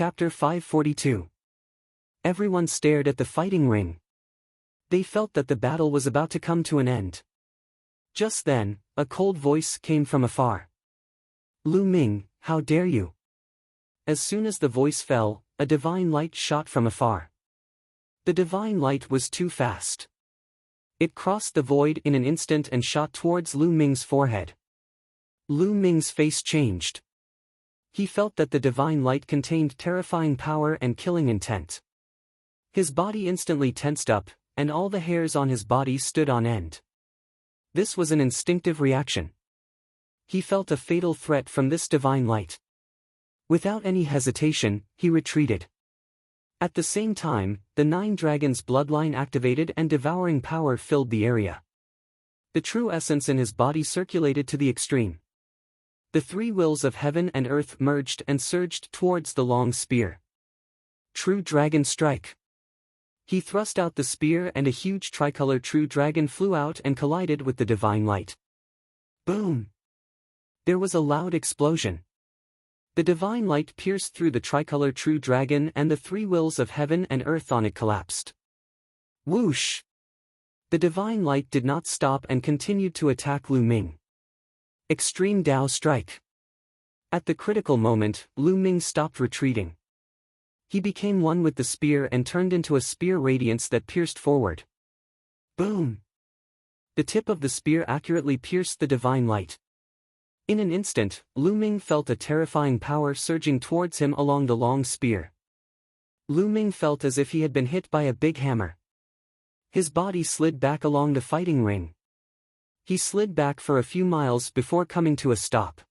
Chapter 542. Everyone stared at the fighting ring. They felt that the battle was about to come to an end. Just then, a cold voice came from afar. "Lu Ming, how dare you!" As soon as the voice fell, a divine light shot from afar. The divine light was too fast. It crossed the void in an instant and shot towards Lu Ming's forehead. Lu Ming's face changed. He felt that the divine light contained terrifying power and killing intent. His body instantly tensed up, and all the hairs on his body stood on end. This was an instinctive reaction. He felt a fatal threat from this divine light. Without any hesitation, he retreated. At the same time, the 9 dragons' bloodline activated and devouring power filled the area. The true essence in his body circulated to the extreme. The 3 wills of heaven and earth merged and surged towards the long spear. True Dragon Strike. He thrust out the spear and a huge tricolor true dragon flew out and collided with the divine light. Boom! There was a loud explosion. The divine light pierced through the tricolor true dragon and the 3 wills of heaven and earth on it collapsed. Whoosh! The divine light did not stop and continued to attack Lu Ming. Extreme Dao Strike. At the critical moment, Lu Ming stopped retreating. He became one with the spear and turned into a spear radiance that pierced forward. Boom! The tip of the spear accurately pierced the divine light. In an instant, Lu Ming felt a terrifying power surging towards him along the long spear. Lu Ming felt as if he had been hit by a big hammer. His body slid back along the fighting ring. He slid back for a few miles before coming to a stop.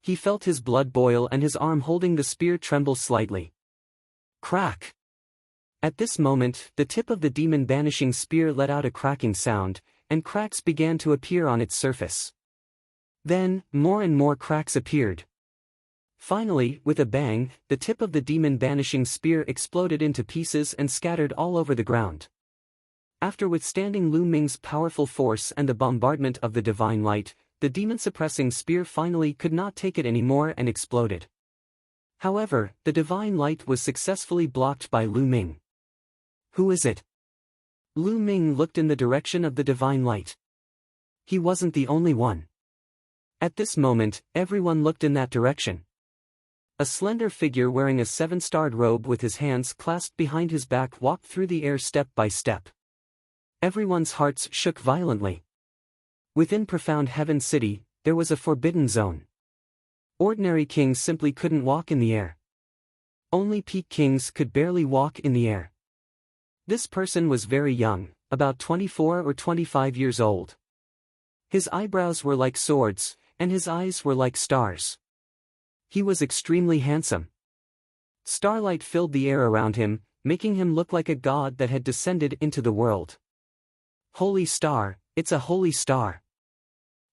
He felt his blood boil and his arm holding the spear tremble slightly. Crack! At this moment, the tip of the demon banishing spear let out a cracking sound, and cracks began to appear on its surface. Then, more and more cracks appeared. Finally, with a bang, the tip of the demon banishing spear exploded into pieces and scattered all over the ground. After withstanding Lu Ming's powerful force and the bombardment of the divine light, the demon-suppressing spear finally could not take it anymore and exploded. However, the divine light was successfully blocked by Lu Ming. Who is it? Lu Ming looked in the direction of the divine light. He wasn't the only one. At this moment, everyone looked in that direction. A slender figure wearing a 7-starred robe with his hands clasped behind his back walked through the air step by step. Everyone's hearts shook violently. Within profound Heaven City, there was a forbidden zone. Ordinary kings simply couldn't walk in the air. Only peak kings could barely walk in the air. This person was very young, about 24 or 25 years old. His eyebrows were like swords, and his eyes were like stars. He was extremely handsome. Starlight filled the air around him, making him look like a god that had descended into the world. Holy star, it's a holy star!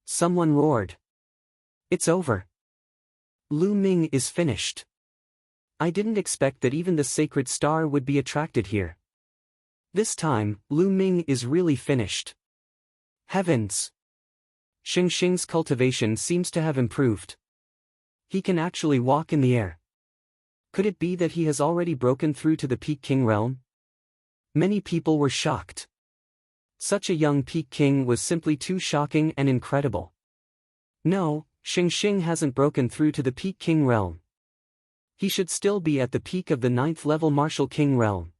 Someone roared. It's over. Lu Ming is finished. I didn't expect that even the sacred star would be attracted here. This time, Lu Ming is really finished. Heavens! Xing's cultivation seems to have improved. He can actually walk in the air. Could it be that he has already broken through to the Peak King realm? Many people were shocked. Such a young Peak King was simply too shocking and incredible. No, Xing hasn't broken through to the Peak King realm. He should still be at the peak of the 9th level Martial King realm.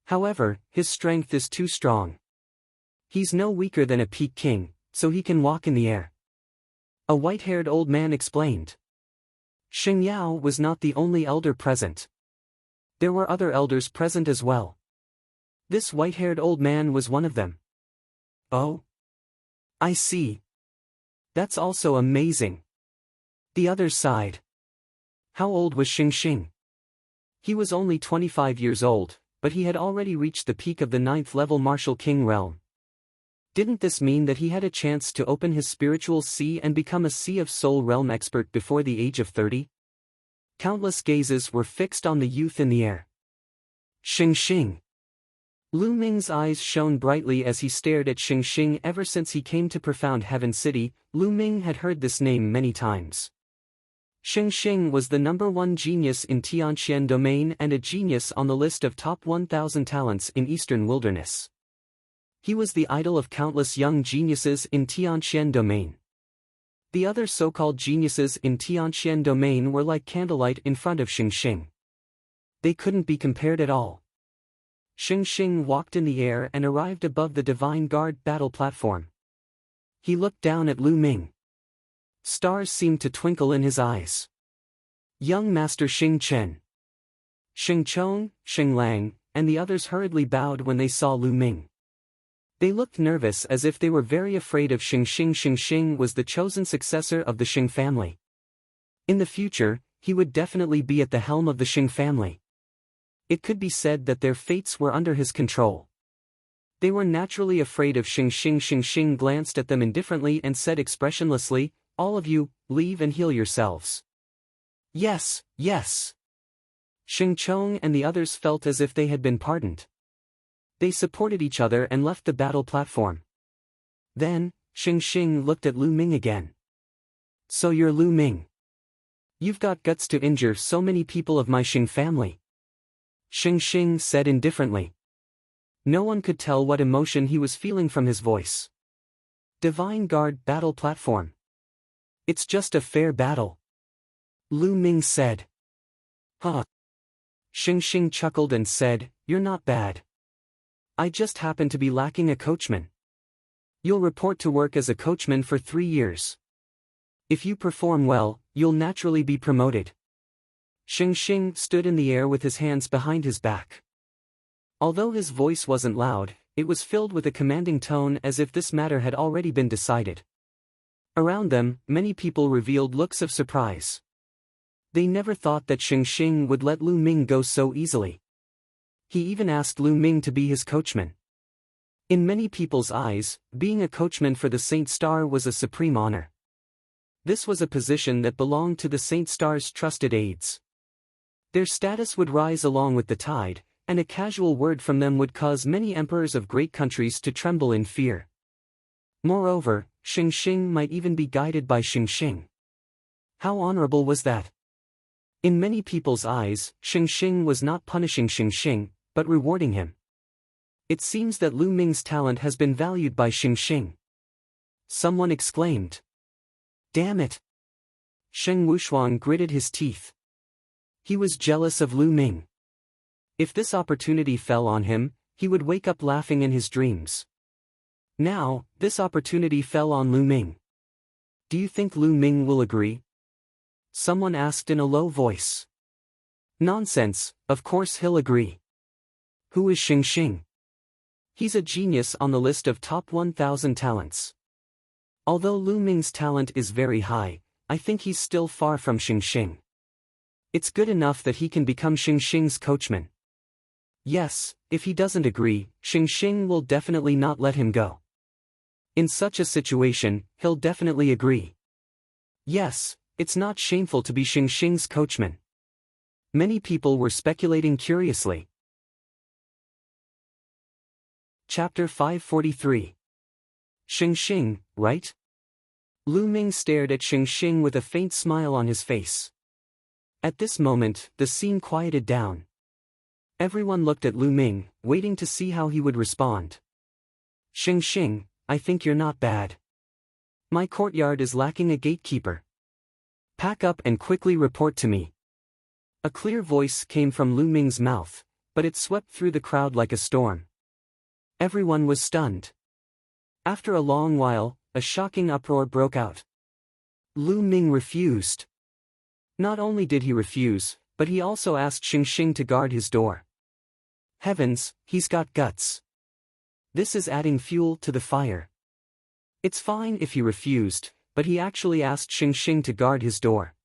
However, his strength is too strong. He's no weaker than a Peak King, so he can walk in the air. A white-haired old man explained. Xing Yao was not the only elder present. There were other elders present as well. This white-haired old man was one of them. Oh? I see. That's also amazing. The other side. How old was Xing? He was only 25 years old, but he had already reached the peak of the 9th level Martial King realm. Didn't this mean that he had a chance to open his spiritual sea and become a Sea of Soul realm expert before the age of 30? Countless gazes were fixed on the youth in the air. Xing. Lu Ming's eyes shone brightly as he stared at Xing. Ever since he came to profound Heaven City, Lu Ming had heard this name many times. Xing Xing was the #1 genius in Tianqian domain and a genius on the list of top 1,000 talents in Eastern Wilderness. He was the idol of countless young geniuses in Tianqian domain. The other so-called geniuses in Tianqian domain were like candlelight in front of Xing Xing. They couldn't be compared at all. Xing Xing walked in the air and arrived above the Divine Guard battle platform. He looked down at Lu Ming. Stars seemed to twinkle in his eyes. Young Master Xing Chen, Xing Chong, Xing Lang, and the others hurriedly bowed when they saw Lu Ming. They looked nervous as if they were very afraid of Xing Xing. Xing Xing was the chosen successor of the Xing family. In the future, he would definitely be at the helm of the Xing family. It could be said that their fates were under his control. They were naturally afraid of Xing Xing. Xing Xing glanced at them indifferently and said expressionlessly, "All of you, leave and heal yourselves." "Yes, yes." Xing Chong and the others felt as if they had been pardoned. They supported each other and left the battle platform. Then, Xing Xing looked at Lu Ming again. "So you're Lu Ming. You've got guts to injure so many people of my Xing family." Xing Xing said indifferently. No one could tell what emotion he was feeling from his voice. Divine Guard battle platform. "It's just a fair battle," Lu Ming said. "Huh." Xing Xing chuckled and said, "You're not bad. I just happen to be lacking a coachman. You'll report to work as a coachman for 3 years. If you perform well, you'll naturally be promoted." Xing Xing stood in the air with his hands behind his back. Although his voice wasn't loud, it was filled with a commanding tone as if this matter had already been decided. Around them, many people revealed looks of surprise. They never thought that Xing Xing would let Lu Ming go so easily. He even asked Lu Ming to be his coachman. In many people's eyes, being a coachman for the Saint Star was a supreme honor. This was a position that belonged to the Saint Star's trusted aides. Their status would rise along with the tide, and a casual word from them would cause many emperors of great countries to tremble in fear. Moreover, Xing Xing might even be guided by Xing Xing. How honorable was that? In many people's eyes, Xing Xing was not punishing Xing Xing, but rewarding him. It seems that Lu Ming's talent has been valued by Xing Xing. Someone exclaimed. "Damn it!" Sheng Wushuang gritted his teeth. He was jealous of Lu Ming. If this opportunity fell on him, he would wake up laughing in his dreams. Now, this opportunity fell on Lu Ming. "Do you think Lu Ming will agree?" Someone asked in a low voice. "Nonsense, of course he'll agree. Who is Xing Xing? He's a genius on the list of top 1,000 talents. Although Lu Ming's talent is very high, I think he's still far from Xing Xing. It's good enough that he can become Xing Xing's coachman. Yes, if he doesn't agree, Xing Xing will definitely not let him go. In such a situation, he'll definitely agree. Yes, it's not shameful to be Xing Xing's coachman." Many people were speculating curiously. Chapter 543. Xing Xing, right? Lu Ming stared at Xing Xing with a faint smile on his face. At this moment, the scene quieted down. Everyone looked at Lu Ming, waiting to see how he would respond. "Xing Xing, I think you're not bad. My courtyard is lacking a gatekeeper. Pack up and quickly report to me." A clear voice came from Lu Ming's mouth, but it swept through the crowd like a storm. Everyone was stunned. After a long while, a shocking uproar broke out. Lu Ming refused. Not only did he refuse, but he also asked Xing Xing to guard his door. Heavens, he's got guts. This is adding fuel to the fire. It's fine if he refused, but he actually asked Xing Xing to guard his door.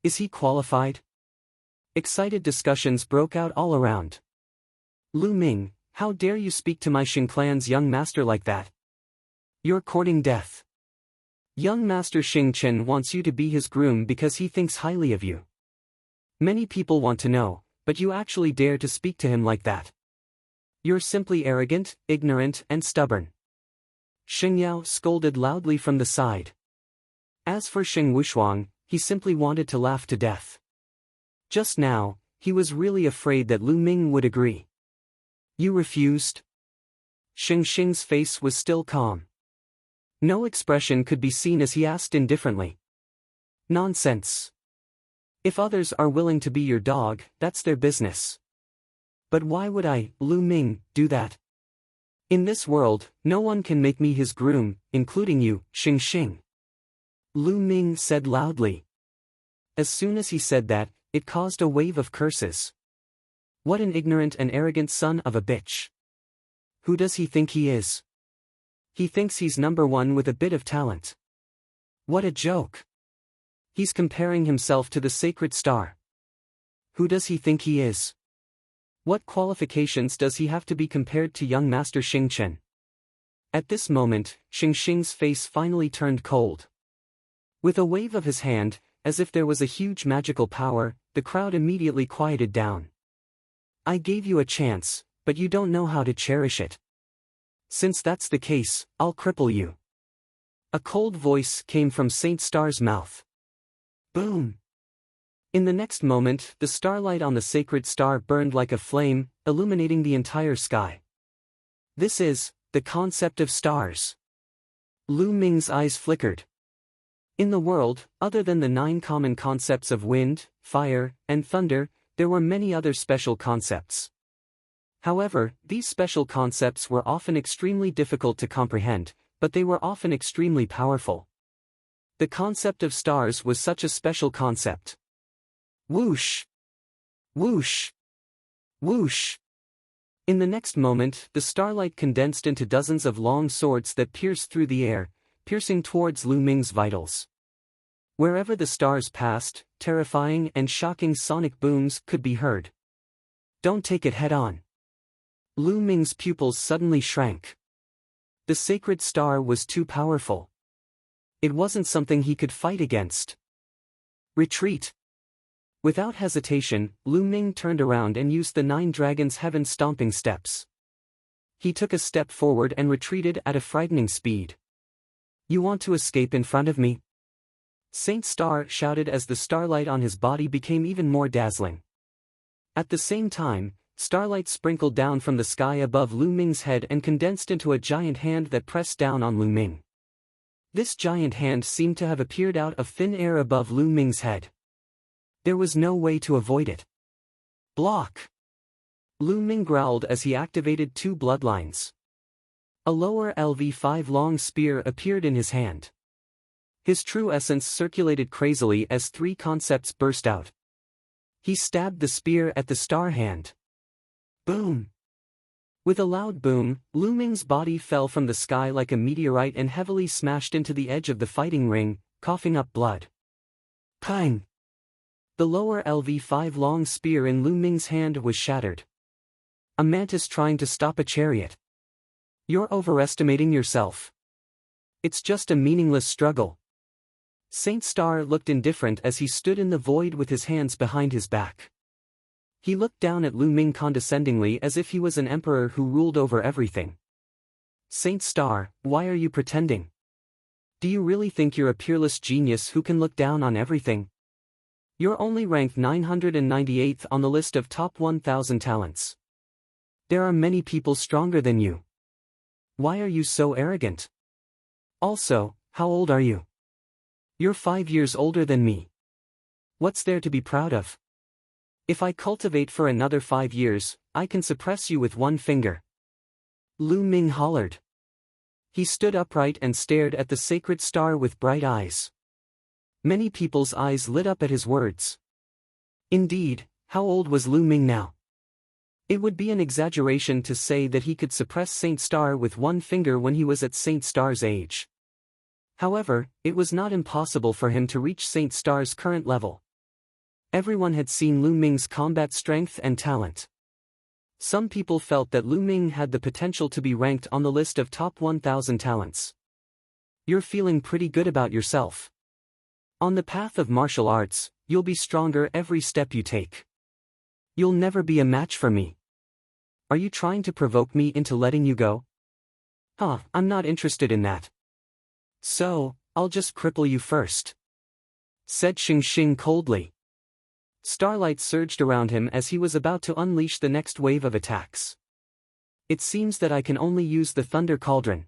Is he qualified? Excited discussions broke out all around. "Lu Ming, how dare you speak to my Xing clan's young master like that? You're courting death. Young Master Xing Chen wants you to be his groom because he thinks highly of you. Many people want to know, but you actually dare to speak to him like that. You're simply arrogant, ignorant, and stubborn." Xing Yao scolded loudly from the side. As for Sheng Wushuang, he simply wanted to laugh to death. Just now, he was really afraid that Lu Ming would agree. You refused? Xing Xing's face was still calm. No expression could be seen as he asked indifferently. Nonsense. If others are willing to be your dog, that's their business. But why would I, Lu Ming, do that? In this world, no one can make me his groom, including you, Xing Xing. Lu Ming said loudly. As soon as he said that, it caused a wave of curses. What an ignorant and arrogant son of a bitch. Who does he think he is? He thinks he's number one with a bit of talent. What a joke. He's comparing himself to the sacred star. Who does he think he is? What qualifications does he have to be compared to young Master Xing Chen? At this moment, Xing Xing's face finally turned cold. With a wave of his hand, as if there was a huge magical power, the crowd immediately quieted down. I gave you a chance, but you don't know how to cherish it. Since that's the case, I'll cripple you. A cold voice came from Saint Star's mouth. Boom! In the next moment, the starlight on the sacred star burned like a flame, illuminating the entire sky. This is the concept of stars. Lu Ming's eyes flickered. In the world, other than the 9 common concepts of wind, fire, and thunder, there were many other special concepts. However, these special concepts were often extremely difficult to comprehend, but they were often extremely powerful. The concept of stars was such a special concept. Whoosh! Whoosh! Whoosh! In the next moment, the starlight condensed into dozens of long swords that pierced through the air, piercing towards Lu Ming's vitals. Wherever the stars passed, terrifying and shocking sonic booms could be heard. Don't take it head-on. Lu Ming's pupils suddenly shrank. The sacred star was too powerful. It wasn't something he could fight against. Retreat. Without hesitation, Lu Ming turned around and used the 9 dragons' heaven-stomping steps. He took a step forward and retreated at a frightening speed. You want to escape in front of me? Saint Star shouted as the starlight on his body became even more dazzling. At the same time, starlight sprinkled down from the sky above Lu Ming's head and condensed into a giant hand that pressed down on Lu Ming. This giant hand seemed to have appeared out of thin air above Lu Ming's head. There was no way to avoid it. Block! Lu Ming growled as he activated 2 bloodlines. A lower LV5 long spear appeared in his hand. His true essence circulated crazily as 3 concepts burst out. He stabbed the spear at the star hand. Boom! With a loud boom, Lu Ming's body fell from the sky like a meteorite and heavily smashed into the edge of the fighting ring, coughing up blood. Pang! The lower LV5 long spear in Lu Ming's hand was shattered. A mantis trying to stop a chariot. You're overestimating yourself. It's just a meaningless struggle. Saint Star looked indifferent as he stood in the void with his hands behind his back. He looked down at Lu Ming condescendingly as if he was an emperor who ruled over everything. Saint Star, why are you pretending? Do you really think you're a peerless genius who can look down on everything? You're only ranked 998th on the list of top 1,000 talents. There are many people stronger than you. Why are you so arrogant? Also, how old are you? You're 5 years older than me. What's there to be proud of? If I cultivate for another 5 years, I can suppress you with 1 finger. Lu Ming hollered. He stood upright and stared at the sacred star with bright eyes. Many people's eyes lit up at his words. Indeed, how old was Lu Ming now? It would be an exaggeration to say that he could suppress Saint Star with 1 finger when he was at Saint Star's age. However, it was not impossible for him to reach Saint Star's current level. Everyone had seen Lu Ming's combat strength and talent. Some people felt that Lu Ming had the potential to be ranked on the list of top 1,000 talents. You're feeling pretty good about yourself. On the path of martial arts, you'll be stronger every step you take. You'll never be a match for me. Are you trying to provoke me into letting you go? I'm not interested in that. So, I'll just cripple you first. said Xing Xing coldly. Starlight surged around him as he was about to unleash the next wave of attacks. It seems that I can only use the Thunder Cauldron.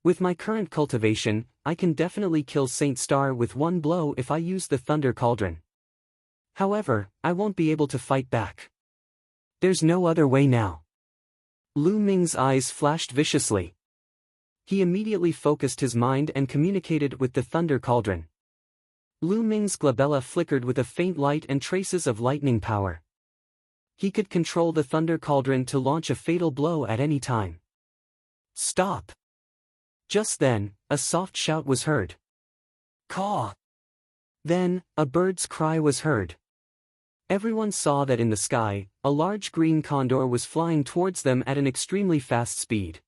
With my current cultivation, I can definitely kill Saint Star with one blow if I use the Thunder Cauldron. However, I won't be able to fight back. There's no other way now. Lu Ming's eyes flashed viciously. He immediately focused his mind and communicated with the Thunder Cauldron. Lu Ming's glabella flickered with a faint light and traces of lightning power. He could control the Thunder Cauldron to launch a fatal blow at any time. Stop! Just then, a soft shout was heard. Caw! Then, a bird's cry was heard. Everyone saw that in the sky, a large green condor was flying towards them at an extremely fast speed.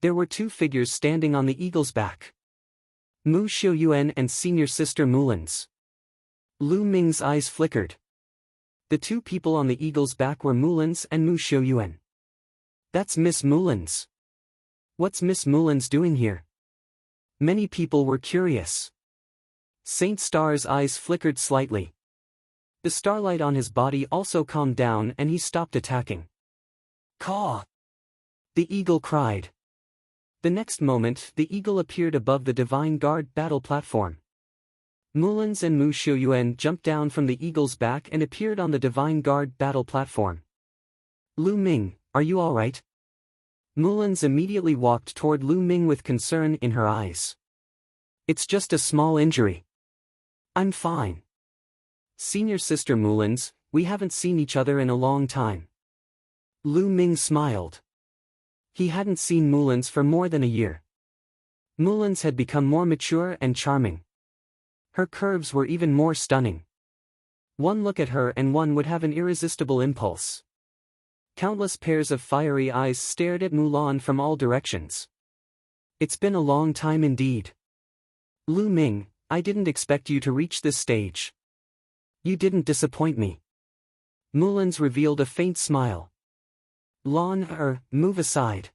There were two figures standing on the eagle's back. Mu Xiuyuan and senior sister Mulins. Lu Ming's eyes flickered. The two people on the eagle's back were Mulins and Mu Xiuyuan. That's Miss Mulins. What's Miss Mulins doing here? Many people were curious. Saint Star's eyes flickered slightly. The starlight on his body also calmed down and he stopped attacking. Caw! The eagle cried. The next moment, the eagle appeared above the Divine Guard battle platform. Mulins and Mu Xiuyuan jumped down from the eagle's back and appeared on the Divine Guard battle platform. Lu Ming, are you alright? Mulins immediately walked toward Lu Ming with concern in her eyes. It's just a small injury. I'm fine. Senior sister Mulins, we haven't seen each other in a long time. Lu Ming smiled. He hadn't seen Mulins for more than a year. Mulins had become more mature and charming. Her curves were even more stunning. One look at her and one would have an irresistible impulse. Countless pairs of fiery eyes stared at Mulan from all directions. It's been a long time indeed. Lu Ming, I didn't expect you to reach this stage. You didn't disappoint me. Mulins revealed a faint smile. Lan, move aside.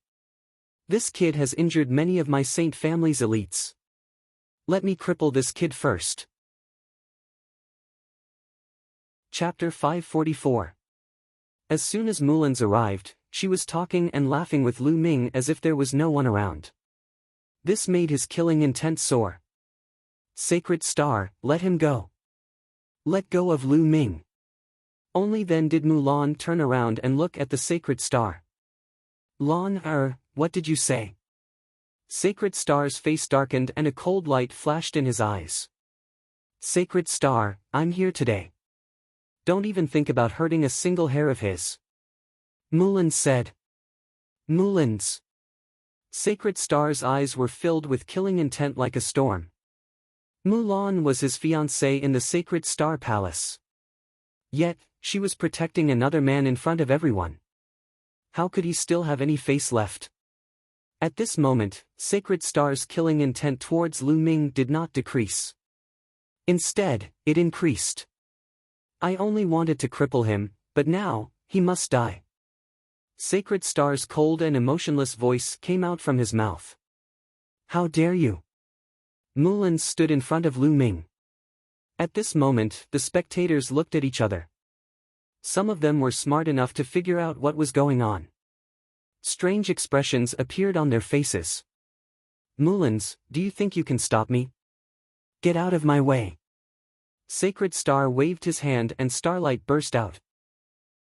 This kid has injured many of my Saint family's elites. Let me cripple this kid first. Chapter 544. As soon as Mulins arrived, she was talking and laughing with Lu Ming as if there was no one around. This made his killing intent soar. Sacred Star, let him go. Let go of Lu Ming. Only then did Mulan turn around and look at the Sacred Star. Lan, what did you say? Sacred Star's face darkened and a cold light flashed in his eyes. Sacred Star, I'm here today. Don't even think about hurting a single hair of his. Mulins said. Mulins. Sacred Star's eyes were filled with killing intent like a storm. Mulan was his fiancée in the Sacred Star Palace. Yet, she was protecting another man in front of everyone. How could he still have any face left? At this moment, Sacred Star's killing intent towards Lu Ming did not decrease. Instead, it increased. I only wanted to cripple him, but now, he must die. Sacred Star's cold and emotionless voice came out from his mouth. How dare you? Mulins stood in front of Lu Ming. At this moment, the spectators looked at each other. Some of them were smart enough to figure out what was going on. Strange expressions appeared on their faces. Mulins, do you think you can stop me? Get out of my way. Sacred Star waved his hand and starlight burst out.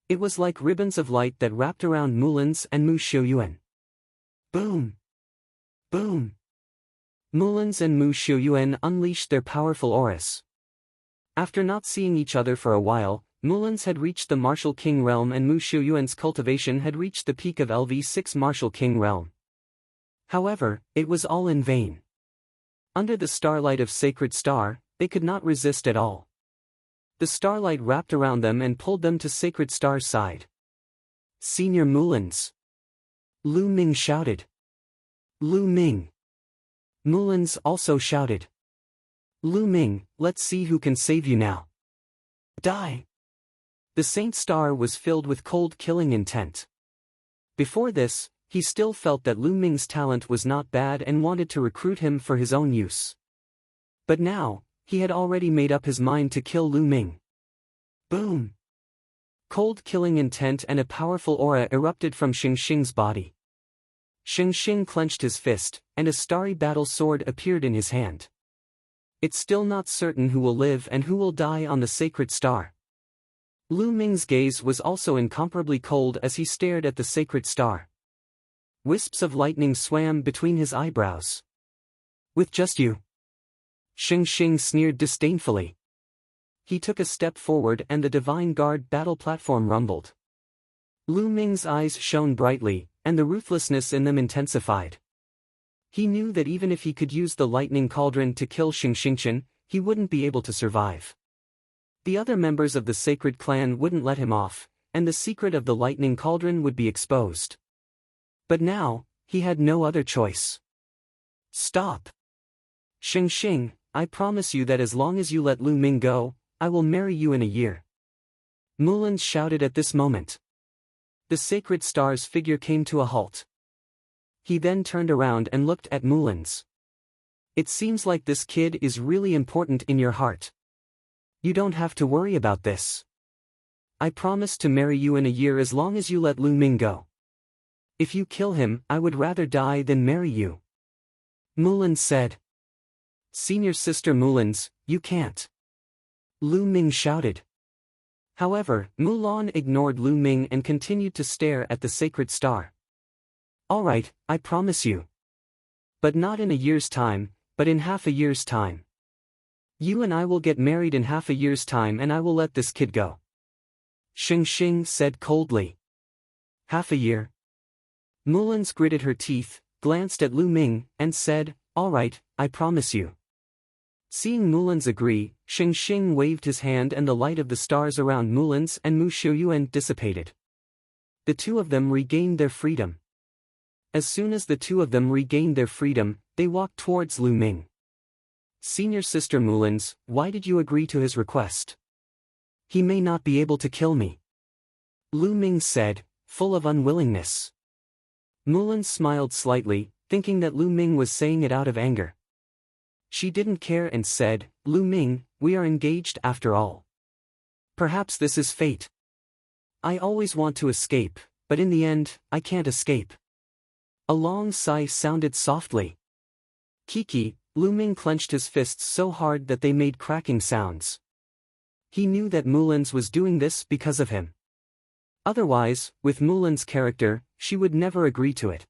It was like ribbons of light that wrapped around Mulins and Mu Xiuyuan. Boom! Boom! Mulins and Mu Xiuyuan unleashed their powerful auras. After not seeing each other for a while, Mulins had reached the Martial King realm and Mu Xiuyuan's cultivation had reached the peak of LV6 Martial King realm. However, it was all in vain. Under the starlight of Sacred Star, they could not resist at all. The starlight wrapped around them and pulled them to Sacred Star's side. Senior Mulins. Lu Ming shouted. Lu Ming. Mulins also shouted. Lu Ming, let's see who can save you now. Die. The Saint Star was filled with cold killing intent. Before this, he still felt that Lu Ming's talent was not bad and wanted to recruit him for his own use. But now, he had already made up his mind to kill Lu Ming. Boom! Cold killing intent and a powerful aura erupted from Xingxing's body. Xingxing clenched his fist, and a starry battle sword appeared in his hand. It's still not certain who will live and who will die on the sacred star. Lu Ming's gaze was also incomparably cold as he stared at the sacred star. Wisps of lightning swam between his eyebrows. With just you? Xingxing sneered disdainfully. He took a step forward and the Divine Guard battle platform rumbled. Lu Ming's eyes shone brightly, and the ruthlessness in them intensified. He knew that even if he could use the lightning cauldron to kill Xingxing, he wouldn't be able to survive. The other members of the sacred clan wouldn't let him off, and the secret of the lightning cauldron would be exposed. But now, he had no other choice. Stop! Xingxing, I promise you that as long as you let Lu Ming go, I will marry you in a year. Mullins shouted at this moment. The sacred star's figure came to a halt. He then turned around and looked at Mullins. It seems like this kid is really important in your heart. You don't have to worry about this. I promise to marry you in a year as long as you let Lu Ming go. If you kill him, I would rather die than marry you. Mullins said. Senior Sister Mullins, you can't. Lu Ming shouted. However, Mulan ignored Lu Ming and continued to stare at the sacred star. All right, I promise you. But not in a year's time, but in half a year's time. You and I will get married in half a year's time and I will let this kid go. Xingxing said coldly. Half a year? Mullins gritted her teeth, glanced at Lu Ming, and said, all right, I promise you. Seeing Mullins agree, Xingxing waved his hand and the light of the stars around Mullins and Mu Xiuyuan dissipated. The two of them regained their freedom. As soon as the two of them regained their freedom, they walked towards Lu Ming. Senior Sister Mullins, why did you agree to his request? He may not be able to kill me. Lu Ming said, full of unwillingness. Mullins smiled slightly, thinking that Lu Ming was saying it out of anger. She didn't care and said, Lu Ming, we are engaged after all. Perhaps this is fate. I always want to escape, but in the end, I can't escape. A long sigh sounded softly. Kiki, Lu Ming clenched his fists so hard that they made cracking sounds. He knew that Mullins was doing this because of him. Otherwise, with Mullins' character, she would never agree to it.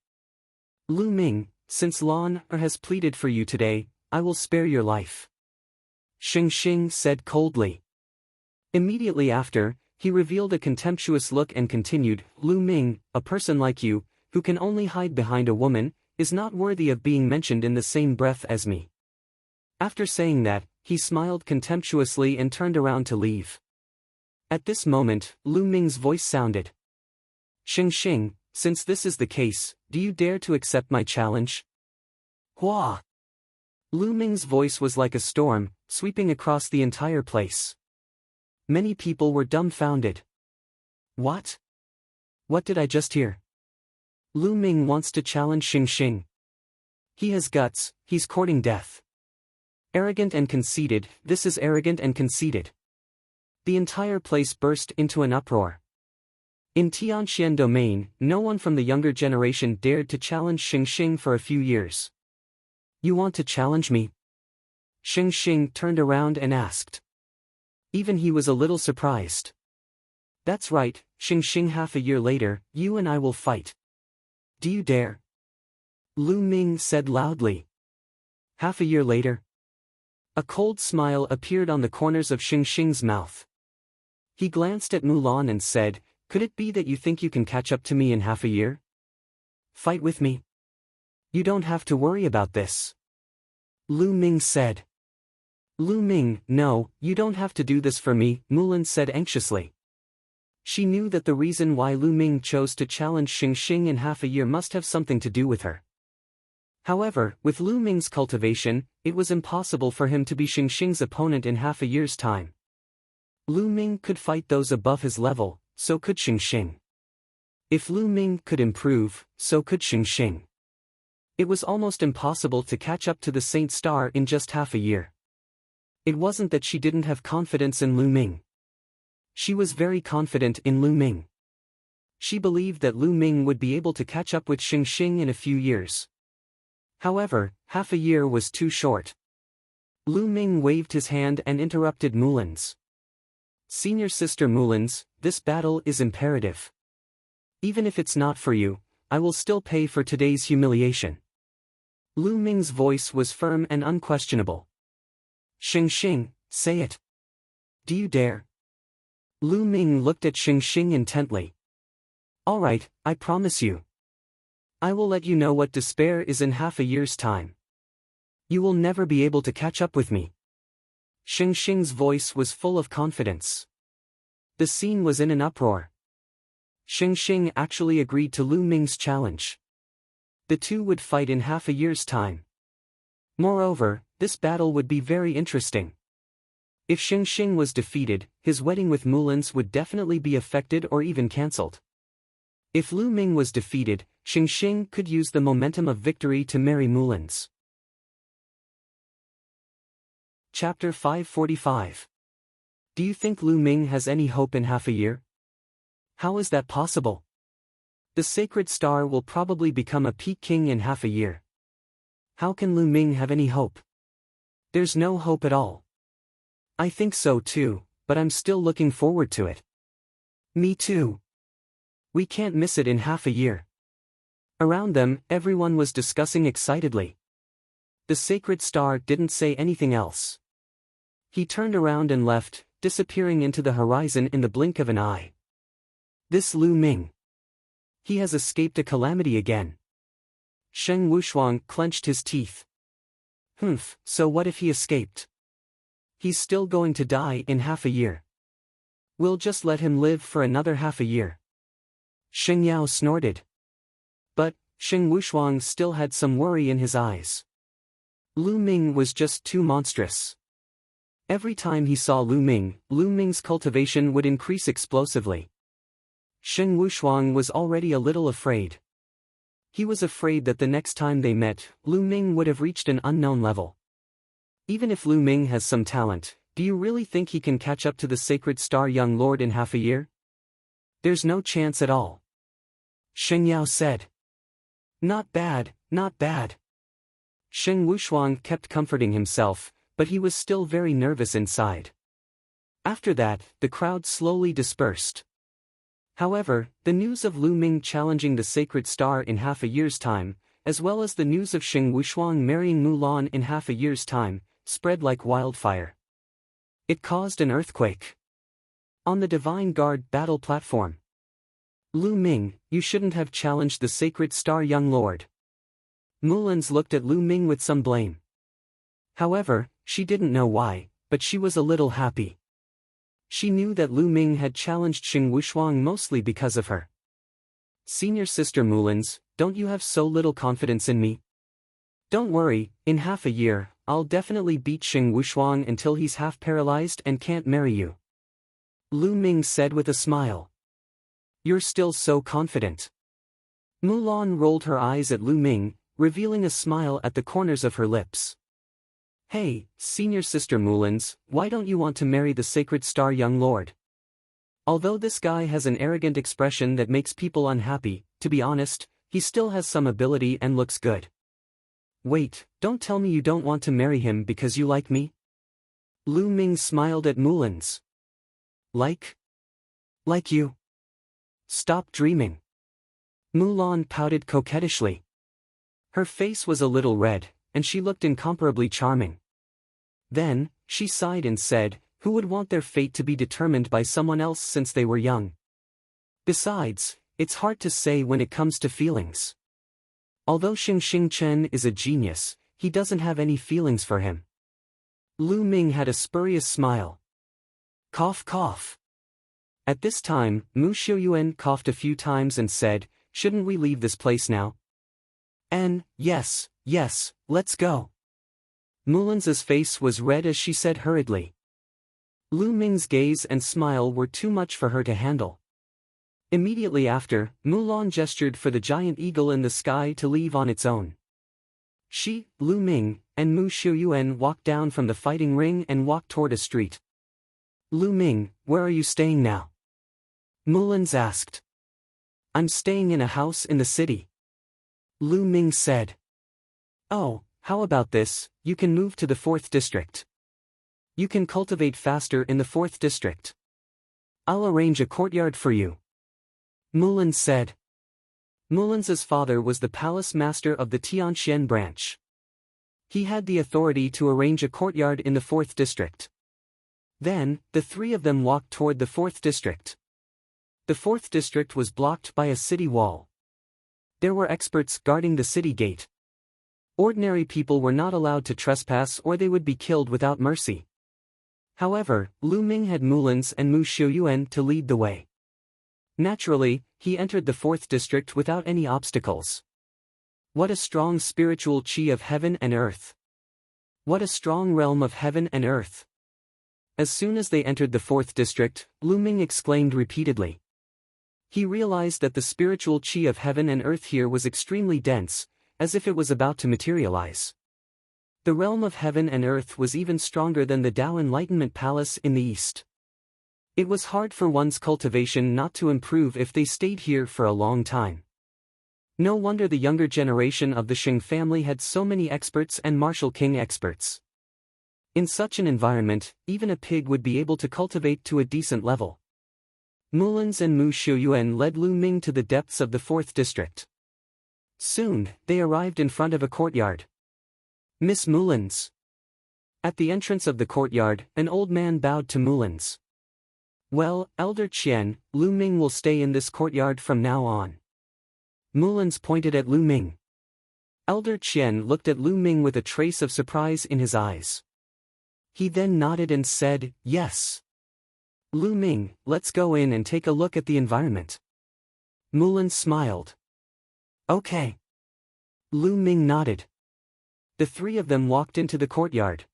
Lu Ming, since Lan Er has pleaded for you today, I will spare your life. Xingxing said coldly. Immediately after, he revealed a contemptuous look and continued, Lu Ming, a person like you, who can only hide behind a woman, is not worthy of being mentioned in the same breath as me. After saying that, he smiled contemptuously and turned around to leave. At this moment, Lu Ming's voice sounded. Xingxing, since this is the case, do you dare to accept my challenge? Hua! Lu Ming's voice was like a storm, sweeping across the entire place. Many people were dumbfounded. What? What did I just hear? Lu Ming wants to challenge Xingxing. He has guts, he's courting death. Arrogant and conceited, this is arrogant and conceited. The entire place burst into an uproar. In Tianxian domain, no one from the younger generation dared to challenge Xingxing for a few years. You want to challenge me? Xingxing turned around and asked. Even he was a little surprised. That's right, Xingxing, half a year later, you and I will fight. Do you dare? Lu Ming said loudly. Half a year later? A cold smile appeared on the corners of Xingxing's mouth. He glanced at Mulan and said, could it be that you think you can catch up to me in half a year? Fight with me? You don't have to worry about this. Lu Ming said. Lu Ming, no, you don't have to do this for me, Mulan said anxiously. She knew that the reason why Lu Ming chose to challenge Xingxing in half a year must have something to do with her. However, with Lu Ming's cultivation, it was impossible for him to be Xingxing's opponent in half a year's time. Lu Ming could fight those above his level, so could Xingxing. If Lu Ming could improve, so could Xingxing. It was almost impossible to catch up to the Saint Star in just half a year. It wasn't that she didn't have confidence in Lu Ming. She was very confident in Lu Ming. She believed that Lu Ming would be able to catch up with Xing Xing in a few years. However, half a year was too short. Lu Ming waved his hand and interrupted Mulan's. Senior Sister Mulan's, this battle is imperative. Even if it's not for you, I will still pay for today's humiliation. Lu Ming's voice was firm and unquestionable. Xing Xing, say it. Do you dare? Lu Ming looked at Xing Xing intently. All right, I promise you. I will let you know what despair is in half a year's time. You will never be able to catch up with me. Xing Xing's voice was full of confidence. The scene was in an uproar. Xing Xing actually agreed to Lu Ming's challenge. The two would fight in half a year's time. Moreover, this battle would be very interesting. If Xing Xing was defeated, his wedding with Mulan's would definitely be affected or even cancelled. If Lu Ming was defeated, Xing Xing could use the momentum of victory to marry Mulan's. Chapter 545. Do you think Lu Ming has any hope in half a year? How is that possible? The sacred star will probably become a peak king in half a year. How can Lu Ming have any hope? There's no hope at all. I think so too, but I'm still looking forward to it. Me too. We can't miss it in half a year. Around them, everyone was discussing excitedly. The sacred star didn't say anything else. He turned around and left, disappearing into the horizon in the blink of an eye. This Lu Ming. He has escaped a calamity again. Sheng Wushuang clenched his teeth. So what if he escaped? He's still going to die in half a year. We'll just let him live for another half a year. Sheng Yao snorted. But, Sheng Wushuang still had some worry in his eyes. Lu Ming was just too monstrous. Every time he saw Lu Ming's cultivation would increase explosively. Sheng Wushuang was already a little afraid. He was afraid that the next time they met, Lu Ming would have reached an unknown level. Even if Lu Ming has some talent, do you really think he can catch up to the sacred star young lord in half a year? There's no chance at all. Sheng Yao said. Not bad, not bad. Sheng Wushuang kept comforting himself, but he was still very nervous inside. After that, the crowd slowly dispersed. However, the news of Lu Ming challenging the sacred star in half a year's time, as well as the news of Sheng Wushuang marrying Mulan in half a year's time, spread like wildfire. It caused an earthquake. On the Divine Guard battle platform. Lu Ming, you shouldn't have challenged the sacred star young lord. Mulan's looked at Lu Ming with some blame. However, she didn't know why, but she was a little happy. She knew that Lu Ming had challenged Sheng Wushuang mostly because of her. Senior Sister Mulan's, don't you have so little confidence in me? Don't worry, in half a year, I'll definitely beat Sheng Wushuang until he's half paralyzed and can't marry you. Lu Ming said with a smile. You're still so confident. Mulan rolled her eyes at Lu Ming, revealing a smile at the corners of her lips. Hey, Senior Sister Mulan's, why don't you want to marry the sacred star young lord? Although this guy has an arrogant expression that makes people unhappy, to be honest, he still has some ability and looks good. Wait, don't tell me you don't want to marry him because you like me? Lu Ming smiled at Mulan's. Like you? Stop dreaming. Mulan pouted coquettishly. Her face was a little red, and she looked incomparably charming. Then, she sighed and said, who would want their fate to be determined by someone else since they were young? Besides, it's hard to say when it comes to feelings. Although Xing Xing Chen is a genius, he doesn't have any feelings for him. Lu Ming had a spurious smile. Cough cough. At this time, Mu Xiuyuan coughed a few times and said, shouldn't we leave this place now? Yes, let's go. Mulan's face was red as she said hurriedly. Lu Ming's gaze and smile were too much for her to handle. Immediately after, Mulan gestured for the giant eagle in the sky to leave on its own. Lu Ming, and Mu Xiuyuan walked down from the fighting ring and walked toward a street. Lu Ming, where are you staying now? Mullins asked. I'm staying in a house in the city. Lu Ming said. Oh, how about this, you can move to the 4th district. You can cultivate faster in the 4th district. I'll arrange a courtyard for you. Mullins said. Mullins's father was the palace master of the Tianxian branch. He had the authority to arrange a courtyard in the 4th district. Then, the three of them walked toward the 4th district. The 4th district was blocked by a city wall. There were experts guarding the city gate. Ordinary people were not allowed to trespass or they would be killed without mercy. However, Lu Ming had Mullins and Mu Xiuyuan to lead the way. Naturally, he entered the 4th district without any obstacles. What a strong spiritual qi of heaven and earth! What a strong realm of heaven and earth! As soon as they entered the 4th district, Lu Ming exclaimed repeatedly. He realized that the spiritual qi of heaven and earth here was extremely dense, as if it was about to materialize. The realm of heaven and earth was even stronger than the Tao Enlightenment Palace in the east. It was hard for one's cultivation not to improve if they stayed here for a long time. No wonder the younger generation of the Sheng family had so many experts and martial king experts. In such an environment, even a pig would be able to cultivate to a decent level. Mullins and Mu Xiuyuan led Lu Ming to the depths of the 4th district. Soon, they arrived in front of a courtyard. Miss Mullins. At the entrance of the courtyard, an old man bowed to Mullins. Well, Elder Qian, Lu Ming will stay in this courtyard from now on. Mullins pointed at Lu Ming. Elder Qian looked at Lu Ming with a trace of surprise in his eyes. He then nodded and said, yes. Lu Ming, let's go in and take a look at the environment. Mullins smiled. Okay. Lu Ming nodded. The three of them walked into the courtyard.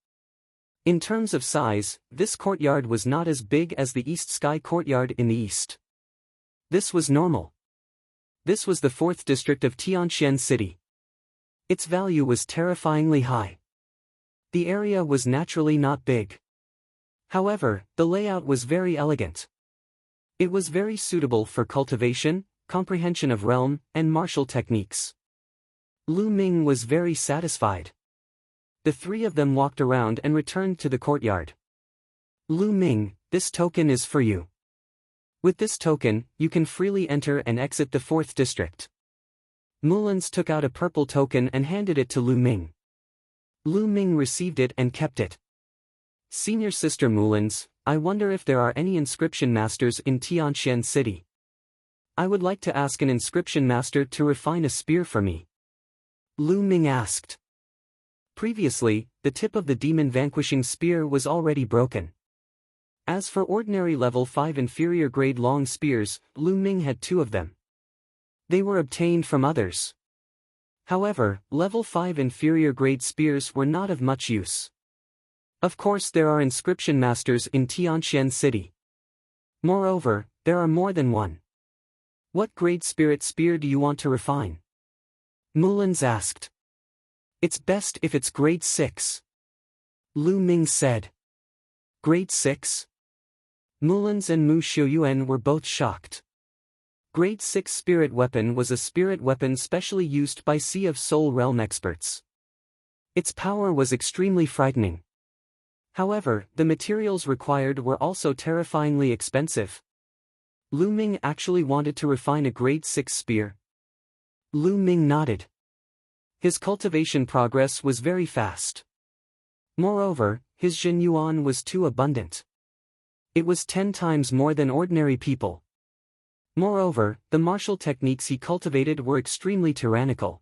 In terms of size, this courtyard was not as big as the East Sky courtyard in the east. This was normal. This was the 4th district of Tianxian City. Its value was terrifyingly high. The area was naturally not big. However, the layout was very elegant. It was very suitable for cultivation, comprehension of realm, and martial techniques. Lu Ming was very satisfied. The three of them walked around and returned to the courtyard. Lu Ming, this token is for you. With this token, you can freely enter and exit the 4th district. Mullins took out a purple token and handed it to Lu Ming. Lu Ming received it and kept it. Senior Sister Mullins, I wonder if there are any inscription masters in Tianxian City. I would like to ask an inscription master to refine a spear for me. Lu Ming asked. Previously, the tip of the demon vanquishing spear was already broken. As for ordinary level 5 inferior grade long spears, Lu Ming had 2 of them. They were obtained from others. However, level 5 inferior grade spears were not of much use. Of course there are inscription masters in Tianxian City. Moreover, there are more than one. What grade spirit spear do you want to refine? Mullins asked. It's best if it's grade 6. Lu Ming said. Grade 6? Mullins and Mu Xiuyuan were both shocked. Grade 6 spirit weapon was a spirit weapon specially used by Sea of Soul realm experts. Its power was extremely frightening. However, the materials required were also terrifyingly expensive. Lu Ming actually wanted to refine a grade 6 spear. Lu Ming nodded. His cultivation progress was very fast. Moreover, his Zhenyuan was too abundant. It was 10 times more than ordinary people. Moreover, the martial techniques he cultivated were extremely tyrannical.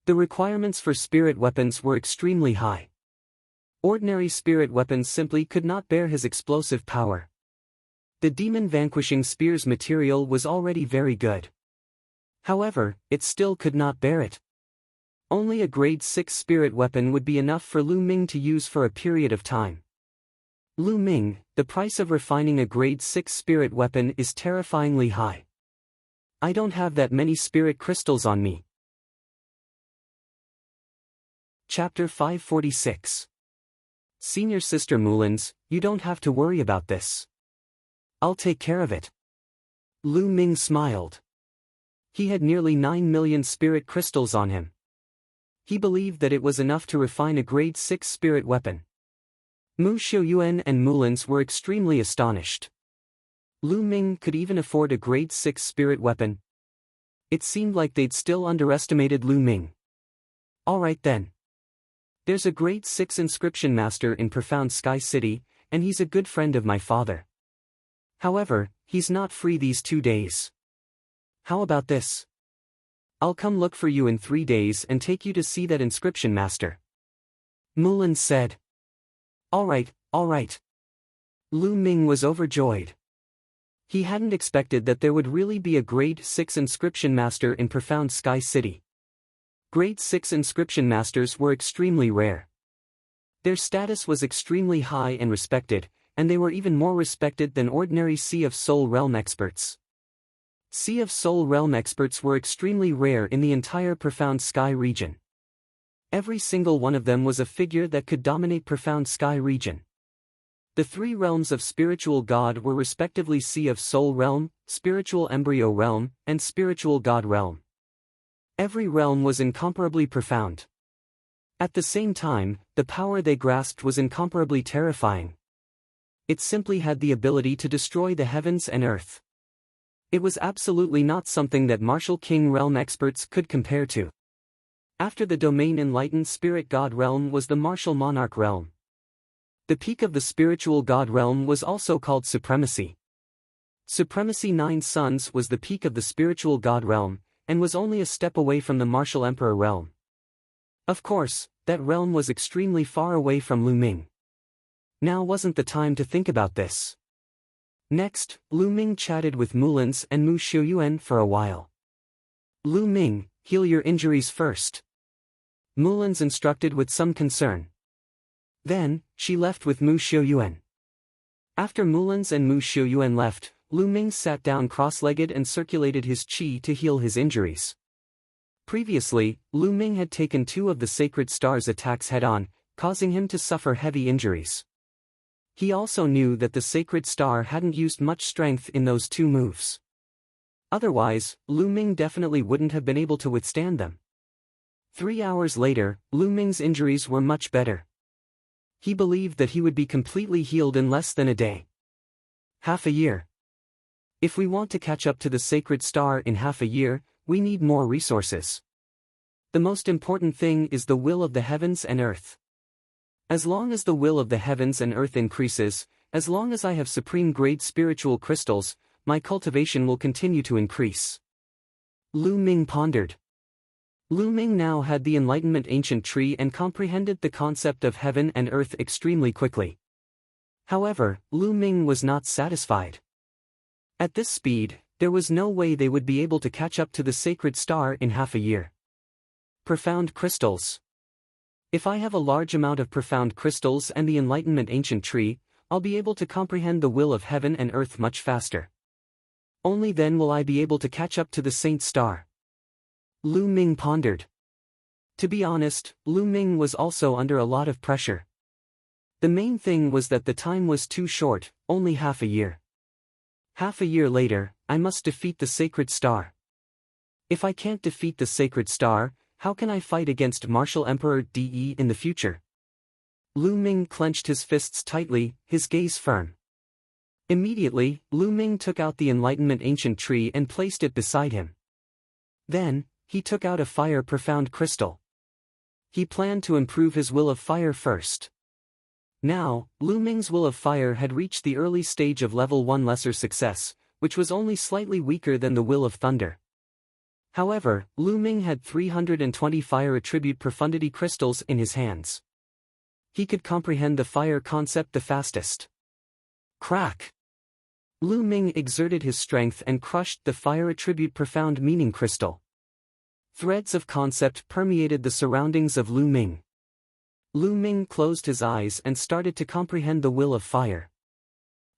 The requirements for spirit weapons were extremely high. Ordinary spirit weapons simply could not bear his explosive power. The demon vanquishing spear's material was already very good. However, it still could not bear it. Only a grade 6 spirit weapon would be enough for Lu Ming to use for a period of time. Lu Ming, the price of refining a grade 6 spirit weapon is terrifyingly high. I don't have that many spirit crystals on me. Chapter 546. Senior Sister Mullins, you don't have to worry about this. I'll take care of it. Lu Ming smiled. He had nearly 9 million spirit crystals on him. He believed that it was enough to refine a grade 6 spirit weapon. Mu Xiuyuan and Mullins were extremely astonished. Lu Ming could even afford a grade 6 spirit weapon. It seemed like they'd still underestimated Lu Ming. Alright then. There's a grade 6 inscription master in Profound Sky City, and he's a good friend of my father. However, he's not free these 2 days. How about this? I'll come look for you in 3 days and take you to see that inscription master. Mullins said. Alright, alright. Lu Ming was overjoyed. He hadn't expected that there would really be a grade 6 inscription master in Profound Sky City. Grade 6 inscription masters were extremely rare. Their status was extremely high and respected, and they were even more respected than ordinary Sea of Soul Realm experts. Sea of Soul Realm experts were extremely rare in the entire Profound Sky region. Every single one of them was a figure that could dominate Profound Sky region. The 3 realms of spiritual God were respectively Sea of Soul Realm, Spiritual Embryo Realm, and Spiritual God Realm. Every realm was incomparably profound. At the same time, the power they grasped was incomparably terrifying. It simply had the ability to destroy the heavens and earth. It was absolutely not something that Martial King Realm experts could compare to. After the Domain Enlightened Spirit God Realm was the Martial Monarch Realm. The peak of the Spiritual God Realm was also called Supremacy. Supremacy 9 Suns was the peak of the Spiritual God Realm, and was only a step away from the Martial Emperor Realm. Of course, that realm was extremely far away from Lu Ming. Now wasn't the time to think about this. Next, Lu Ming chatted with Mullins and Mu Xiuyuan for a while. Lu Ming, heal your injuries first. Mullins instructed with some concern. Then, she left with Mu Xiuyuan. After Mullins and Mu Xiuyuan left, Lu Ming sat down cross-legged and circulated his qi to heal his injuries. Previously, Lu Ming had taken 2 of the Sacred Star's attacks head-on, causing him to suffer heavy injuries. He also knew that the Sacred Star hadn't used much strength in those 2 moves. Otherwise, Lu Ming definitely wouldn't have been able to withstand them. 3 hours later, Lu Ming's injuries were much better. He believed that he would be completely healed in less than a day. Half a year. If we want to catch up to the Sacred Star in half a year, we need more resources. The most important thing is the will of the heavens and earth. As long as the will of the heavens and earth increases, as long as I have supreme grade spiritual crystals, my cultivation will continue to increase. Lu Ming pondered. Lu Ming now had the Enlightenment Ancient Tree and comprehended the concept of heaven and earth extremely quickly. However, Lu Ming was not satisfied. At this speed, there was no way they would be able to catch up to the Sacred Star in half a year. Profound crystals. If I have a large amount of profound crystals and the Enlightenment Ancient Tree, I'll be able to comprehend the will of heaven and earth much faster. Only then will I be able to catch up to the Saint Star. Lu Ming pondered. To be honest, Lu Ming was also under a lot of pressure. The main thing was that the time was too short, only half a year. Half a year later, I must defeat the Sacred Star. If I can't defeat the Sacred Star, how can I fight against Martial Emperor De in the future? Lu Ming clenched his fists tightly, his gaze firm. Immediately, Lu Ming took out the Enlightenment Ancient Tree and placed it beside him. Then, he took out a Fire Profound Crystal. He planned to improve his will of fire first. Now, Lu Ming's will of fire had reached the early stage of level 1 lesser success, which was only slightly weaker than the will of thunder. However, Lu Ming had 320 fire attribute profundity crystals in his hands. He could comprehend the fire concept the fastest. Crack! Lu Ming exerted his strength and crushed the fire attribute profound meaning crystal. Threads of concept permeated the surroundings of Lu Ming. Lu Ming closed his eyes and started to comprehend the will of fire.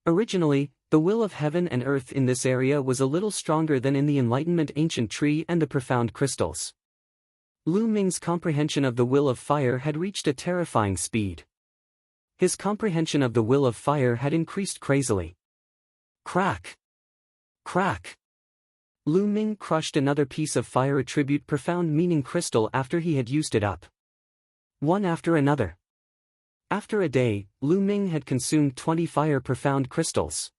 Originally, the will of heaven and earth in this area was a little stronger than in the Enlightenment Ancient Tree and the profound crystals. Lu Ming's comprehension of the will of fire had reached a terrifying speed. His comprehension of the will of fire had increased crazily. Crack! Crack! Lu Ming crushed another piece of fire attribute profound meaning crystal after he had used it up. One after another. After a day, Lu Ming had consumed 20 fire profound crystals.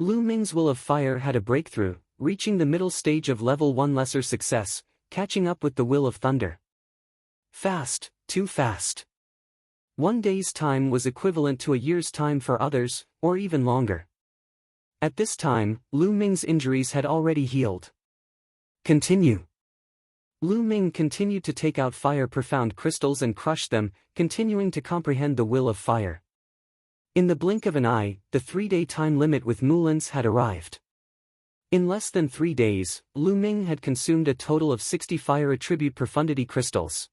Lu Ming's will of fire had a breakthrough, reaching the middle stage of level 1 lesser success, catching up with the will of thunder. Fast, too fast. 1 day's time was equivalent to a year's time for others, or even longer. At this time, Lu Ming's injuries had already healed. Continue. Lu Ming continued to take out fire profound crystals and crush them, continuing to comprehend the will of fire. In the blink of an eye, the 3-day time limit with Mulan's had arrived. In less than 3 days, Lu Ming had consumed a total of 60 fire attribute profundity crystals.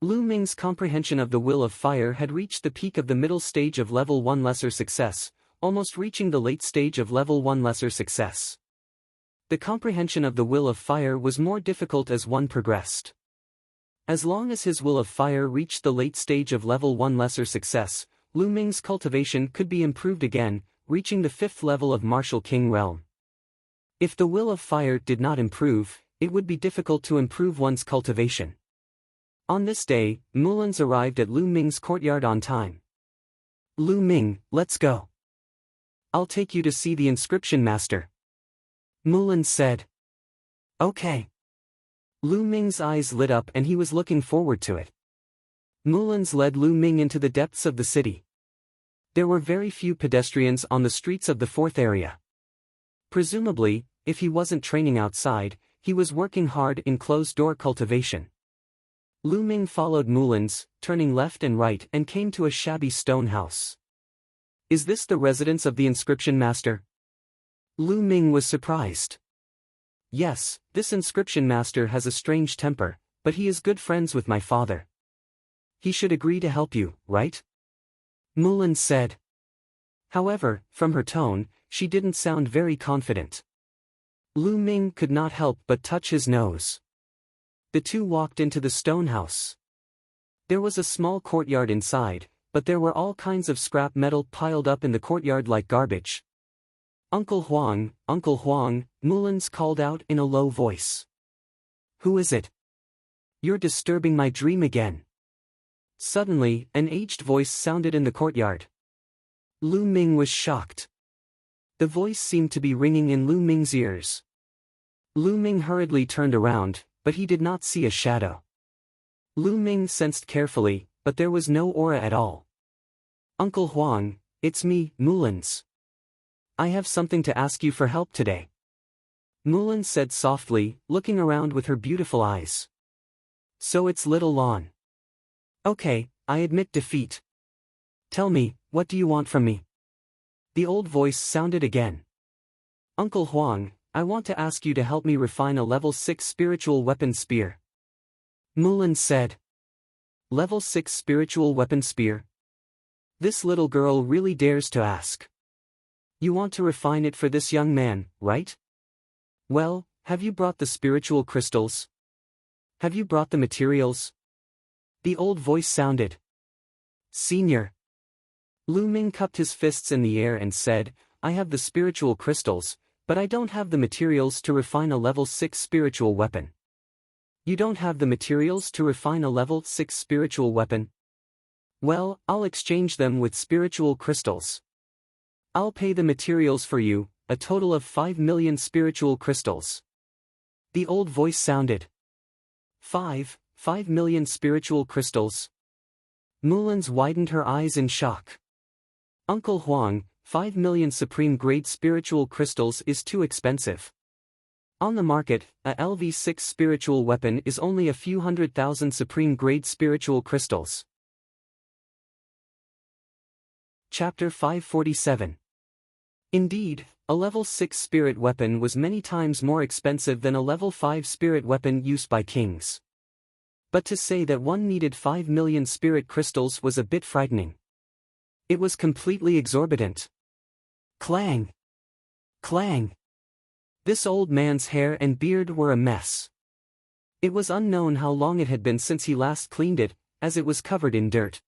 Lu Ming's comprehension of the will of fire had reached the peak of the middle stage of level 1 lesser success, almost reaching the late stage of level 1 lesser success. The comprehension of the will of fire was more difficult as one progressed. As long as his will of fire reached the late stage of level 1 lesser success, Lu Ming's cultivation could be improved again, reaching the 5th level of Martial King realm. If the will of fire did not improve, it would be difficult to improve one's cultivation. On this day, Mulan's arrived at Lu Ming's courtyard on time. Lu Ming, let's go. I'll take you to see the inscription master. Mulan said. Okay. Lu Ming's eyes lit up and he was looking forward to it. Mulan's led Lu Ming into the depths of the city. There were very few pedestrians on the streets of the 4th area. Presumably, if he wasn't training outside, he was working hard in closed-door cultivation. Lu Ming followed Mulan's, turning left and right and came to a shabby stone house. Is this the residence of the inscription master? Lu Ming was surprised. Yes, this inscription master has a strange temper, but he is good friends with my father. He should agree to help you, right? Mulan said. However, from her tone, she didn't sound very confident. Lu Ming could not help but touch his nose. The two walked into the stone house. There was a small courtyard inside, but there were all kinds of scrap metal piled up in the courtyard like garbage. Uncle Huang, Mulan's called out in a low voice. Who is it? You're disturbing my dream again. Suddenly, an aged voice sounded in the courtyard. Lu Ming was shocked. The voice seemed to be ringing in Lu Ming's ears. Lu Ming hurriedly turned around, but he did not see a shadow. Lu Ming sensed carefully, but there was no aura at all. Uncle Huang, it's me, Mulan's. I have something to ask you for help today. Mulan said softly, looking around with her beautiful eyes. So it's little Lon. Okay, I admit defeat. Tell me, what do you want from me? The old voice sounded again. Uncle Huang, I want to ask you to help me refine a level 6 spiritual weapon spear. Mulan said. Level 6 spiritual weapon spear? This little girl really dares to ask. You want to refine it for this young man, right? Well, have you brought the spiritual crystals? Have you brought the materials? The old voice sounded. Senior. Lu Ming cupped his fists in the air and said, I have the spiritual crystals, but I don't have the materials to refine a level 6 spiritual weapon. You don't have the materials to refine a level 6 spiritual weapon? Well, I'll exchange them with spiritual crystals. I'll pay the materials for you, a total of 5 million spiritual crystals. The old voice sounded. 5 million spiritual crystals? Mulan's widened her eyes in shock. Uncle Huang, 5 million supreme-grade spiritual crystals is too expensive. On the market, a LV6 spiritual weapon is only a few 100,000 supreme-grade spiritual crystals. Chapter 547. Indeed, a level 6 spirit weapon was many times more expensive than a level 5 spirit weapon used by kings. But to say that one needed 5 million spirit crystals was a bit frightening. It was completely exorbitant. Clang! Clang! This old man's hair and beard were a mess. It was unknown how long it had been since he last cleaned it, as it was covered in dirt.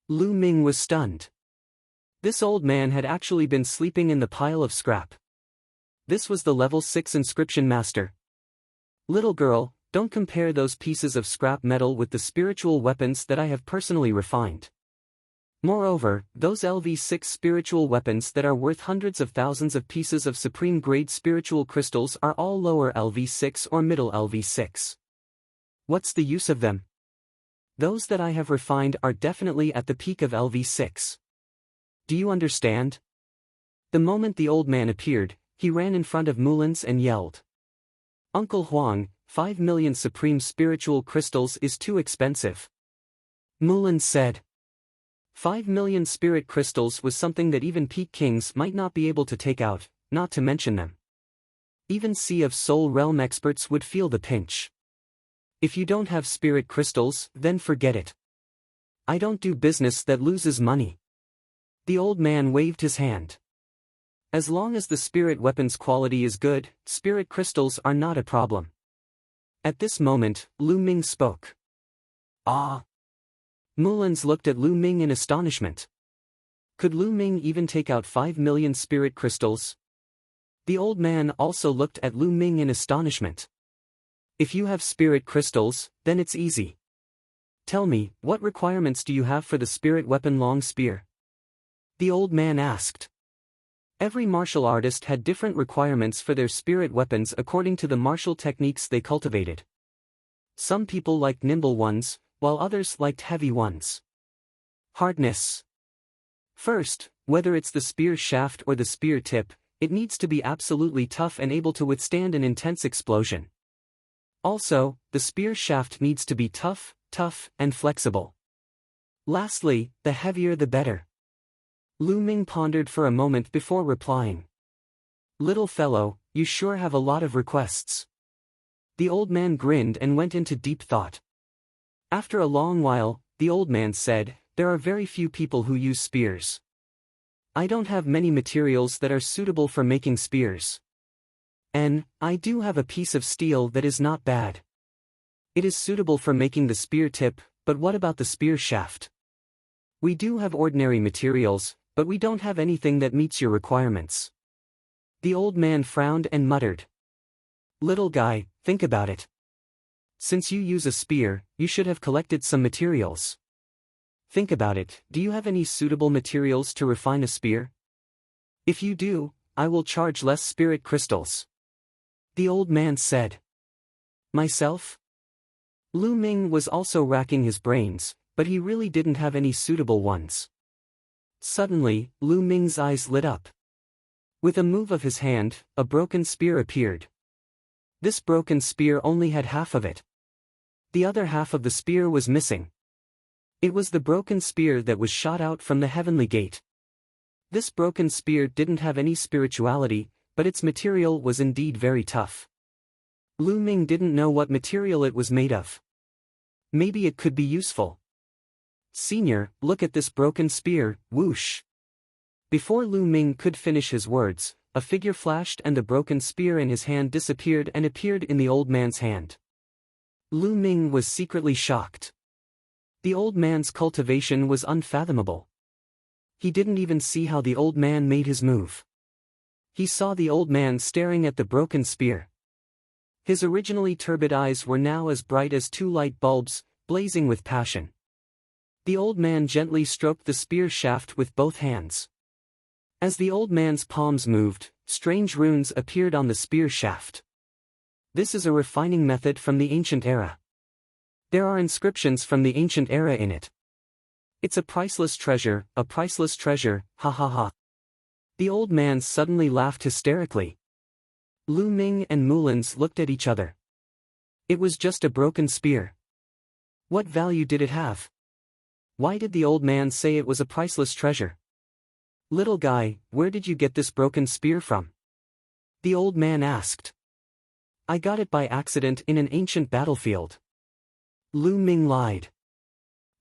Lu Ming was stunned. This old man had actually been sleeping in the pile of scrap. This was the level 6 inscription master. Little girl, don't compare those pieces of scrap metal with the spiritual weapons that I have personally refined. Moreover, those LV6 spiritual weapons that are worth hundreds of thousands of pieces of supreme-grade spiritual crystals are all lower LV6 or middle LV6. What's the use of them? Those that I have refined are definitely at the peak of LV6. Do you understand? The moment the old man appeared, he ran in front of Mulan's and yelled. Uncle Huang, 5 million supreme spiritual crystals is too expensive. Mulan said. 5 million spirit crystals was something that even peak kings might not be able to take out, not to mention them. Even Sea of Soul Realm experts would feel the pinch. If you don't have spirit crystals, then forget it. I don't do business that loses money. The old man waved his hand. As long as the spirit weapon's quality is good, spirit crystals are not a problem. At this moment, Lu Ming spoke. Ah! Mulans looked at Lu Ming in astonishment. Could Lu Ming even take out 5 million spirit crystals? The old man also looked at Lu Ming in astonishment. If you have spirit crystals, then it's easy. Tell me, what requirements do you have for the spirit weapon long spear? The old man asked. Every martial artist had different requirements for their spirit weapons according to the martial techniques they cultivated. Some people liked nimble ones, while others liked heavy ones. Hardness. First, whether it's the spear shaft or the spear tip, it needs to be absolutely tough and able to withstand an intense explosion. Also, the spear shaft needs to be tough, and flexible. Lastly, the heavier the better. Lu Ming pondered for a moment before replying. Little fellow, you sure have a lot of requests. The old man grinned and went into deep thought. After a long while, the old man said, there are very few people who use spears. I don't have many materials that are suitable for making spears. And I do have a piece of steel that is not bad. It is suitable for making the spear tip, but what about the spear shaft? We do have ordinary materials, but we don't have anything that meets your requirements. The old man frowned and muttered. Little guy, think about it. Since you use a spear, you should have collected some materials. Think about it, do you have any suitable materials to refine a spear? If you do, I will charge less spirit crystals. The old man said. Myself? Lu Ming was also racking his brains, but he really didn't have any suitable ones. Suddenly, Lu Ming's eyes lit up. With a move of his hand, a broken spear appeared. This broken spear only had half of it. The other half of the spear was missing. It was the broken spear that was shot out from the heavenly gate. This broken spear didn't have any spirituality, but its material was indeed very tough. Lu Ming didn't know what material it was made of. Maybe it could be useful. Senior, look at this broken spear, whoosh. Before Lu Ming could finish his words, a figure flashed and the broken spear in his hand disappeared and appeared in the old man's hand. Lu Ming was secretly shocked. The old man's cultivation was unfathomable. He didn't even see how the old man made his move. He saw the old man staring at the broken spear. His originally turbid eyes were now as bright as two light bulbs, blazing with passion. The old man gently stroked the spear shaft with both hands. As the old man's palms moved, strange runes appeared on the spear shaft. This is a refining method from the ancient era. There are inscriptions from the ancient era in it. It's a priceless treasure, ha ha ha. The old man suddenly laughed hysterically. Lu Ming and Mulans looked at each other. It was just a broken spear. What value did it have? Why did the old man say it was a priceless treasure? Little guy, where did you get this broken spear from? The old man asked. I got it by accident in an ancient battlefield. Lu Ming lied.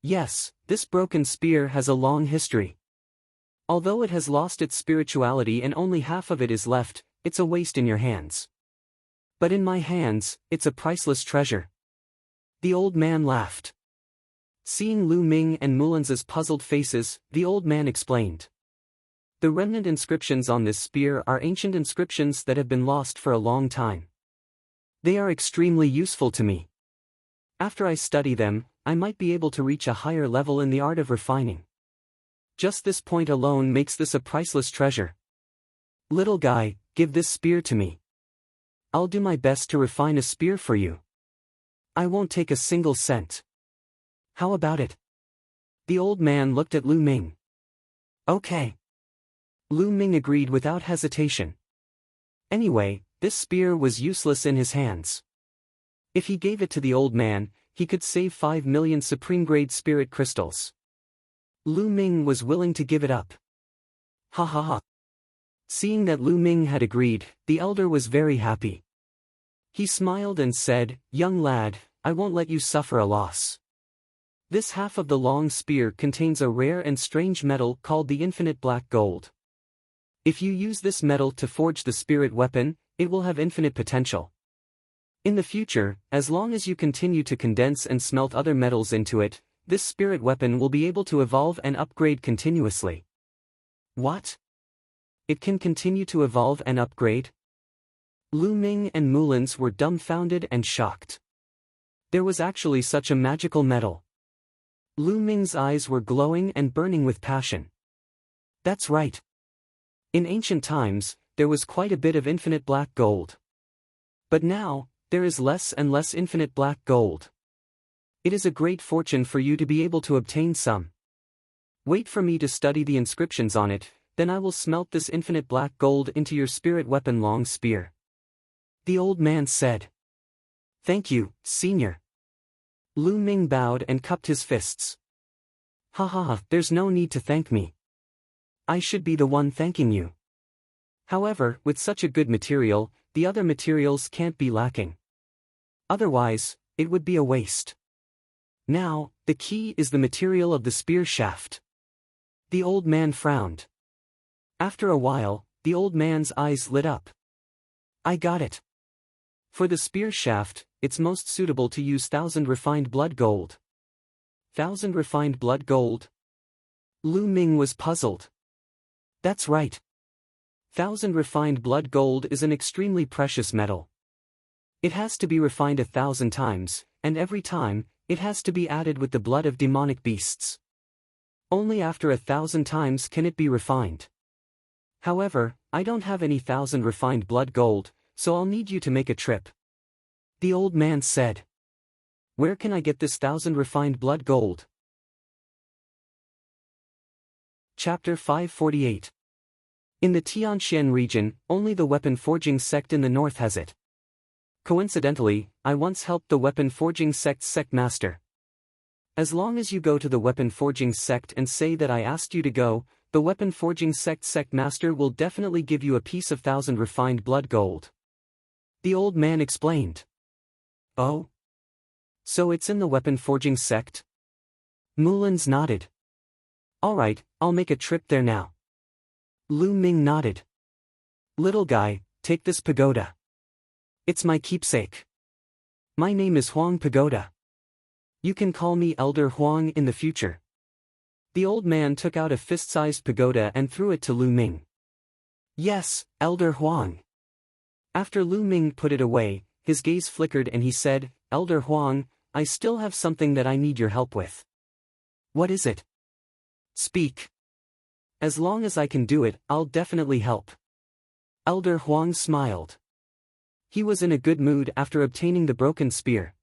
Yes, this broken spear has a long history. Although it has lost its spirituality and only half of it is left, it's a waste in your hands. But in my hands, it's a priceless treasure. The old man laughed. Seeing Lu Ming and Mulan's puzzled faces, the old man explained. The remnant inscriptions on this spear are ancient inscriptions that have been lost for a long time. They are extremely useful to me. After I study them, I might be able to reach a higher level in the art of refining. Just this point alone makes this a priceless treasure. Little guy, give this spear to me. I'll do my best to refine a spear for you. I won't take a single cent. How about it? The old man looked at Lu Ming. Okay. Lu Ming agreed without hesitation. Anyway, this spear was useless in his hands. If he gave it to the old man, he could save 5 million supreme-grade spirit crystals. Lu Ming was willing to give it up. Ha ha ha. Seeing that Lu Ming had agreed, the elder was very happy. He smiled and said, "Young lad, I won't let you suffer a loss. This half of the long spear contains a rare and strange metal called the infinite black gold. If you use this metal to forge the spirit weapon, it will have infinite potential. In the future, as long as you continue to condense and smelt other metals into it, this spirit weapon will be able to evolve and upgrade continuously." What? It can continue to evolve and upgrade? Lu Ming and Mulan's were dumbfounded and shocked. There was actually such a magical metal. Lu Ming's eyes were glowing and burning with passion. That's right. In ancient times, there was quite a bit of infinite black gold. But now, there is less and less infinite black gold. It is a great fortune for you to be able to obtain some. Wait for me to study the inscriptions on it, then I will smelt this infinite black gold into your spirit weapon long spear. The old man said. Thank you, senior. Lu Ming bowed and cupped his fists. Ha ha ha, there's no need to thank me. I should be the one thanking you. However, with such a good material, the other materials can't be lacking. Otherwise, it would be a waste. Now, the key is the material of the spear shaft. The old man frowned. After a while, the old man's eyes lit up. I got it. For the spear shaft, it's most suitable to use 1,000 refined blood gold. 1,000 refined blood gold? Lu Ming was puzzled. That's right. 1,000 refined blood gold is an extremely precious metal. It has to be refined 1,000 times, and every time, it has to be added with the blood of demonic beasts. Only after 1,000 times can it be refined. However, I don't have any 1,000 refined blood gold, so I'll need you to make a trip. The old man said. Where can I get this 1,000 refined blood gold? Chapter 548. In the Tianxian region, only the weapon forging sect in the north has it. Coincidentally, I once helped the weapon forging sect's sect master. As long as you go to the weapon forging sect and say that I asked you to go, the weapon forging sect master will definitely give you a piece of 1,000 refined blood gold. The old man explained. Oh? So it's in the weapon forging sect? Mulan's nodded. Alright, I'll make a trip there now. Lu Ming nodded. Little guy, take this pagoda. It's my keepsake. My name is Huang Pagoda. You can call me Elder Huang in the future. The old man took out a fist-sized pagoda and threw it to Lu Ming. Yes, Elder Huang. After Lu Ming put it away, his gaze flickered and he said, Elder Huang, I still have something that I need your help with. What is it? Speak. As long as I can do it, I'll definitely help. Elder Huang smiled. He was in a good mood after obtaining the broken spear.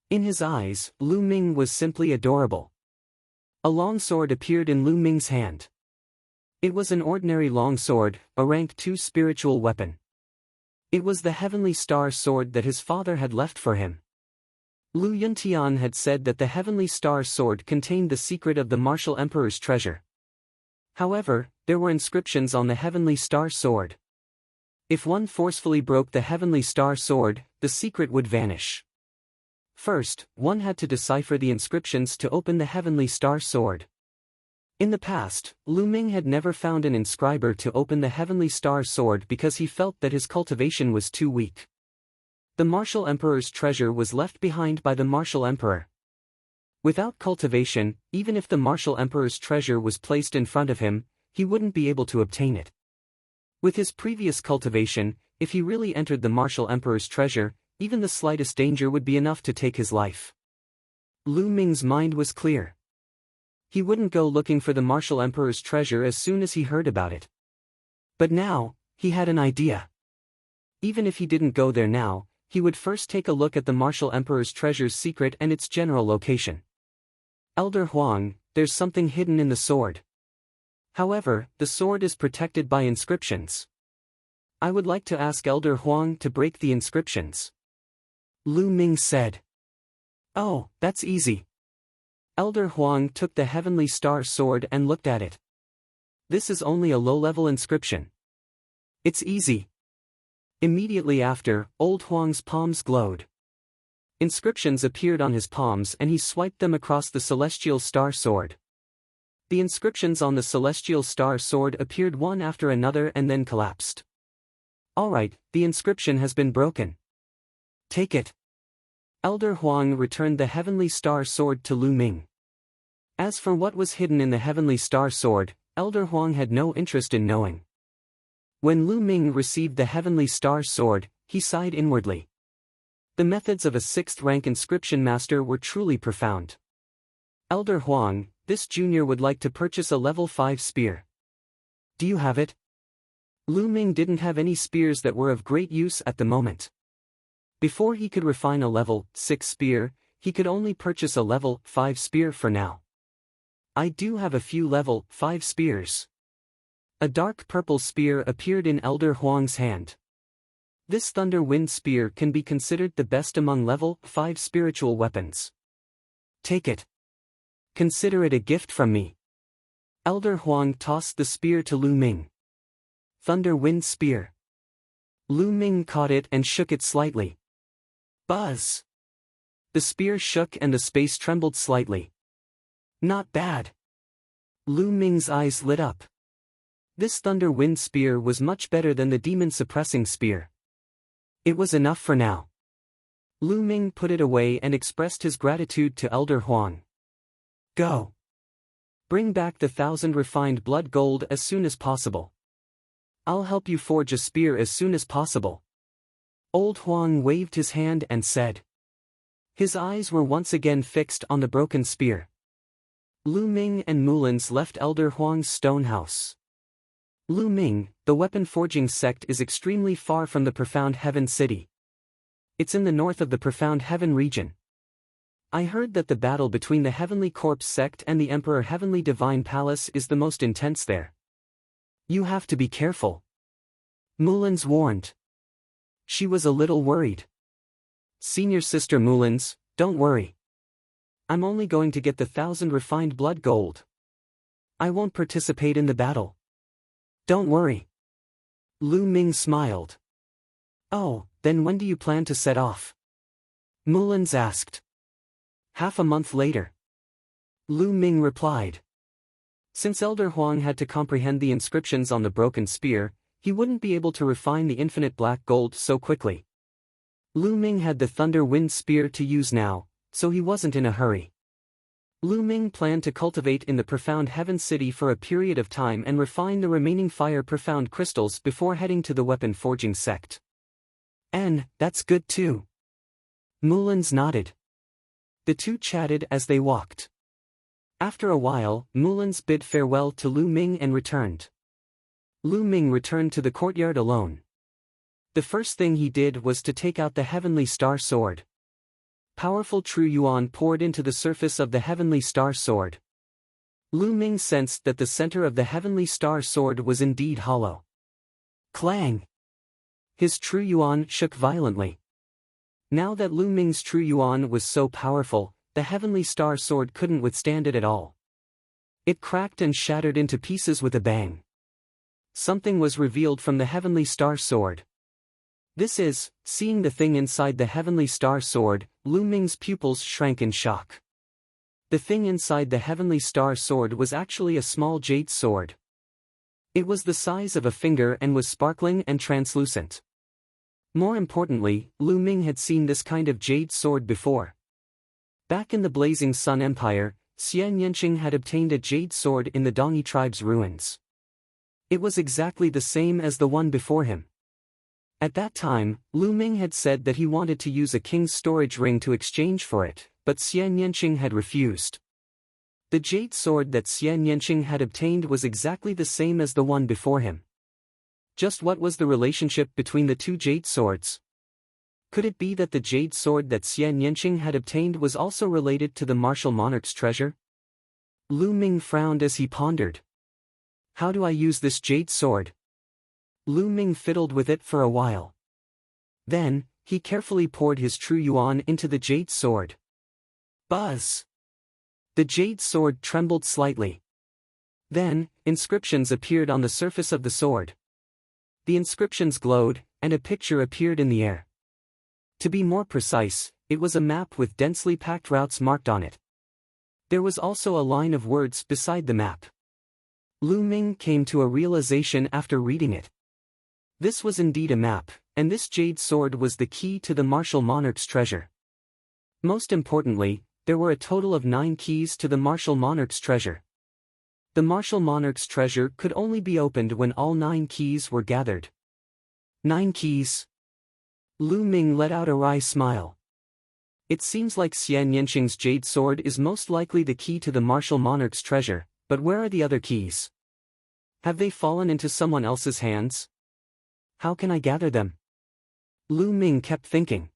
In his eyes, Lu Ming was simply adorable. A long sword appeared in Lu Ming's hand. It was an ordinary long sword, a rank 2 spiritual weapon. It was the heavenly star sword that his father had left for him. Lu Yuntian had said that the heavenly star sword contained the secret of the martial emperor's treasure. However, there were inscriptions on the heavenly star sword. If one forcefully broke the heavenly star sword, the secret would vanish. First, one had to decipher the inscriptions to open the heavenly star sword. In the past, Lu Ming had never found an inscriber to open the heavenly star sword because he felt that his cultivation was too weak. The martial emperor's treasure was left behind by the martial emperor. Without cultivation, even if the martial emperor's treasure was placed in front of him, he wouldn't be able to obtain it. With his previous cultivation, if he really entered the martial emperor's treasure, even the slightest danger would be enough to take his life. Lu Ming's mind was clear. He wouldn't go looking for the martial emperor's treasure as soon as he heard about it. But now, he had an idea. Even if he didn't go there now, he would first take a look at the martial emperor's treasure's secret and its general location. Elder Huang, there's something hidden in the sword. However, the sword is protected by inscriptions. I would like to ask Elder Huang to break the inscriptions. Lu Ming said. Oh, that's easy. Elder Huang took the heavenly star sword and looked at it. This is only a low-level inscription. It's easy. Immediately after, old Huang's palms glowed. Inscriptions appeared on his palms and he swiped them across the celestial star sword. The inscriptions on the celestial star sword appeared one after another and then collapsed. Alright, the inscription has been broken. Take it. Elder Huang returned the heavenly star sword to Lu Ming. As for what was hidden in the heavenly star sword, Elder Huang had no interest in knowing. When Lu Ming received the heavenly star sword, he sighed inwardly. The methods of a 6th-rank inscription master were truly profound. Elder Huang, this junior would like to purchase a level 5 spear. Do you have it? Lu Ming didn't have any spears that were of great use at the moment. Before he could refine a level 6 spear, he could only purchase a level 5 spear for now. I do have a few level 5 spears. A dark purple spear appeared in Elder Huang's hand. This Thunder Wind Spear can be considered the best among level 5 spiritual weapons. Take it. Consider it a gift from me. Elder Huang tossed the spear to Lu Ming. Thunder Wind Spear. Lu Ming caught it and shook it slightly. Buzz! The spear shook and the space trembled slightly. Not bad. Lu Ming's eyes lit up. This Thunder Wind Spear was much better than the Demon Suppressing Spear. It was enough for now. Lu Ming put it away and expressed his gratitude to Elder Huang. Go. Bring back the 1,000 refined blood gold as soon as possible. I'll help you forge a spear as soon as possible. Old Huang waved his hand and said. His eyes were once again fixed on the broken spear. Lu Ming and Mulans left Elder Huang's stone house. Lu Ming, the weapon forging sect is extremely far from the Profound Heaven City. It's in the north of the Profound Heaven region. I heard that the battle between the Heavenly Corpse sect and the Emperor Heavenly Divine Palace is the most intense there. You have to be careful. Mulans warned. She was a little worried. Senior Sister Mulans, don't worry. I'm only going to get the 1,000 refined blood gold. I won't participate in the battle. Don't worry. Lu Ming smiled. Oh, then when do you plan to set off? Mulans asked. Half a month later. Lu Ming replied. Since Elder Huang had to comprehend the inscriptions on the broken spear, he wouldn't be able to refine the infinite black gold so quickly. Lu Ming had the Thunder Wind Spear to use now, so he wasn't in a hurry. Lu Ming planned to cultivate in the Profound Heaven City for a period of time and refine the remaining Fire Profound crystals before heading to the weapon forging sect. And, that's good too. Mulans nodded. The two chatted as they walked. After a while, Mulans bid farewell to Lu Ming and returned. Lu Ming returned to the courtyard alone. The first thing he did was to take out the Heavenly Star Sword. Powerful True Yuan poured into the surface of the Heavenly Star Sword. Lu Ming sensed that the center of the Heavenly Star Sword was indeed hollow. Clang! His True Yuan shook violently. Now that Lu Ming's True Yuan was so powerful, the Heavenly Star Sword couldn't withstand it at all. It cracked and shattered into pieces with a bang. Something was revealed from the Heavenly Star Sword. Seeing the thing inside the Heavenly Star Sword, Lu Ming's pupils shrank in shock. The thing inside the Heavenly Star Sword was actually a small jade sword. It was the size of a finger and was sparkling and translucent. More importantly, Lu Ming had seen this kind of jade sword before. Back in the Blazing Sun Empire, Xian Yanqing had obtained a jade sword in the Dongyi tribe's ruins. It was exactly the same as the one before him. At that time, Lu Ming had said that he wanted to use a king's storage ring to exchange for it, but Xian Yanqing had refused. The jade sword that Xian Yanqing had obtained was exactly the same as the one before him. Just what was the relationship between the two jade swords? Could it be that the jade sword that Xian Yanqing had obtained was also related to the martial monarch's treasure? Lu Ming frowned as he pondered. How do I use this jade sword? Lu Ming fiddled with it for a while. Then, he carefully poured his true yuan into the jade sword. Buzz! The jade sword trembled slightly. Then, inscriptions appeared on the surface of the sword. The inscriptions glowed, and a picture appeared in the air. To be more precise, it was a map with densely packed routes marked on it. There was also a line of words beside the map. Lu Ming came to a realization after reading it. This was indeed a map, and this jade sword was the key to the martial monarch's treasure. Most importantly, there were a total of 9 keys to the martial monarch's treasure. The martial monarch's treasure could only be opened when all 9 keys were gathered. 9 keys. Lu Ming let out a wry smile. It seems like Xian Yanqing's jade sword is most likely the key to the martial monarch's treasure, but where are the other keys? Have they fallen into someone else's hands? How can I gather them? Lu Ming kept thinking.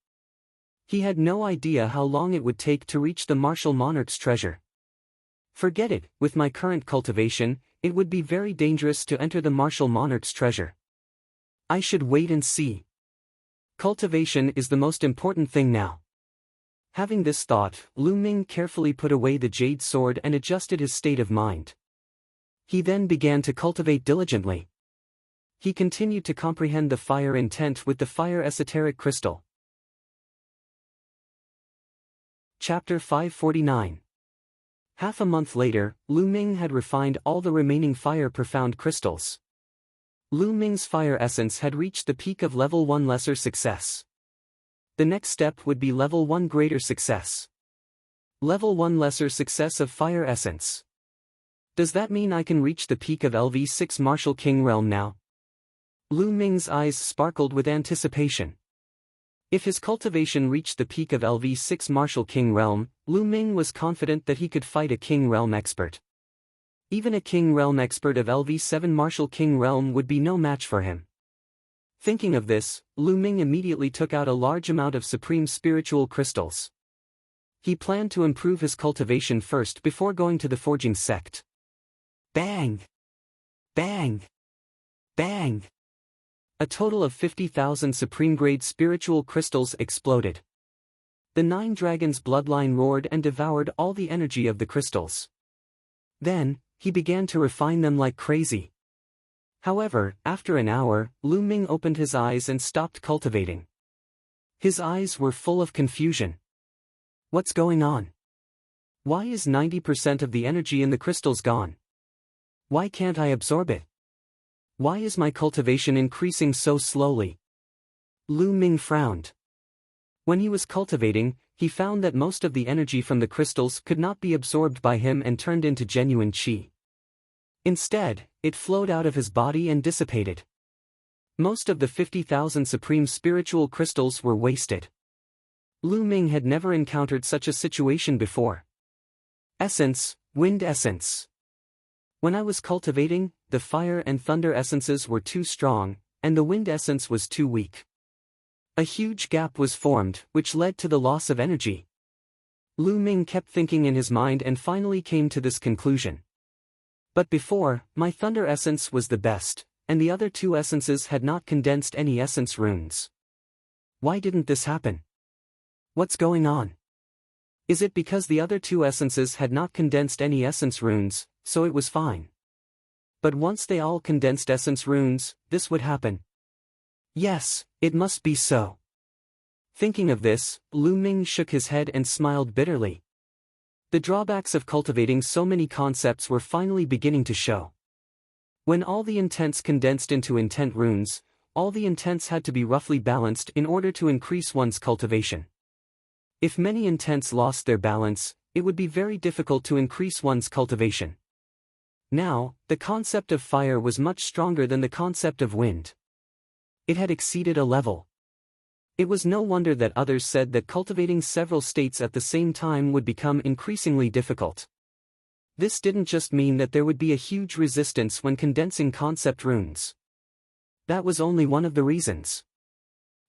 He had no idea how long it would take to reach the martial monarch's treasure. Forget it, with my current cultivation, it would be very dangerous to enter the martial monarch's treasure. I should wait and see. Cultivation is the most important thing now. Having this thought, Lu Ming carefully put away the jade sword and adjusted his state of mind. He then began to cultivate diligently. He continued to comprehend the fire intent with the fire esoteric crystal. Chapter 549. Half a month later, Lu Ming had refined all the remaining fire profound crystals. Lu Ming's fire essence had reached the peak of level 1 lesser success. The next step would be level 1 greater success. Level 1 lesser success of fire essence. Does that mean I can reach the peak of LV6 Martial King Realm now? Lu Ming's eyes sparkled with anticipation. If his cultivation reached the peak of LV6 Martial King Realm, Lu Ming was confident that he could fight a King Realm expert. Even a King Realm expert of LV7 Martial King Realm would be no match for him. Thinking of this, Lu Ming immediately took out a large amount of supreme spiritual crystals. He planned to improve his cultivation first before going to the forging sect. Bang! Bang! Bang! A total of 50,000 supreme-grade spiritual crystals exploded. The 9 dragons' bloodline roared and devoured all the energy of the crystals. Then, he began to refine them like crazy. However, after an hour, Lu Ming opened his eyes and stopped cultivating. His eyes were full of confusion. What's going on? Why is 90% of the energy in the crystals gone? Why can't I absorb it? Why is my cultivation increasing so slowly? Lu Ming frowned. When he was cultivating, he found that most of the energy from the crystals could not be absorbed by him and turned into genuine qi. Instead, it flowed out of his body and dissipated. Most of the 50,000 supreme spiritual crystals were wasted. Lu Ming had never encountered such a situation before. Essence, wind essence. When I was cultivating, the fire and thunder essences were too strong, and the wind essence was too weak. A huge gap was formed, which led to the loss of energy. Lu Ming kept thinking in his mind and finally came to this conclusion. But before, my thunder essence was the best, and the other 2 essences had not condensed any essence runes. Why didn't this happen? What's going on? Is it because the other 2 essences had not condensed any essence runes, so it was fine? But once they all condensed essence runes, this would happen. Yes, it must be so. Thinking of this, Lu Ming shook his head and smiled bitterly. The drawbacks of cultivating so many concepts were finally beginning to show. When all the intents condensed into intent runes, all the intents had to be roughly balanced in order to increase one's cultivation. If many intents lost their balance, it would be very difficult to increase one's cultivation. Now, the concept of fire was much stronger than the concept of wind. It had exceeded a level. It was no wonder that others said that cultivating several states at the same time would become increasingly difficult. This didn't just mean that there would be a huge resistance when condensing concept runes. That was only one of the reasons.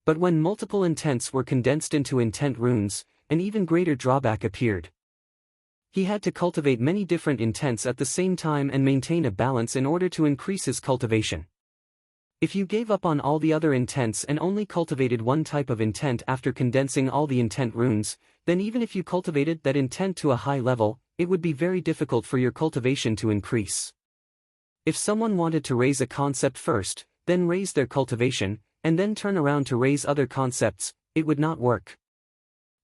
But when multiple intents were condensed into intent runes, an even greater drawback appeared. He had to cultivate many different intents at the same time and maintain a balance in order to increase his cultivation. If you gave up on all the other intents and only cultivated one type of intent after condensing all the intent runes, then even if you cultivated that intent to a high level, it would be very difficult for your cultivation to increase. If someone wanted to raise a concept first, then raise their cultivation, and then turn around to raise other concepts, it would not work.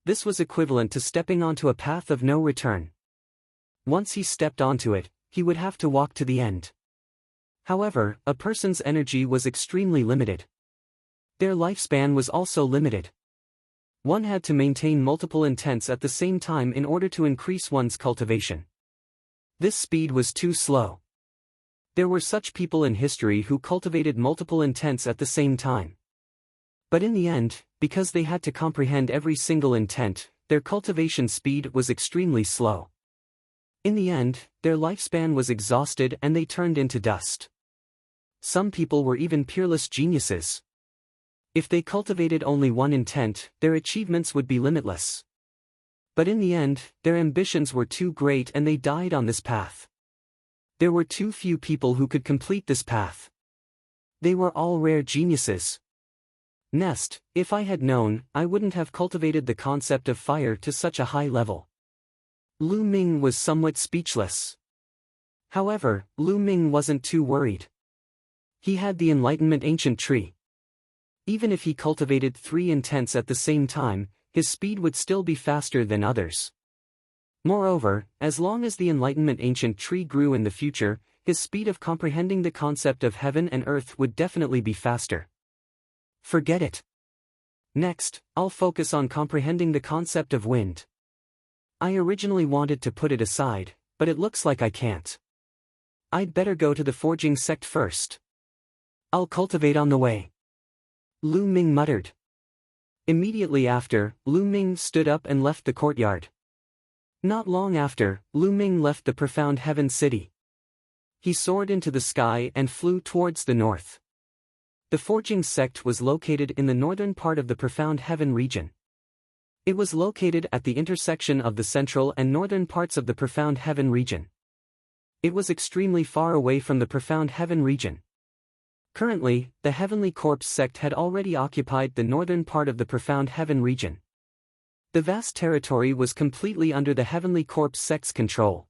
This was equivalent to stepping onto a path of no return. Once he stepped onto it, he would have to walk to the end. However, a person's energy was extremely limited. Their lifespan was also limited. One had to maintain multiple intents at the same time in order to increase one's cultivation. This speed was too slow. There were such people in history who cultivated multiple intents at the same time. But in the end, because they had to comprehend every single intent, their cultivation speed was extremely slow. In the end, their lifespan was exhausted and they turned into dust. Some people were even peerless geniuses. If they cultivated only one intent, their achievements would be limitless. But in the end, their ambitions were too great and they died on this path. There were too few people who could complete this path. They were all rare geniuses. Nest, if I had known, I wouldn't have cultivated the concept of fire to such a high level. Lu Ming was somewhat speechless. However, Lu Ming wasn't too worried. He had the Enlightenment Ancient Tree. Even if he cultivated 3 intents at the same time, his speed would still be faster than others. Moreover, as long as the Enlightenment Ancient Tree grew in the future, his speed of comprehending the concept of heaven and earth would definitely be faster. Forget it. Next, I'll focus on comprehending the concept of wind. I originally wanted to put it aside, but it looks like I can't. I'd better go to the forging sect first. I'll cultivate on the way. Lu Ming muttered. Immediately after, Lu Ming stood up and left the courtyard. Not long after, Lu Ming left the profound heaven city. He soared into the sky and flew towards the north. The forging sect was located in the northern part of the profound heaven region. It was located at the intersection of the central and northern parts of the profound heaven region. It was extremely far away from the profound heaven region. Currently, the Heavenly Corpse sect had already occupied the northern part of the profound heaven region. The vast territory was completely under the Heavenly Corpse sect's control.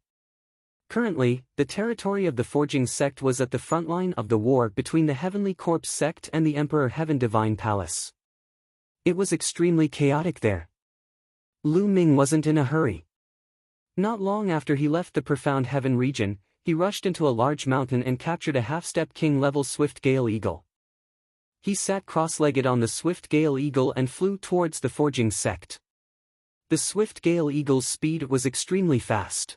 Currently, the territory of the Forging sect was at the front line of the war between the Heavenly Corpse sect and the Emperor Heaven Divine Palace. It was extremely chaotic there. Lu Ming wasn't in a hurry. Not long after he left the profound heaven region, he rushed into a large mountain and captured a half-step king-level swift gale eagle. He sat cross-legged on the swift gale eagle and flew towards the forging sect. The swift gale eagle's speed was extremely fast.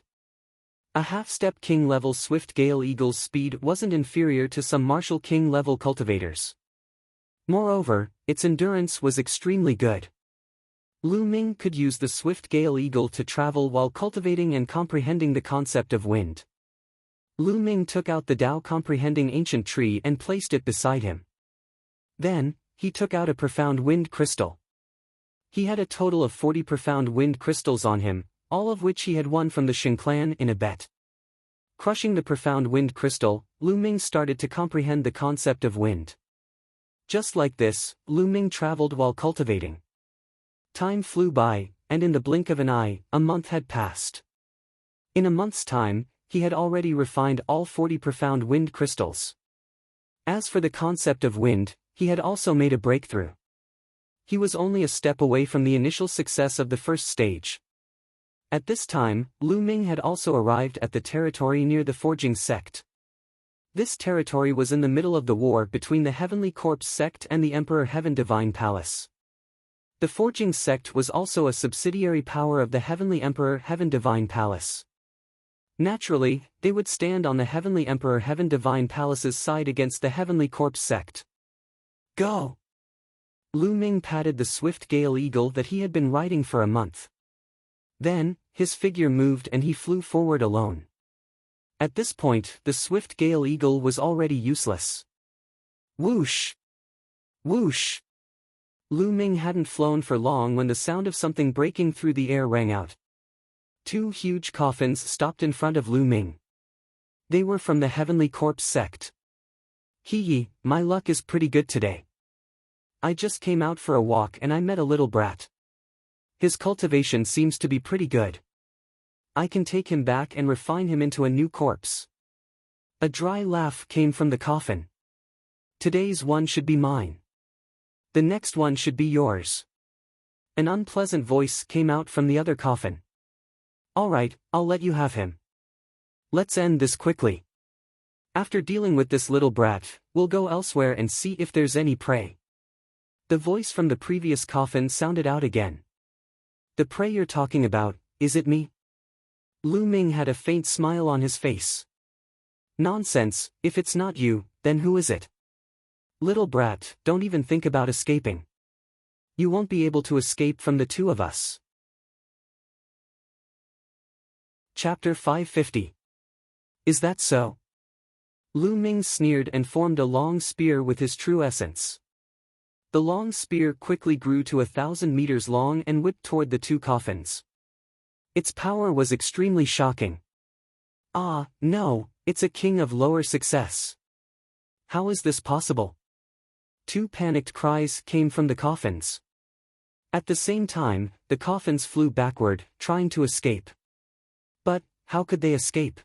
A half-step king-level swift gale eagle's speed wasn't inferior to some martial king-level cultivators. Moreover, its endurance was extremely good. Lu Ming could use the swift gale eagle to travel while cultivating and comprehending the concept of wind. Lu Ming took out the Tao comprehending ancient tree and placed it beside him. Then, he took out a profound wind crystal. He had a total of 40 profound wind crystals on him, all of which he had won from the Shen clan in a bet. Crushing the profound wind crystal, Lu Ming started to comprehend the concept of wind. Just like this, Lu Ming traveled while cultivating. Time flew by, and in the blink of an eye, a month had passed. In a month's time, he had already refined all 40 profound wind crystals. As for the concept of wind, he had also made a breakthrough. He was only a step away from the initial success of the first stage. At this time, Lu Ming had also arrived at the territory near the forging sect. This territory was in the middle of the war between the Heavenly Corpse sect and the Emperor Heaven Divine Palace. The Forging sect was also a subsidiary power of the Heavenly Emperor Heaven Divine Palace. Naturally, they would stand on the Heavenly Emperor Heaven Divine Palace's side against the Heavenly Corpse sect. Go! Lu Ming patted the swift gale eagle that he had been riding for a month. Then, his figure moved and he flew forward alone. At this point, the swift gale eagle was already useless. Whoosh! Whoosh! Lu Ming hadn't flown for long when the sound of something breaking through the air rang out. Two huge coffins stopped in front of Lu Ming. They were from the Heavenly Corpse sect. Hee, my luck is pretty good today. I just came out for a walk and I met a little brat. His cultivation seems to be pretty good. I can take him back and refine him into a new corpse. A dry laugh came from the coffin. Today's one should be mine. The next one should be yours. An unpleasant voice came out from the other coffin. All right, I'll let you have him. Let's end this quickly. After dealing with this little brat, we'll go elsewhere and see if there's any prey. The voice from the previous coffin sounded out again. The prey you're talking about, is it me? Lu Ming had a faint smile on his face. Nonsense, if it's not you, then who is it? Little brat, don't even think about escaping. You won't be able to escape from the two of us. Chapter 550. Is that so? Lu Ming sneered and formed a long spear with his true essence. The long spear quickly grew to 1,000 meters long and whipped toward the two coffins. Its power was extremely shocking. Ah, no, it's a king of lower success. How is this possible? Two panicked cries came from the coffins. At the same time, the coffins flew backward, trying to escape. But, how could they escape?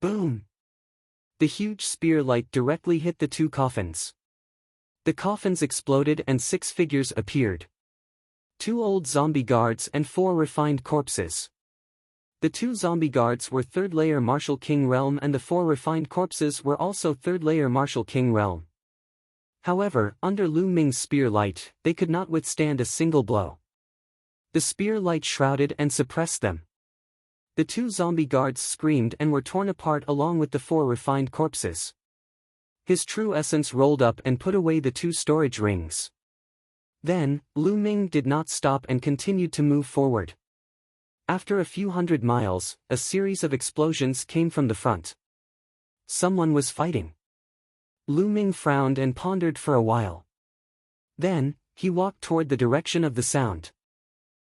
Boom! The huge spear light directly hit the two coffins. The coffins exploded and 6 figures appeared. 2 old zombie guards and 4 refined corpses. The 2 zombie guards were 3rd layer Martial King Realm and the 4 refined corpses were also 3rd layer Martial King Realm. However, under Lu Ming's spear light, they could not withstand a single blow. The spear light shrouded and suppressed them. The 2 zombie guards screamed and were torn apart along with the 4 refined corpses. His true essence rolled up and put away the 2 storage rings. Then, Lu Ming did not stop and continued to move forward. After a few hundred miles, a series of explosions came from the front. Someone was fighting. Lu Ming frowned and pondered for a while. Then, he walked toward the direction of the sound.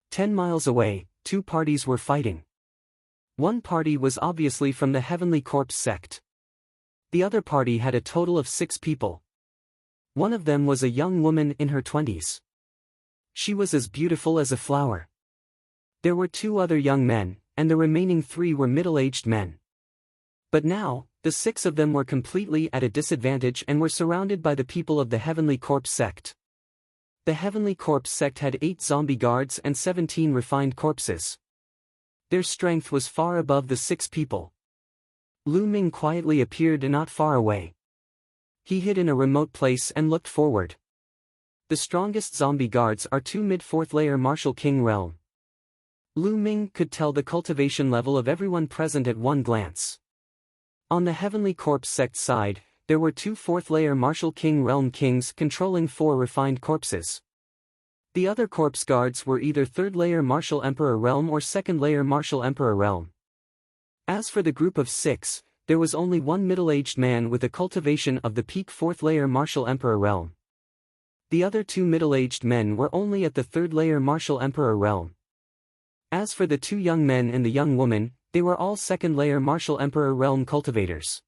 10 miles away, 2 parties were fighting. One party was obviously from the Heavenly Corpse sect. The other party had a total of 6 people. One of them was a young woman in her 20s. She was as beautiful as a flower. There were 2 other young men, and the remaining 3 were middle-aged men. But now, the 6 of them were completely at a disadvantage and were surrounded by the people of the Heavenly Corpse sect. The Heavenly Corpse sect had 8 zombie guards and 17 refined corpses. Their strength was far above the 6 people. Lu Ming quietly appeared not far away. He hid in a remote place and looked forward. The strongest zombie guards are 2 mid-4th layer Martial King Realm. Lu Ming could tell the cultivation level of everyone present at one glance. On the Heavenly Corpse sect side, there were 2 4th layer Martial King Realm kings controlling 4 refined corpses. The other corpse guards were either 3rd layer Martial Emperor Realm or 2nd layer Martial Emperor Realm. As for the group of 6, there was only one middle-aged man with a cultivation of the peak 4th layer Martial Emperor Realm. The other 2 middle-aged men were only at the 3rd layer Martial Emperor Realm. As for the 2 young men and the young woman, they were all 2nd layer Martial Emperor Realm cultivators.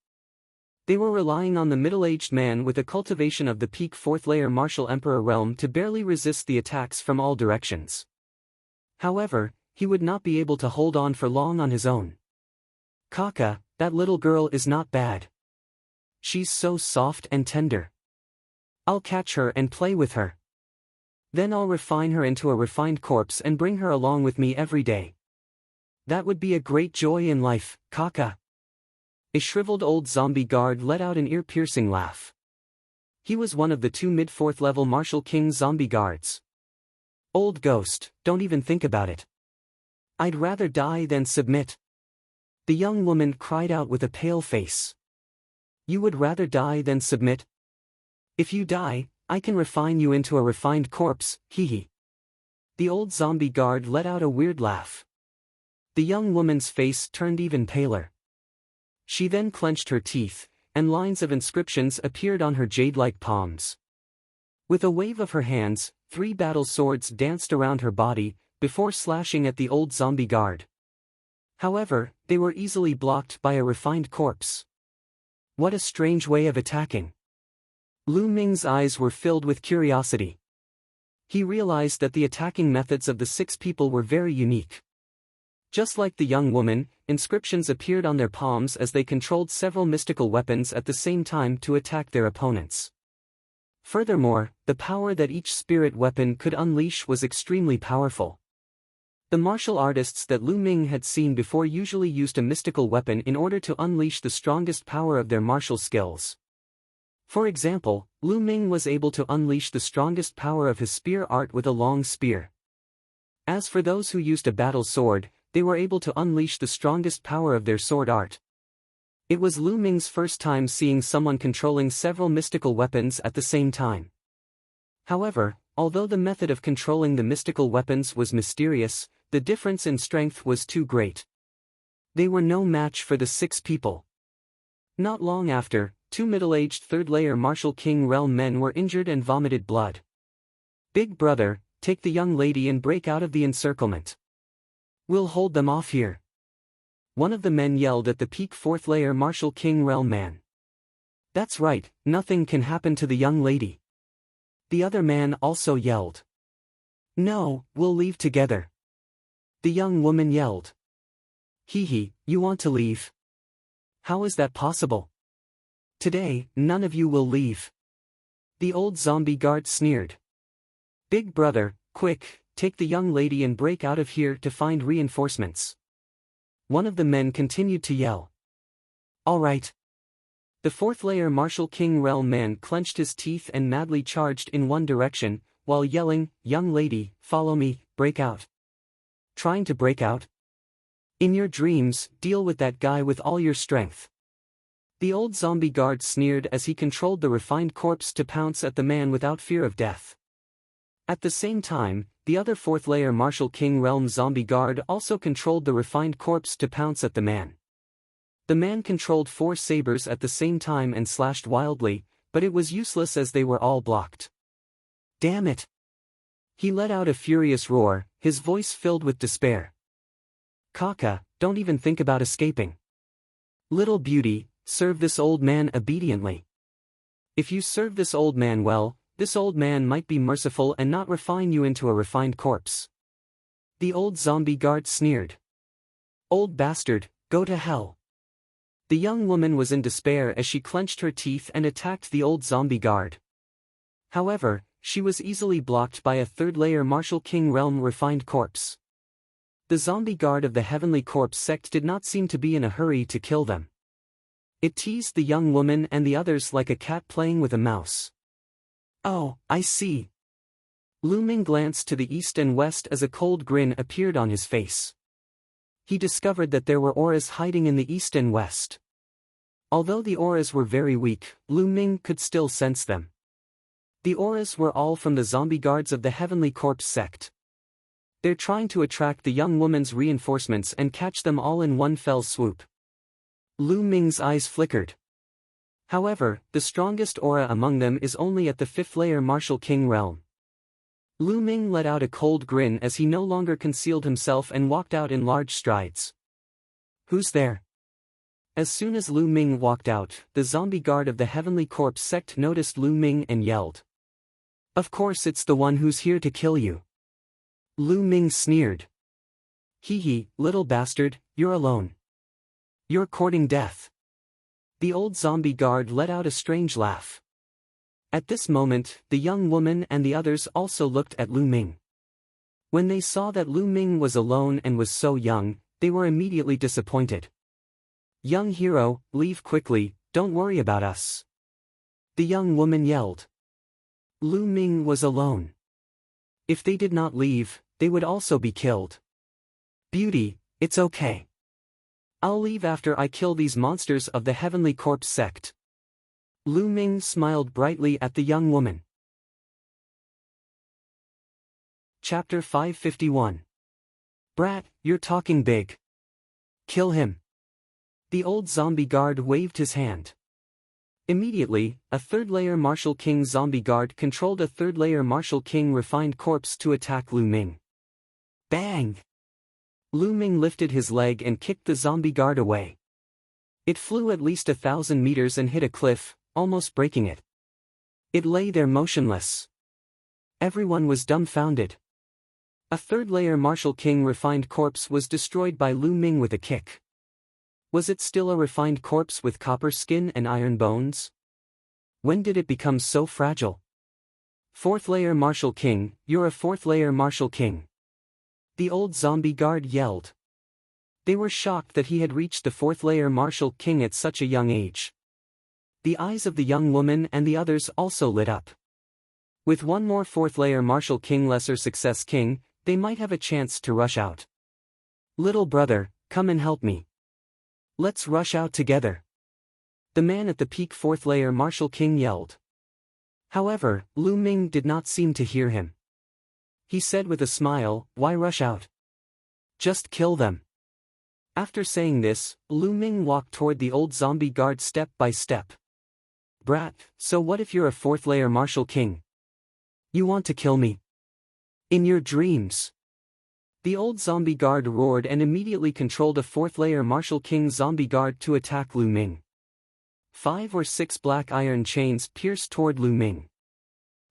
They were relying on the middle-aged man with a cultivation of the peak 4th layer Martial Emperor Realm to barely resist the attacks from all directions. However, he would not be able to hold on for long on his own. Kaka, that little girl is not bad. She's so soft and tender. I'll catch her and play with her. Then I'll refine her into a refined corpse and bring her along with me every day. That would be a great joy in life, Kaka. A shriveled old zombie guard let out an ear-piercing laugh. He was one of the two mid-4th level Martial King zombie guards. Old ghost, don't even think about it. I'd rather die than submit. The young woman cried out with a pale face. You would rather die than submit? If you die, I can refine you into a refined corpse, hee. The old zombie guard let out a weird laugh. The young woman's face turned even paler. She then clenched her teeth, and lines of inscriptions appeared on her jade-like palms. With a wave of her hands, 3 battle swords danced around her body, before slashing at the old zombie guard. However, they were easily blocked by a refined corpse. What a strange way of attacking. Lu Ming's eyes were filled with curiosity. He realized that the attacking methods of the 6 people were very unique. Just like the young woman, inscriptions appeared on their palms as they controlled several mystical weapons at the same time to attack their opponents. Furthermore, the power that each spirit weapon could unleash was extremely powerful. The martial artists that Lu Ming had seen before usually used a mystical weapon in order to unleash the strongest power of their martial skills. For example, Lu Ming was able to unleash the strongest power of his spear art with a long spear. As for those who used a battle sword, they were able to unleash the strongest power of their sword art. It was Lu Ming's first time seeing someone controlling several mystical weapons at the same time. However, although the method of controlling the mystical weapons was mysterious, the difference in strength was too great. They were no match for the 6 people. Not long after, 2 middle-aged 3rd-layer Martial King realm men were injured and vomited blood. Big brother, take the young lady and break out of the encirclement. We'll hold them off here. One of the men yelled at the peak 4th-layer Martial King realm man. That's right, nothing can happen to the young lady. The other man also yelled. No, we'll leave together. The young woman yelled. Hee, you want to leave? How is that possible? Today, none of you will leave. The old zombie guard sneered. Big brother, quick, take the young lady and break out of here to find reinforcements. One of the men continued to yell. All right. The 4th-layer Martial King realm man clenched his teeth and madly charged in one direction, while yelling, young lady, follow me, break out. Trying to break out? In your dreams, deal with that guy with all your strength. The old zombie guard sneered as he controlled the refined corpse to pounce at the man without fear of death. At the same time, the other 4th-layer Martial King realm zombie guard also controlled the refined corpse to pounce at the man. The man controlled 4 sabers at the same time and slashed wildly, but it was useless as they were all blocked. Damn it! He let out a furious roar, his voice filled with despair. Kaka, don't even think about escaping. Little beauty, serve this old man obediently. If you serve this old man well, this old man might be merciful and not refine you into a refined corpse. The old zombie guard sneered. Old bastard, go to hell. The young woman was in despair as she clenched her teeth and attacked the old zombie guard. However, she was easily blocked by a 3rd-layer Martial King realm refined corpse. The zombie guard of the Heavenly Corpse sect did not seem to be in a hurry to kill them. It teased the young woman and the others like a cat playing with a mouse. Oh, I see. Lu Ming glanced to the east and west as a cold grin appeared on his face. He discovered that there were auras hiding in the east and west. Although the auras were very weak, Lu Ming could still sense them. The auras were all from the zombie guards of the Heavenly Corpse sect. They're trying to attract the young woman's reinforcements and catch them all in one fell swoop. Lu Ming's eyes flickered. However, the strongest aura among them is only at the 5th-layer Martial King realm. Lu Ming let out a cold grin as he no longer concealed himself and walked out in large strides. Who's there? As soon as Lu Ming walked out, the zombie guard of the Heavenly Corpse sect noticed Lu Ming and yelled. Of course it's the one who's here to kill you. Lu Ming sneered. Hee, little bastard, you're alone. You're courting death. The old zombie guard let out a strange laugh. At this moment, the young woman and the others also looked at Lu Ming. When they saw that Lu Ming was alone and was so young, they were immediately disappointed. Young hero, leave quickly, don't worry about us. The young woman yelled. Lu Ming was alone. If they did not leave, they would also be killed. Beauty, it's okay. I'll leave after I kill these monsters of the Heavenly Corpse sect. Lu Ming smiled brightly at the young woman. Chapter 551. Brat, you're talking big. Kill him. The old zombie guard waved his hand. Immediately, a third-layer Martial King zombie guard controlled a third-layer Martial King refined corpse to attack Lu Ming. Bang! Lu Ming lifted his leg and kicked the zombie guard away. It flew at least 1,000 meters and hit a cliff, almost breaking it. It lay there motionless. Everyone was dumbfounded. A third-layer Martial King refined corpse was destroyed by Lu Ming with a kick. Was it still a refined corpse with copper skin and iron bones? When did it become so fragile? Fourth-layer Martial King, you're a fourth-layer Martial King. The old zombie guard yelled. They were shocked that he had reached the fourth-layer Martial King at such a young age. The eyes of the young woman and the others also lit up. With one more fourth-layer Martial King lesser success king, they might have a chance to rush out. Little brother, come and help me. Let's rush out together. The man at the peak fourth-layer Martial King yelled. However, Lu Ming did not seem to hear him. He said with a smile, why rush out? Just kill them. After saying this, Lu Ming walked toward the old zombie guard step by step. Brat, so what if you're a fourth-layer Martial King? You want to kill me? In your dreams. The old zombie guard roared and immediately controlled a fourth-layer Martial King zombie guard to attack Lu Ming. 5 or 6 black iron chains pierced toward Lu Ming.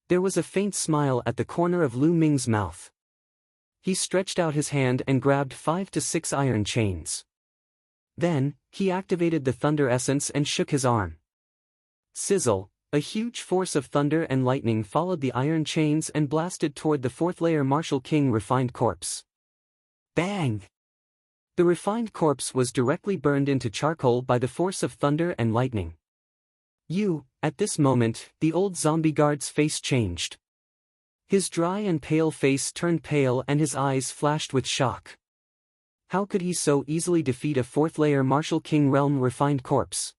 There was a faint smile at the corner of Lu Ming's mouth. He stretched out his hand and grabbed 5 to 6 iron chains. Then, he activated the thunder essence and shook his arm. Sizzle, a huge force of thunder and lightning followed the iron chains and blasted toward the fourth-layer Martial King refined corpse. Bang! The refined corpse was directly burned into charcoal by the force of thunder and lightning. At this moment, the old zombie guard's face changed. His dry and pale face turned pale and his eyes flashed with shock. How could he so easily defeat a fourth-layer Martial King realm refined corpse?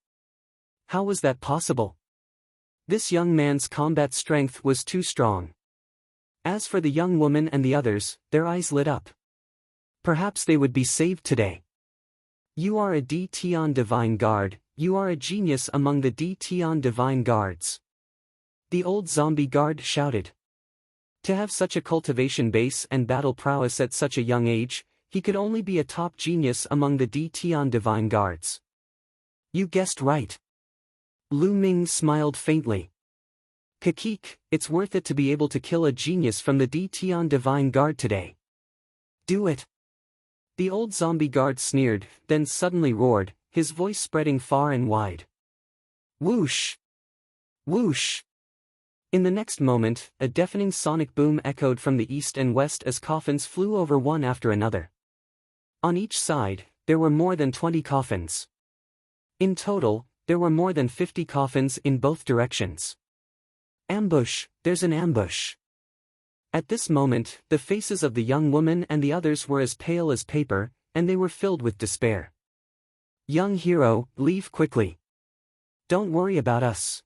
How was that possible? This young man's combat strength was too strong. As for the young woman and the others, their eyes lit up. Perhaps they would be saved today. You are a Tion Divine Guard, you are a genius among the Tion Divine Guards. The old zombie guard shouted. To have such a cultivation base and battle prowess at such a young age, he could only be a top genius among the Tion Divine Guards. You guessed right. Lu Ming smiled faintly. Kakik, it's worth it to be able to kill a genius from the Tion Divine Guard today. Do it. The old zombie guard sneered, then suddenly roared, his voice spreading far and wide. Whoosh! Whoosh! In the next moment, a deafening sonic boom echoed from the east and west as coffins flew over one after another. On each side, there were more than 20 coffins. In total, there were more than 50 coffins in both directions. Ambush, there's an ambush. At this moment, the faces of the young woman and the others were as pale as paper, and they were filled with despair. Young hero, leave quickly. Don't worry about us.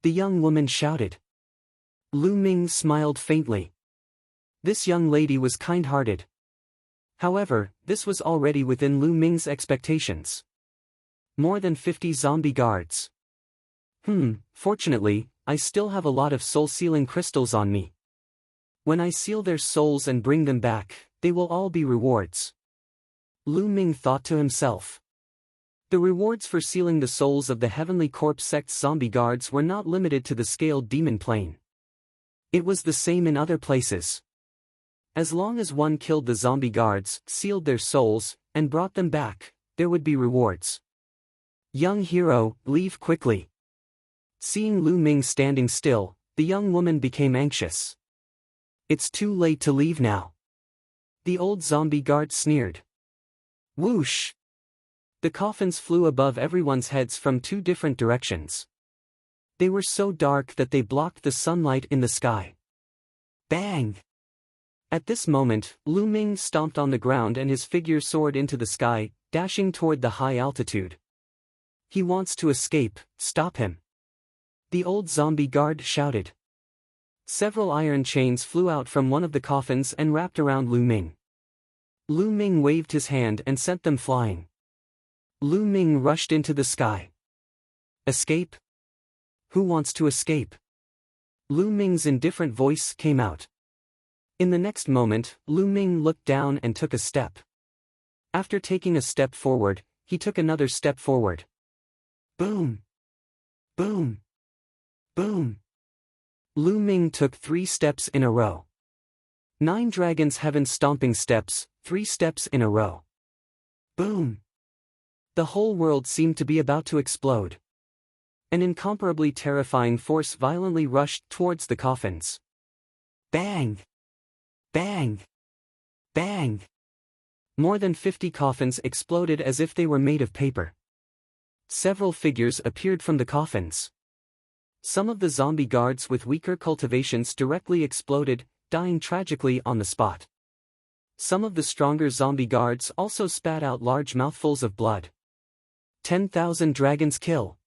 The young woman shouted. Lu Ming smiled faintly. This young lady was kind-hearted. However, this was already within Lu Ming's expectations. More than 50 zombie guards. Fortunately, I still have a lot of soul-sealing crystals on me. When I seal their souls and bring them back, they will all be rewards. Lu Ming thought to himself. The rewards for sealing the souls of the Heavenly Corpse sect's zombie guards were not limited to the scaled demon plane. It was the same in other places. As long as one killed the zombie guards, sealed their souls, and brought them back, there would be rewards. Young hero, leave quickly. Seeing Lu Ming standing still, the young woman became anxious. It's too late to leave now. The old zombie guard sneered. Whoosh! The coffins flew above everyone's heads from 2 different directions. They were so dark that they blocked the sunlight in the sky. Bang! At this moment, Lu Ming stomped on the ground and his figure soared into the sky, dashing toward the high altitude. He wants to escape, stop him. The old zombie guard shouted. Several iron chains flew out from one of the coffins and wrapped around Lu Ming. Lu Ming waved his hand and sent them flying. Lu Ming rushed into the sky. Escape? Who wants to escape? Lu Ming's indifferent voice came out. In the next moment, Lu Ming looked down and took a step. After taking a step forward, he took another step forward. Boom! Boom! Boom! Lu Ming took 3 steps in a row. 9 dragons heaven stomping steps, 3 steps in a row. Boom! The whole world seemed to be about to explode. An incomparably terrifying force violently rushed towards the coffins. Bang! Bang! Bang! More than 50 coffins exploded as if they were made of paper. Several figures appeared from the coffins. Some of the zombie guards with weaker cultivations directly exploded, dying tragically on the spot. Some of the stronger zombie guards also spat out large mouthfuls of blood. 10,000 dragons kill.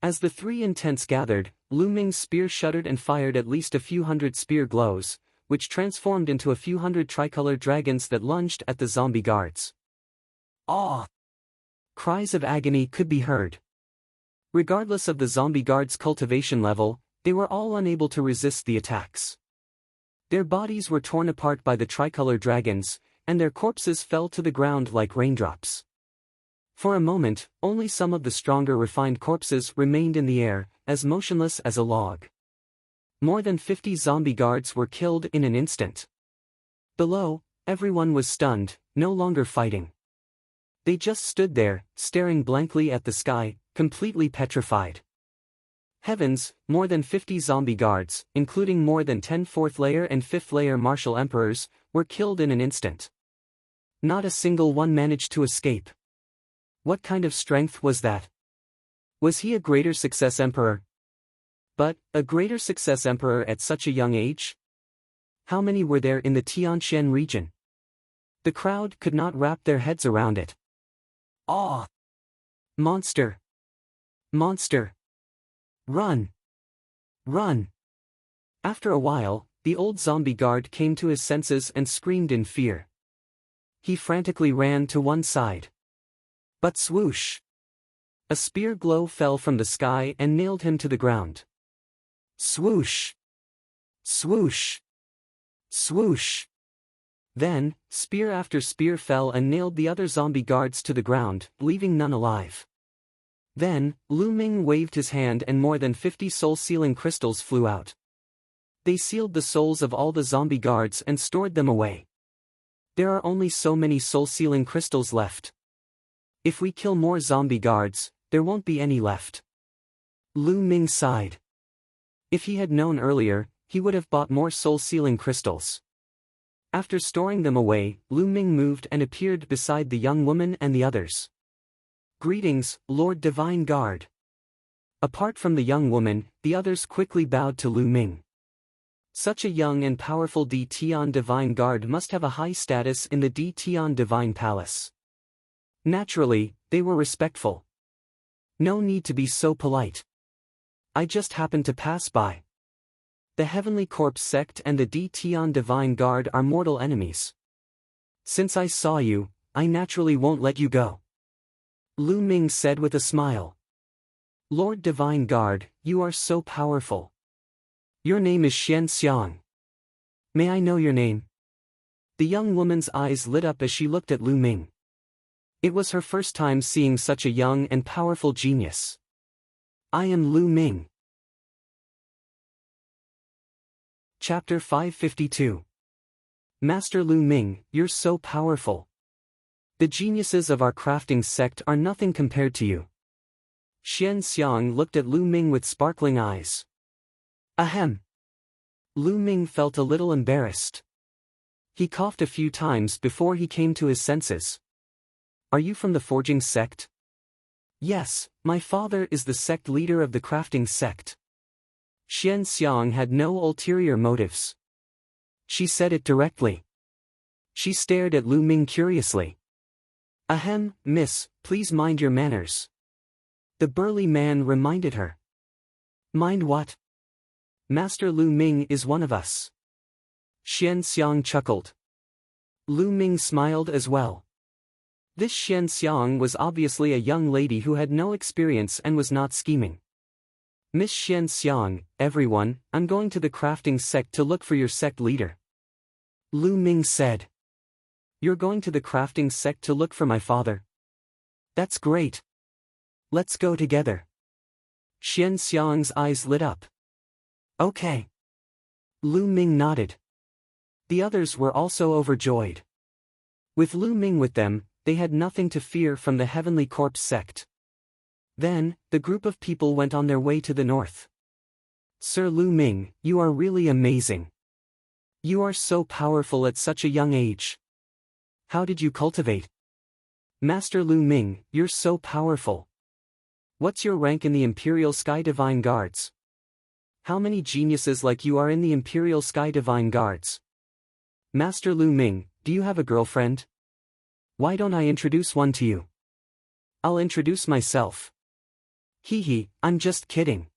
As the 3 intents gathered, Lu Ming's spear shuddered and fired at least a few hundred spear glows, which transformed into a few hundred tricolor dragons that lunged at the zombie guards. Aw! Cries of agony could be heard. Regardless of the zombie guards' cultivation level, they were all unable to resist the attacks. Their bodies were torn apart by the tricolor dragons, and their corpses fell to the ground like raindrops. For a moment, only some of the stronger refined corpses remained in the air, as motionless as a log. More than 50 zombie guards were killed in an instant. Below, everyone was stunned, no longer fighting. They just stood there, staring blankly at the sky, completely petrified. Heavens, more than 50 zombie guards, including more than 10 4th-layer and 5th-layer martial emperors, were killed in an instant. Not a single one managed to escape. What kind of strength was that? Was he a greater success emperor? But, a greater success emperor at such a young age? How many were there in the Tianxian region? The crowd could not wrap their heads around it. Aw! Monster! Monster! Run! Run! After a while, the old zombie guard came to his senses and screamed in fear. He frantically ran to one side. But swoosh! A spear glow fell from the sky and nailed him to the ground. Swoosh! Swoosh! Swoosh! Then, spear after spear fell and nailed the other zombie guards to the ground, leaving none alive. Then, Lu Ming waved his hand and more than 50 soul-sealing crystals flew out. They sealed the souls of all the zombie guards and stored them away. There are only so many soul-sealing crystals left. If we kill more zombie guards, there won't be any left. Lu Ming sighed. If he had known earlier, he would have bought more soul-sealing crystals. After storing them away, Lu Ming moved and appeared beside the young woman and the others. Greetings, Lord Divine Guard. Apart from the young woman, the others quickly bowed to Lu Ming. Such a young and powerful D Tian Divine Guard must have a high status in the D Tian Divine Palace. Naturally, they were respectful. No need to be so polite. I just happened to pass by. The Heavenly Corpse sect and the D Tian Divine Guard are mortal enemies. Since I saw you, I naturally won't let you go. Lu Ming said with a smile. Lord Divine Guard, you are so powerful. Your name is Xian Xiang. May I know your name? The young woman's eyes lit up as she looked at Lu Ming. It was her first time seeing such a young and powerful genius. I am Lu Ming. Chapter 552. Master Lu Ming, you're so powerful. The geniuses of our crafting sect are nothing compared to you. Xian Xiang looked at Lu Ming with sparkling eyes. Ahem. Lu Ming felt a little embarrassed. He coughed a few times before he came to his senses. Are you from the forging sect? Yes, my father is the sect leader of the crafting sect. Xian Xiang had no ulterior motives. She said it directly. She stared at Lu Ming curiously. Ahem, miss, please mind your manners. The burly man reminded her. Mind what? Master Lu Ming is one of us. Xian Xiang chuckled. Lu Ming smiled as well. This Xian Xiang was obviously a young lady who had no experience and was not scheming. Miss Xian Xiang, everyone, I'm going to the crafting sect to look for your sect leader. Lu Ming said. You're going to the crafting sect to look for my father? That's great. Let's go together. Xian Xiang's eyes lit up. Okay. Lu Ming nodded. The others were also overjoyed. With Lu Ming with them, they had nothing to fear from the Heavenly Corpse sect. Then, the group of people went on their way to the north. Sir Lu Ming, you are really amazing. You are so powerful at such a young age. How did you cultivate? Master Lu Ming, you're so powerful. What's your rank in the Imperial Sky Divine Guards? How many geniuses like you are in the Imperial Sky Divine Guards? Master Lu Ming, do you have a girlfriend? Why don't I introduce one to you? I'll introduce myself. Hee, I'm just kidding.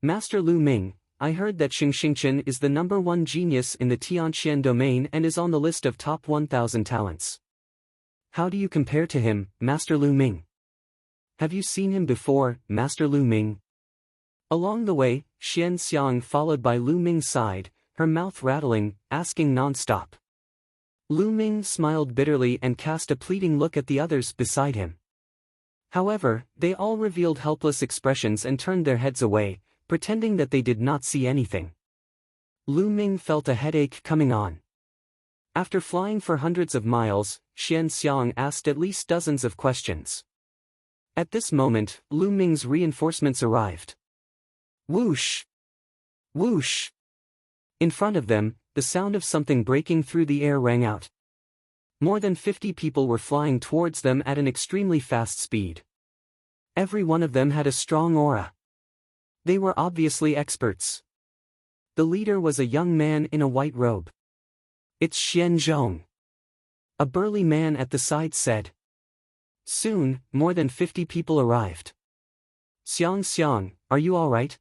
Master Lu Ming, I heard that Xingxingchen is the #1 genius in the Tianqian domain and is on the list of top 1,000 talents. How do you compare to him, Master Lu Ming? Have you seen him before, Master Lu Ming? Along the way, Xian Xiang followed by Lu Ming sighed, her mouth rattling, asking non-stop. Lu Ming smiled bitterly and cast a pleading look at the others beside him. However, they all revealed helpless expressions and turned their heads away, pretending that they did not see anything. Lu Ming felt a headache coming on. After flying for hundreds of miles, Xian Xiang asked at least dozens of questions. At this moment, Lu Ming's reinforcements arrived. Whoosh! Whoosh! In front of them, the sound of something breaking through the air rang out. More than 50 people were flying towards them at an extremely fast speed. Every one of them had a strong aura. They were obviously experts. The leader was a young man in a white robe. It's Xian Zhong. A burly man at the side said. Soon, more than 50 people arrived. Xiang, are you all right?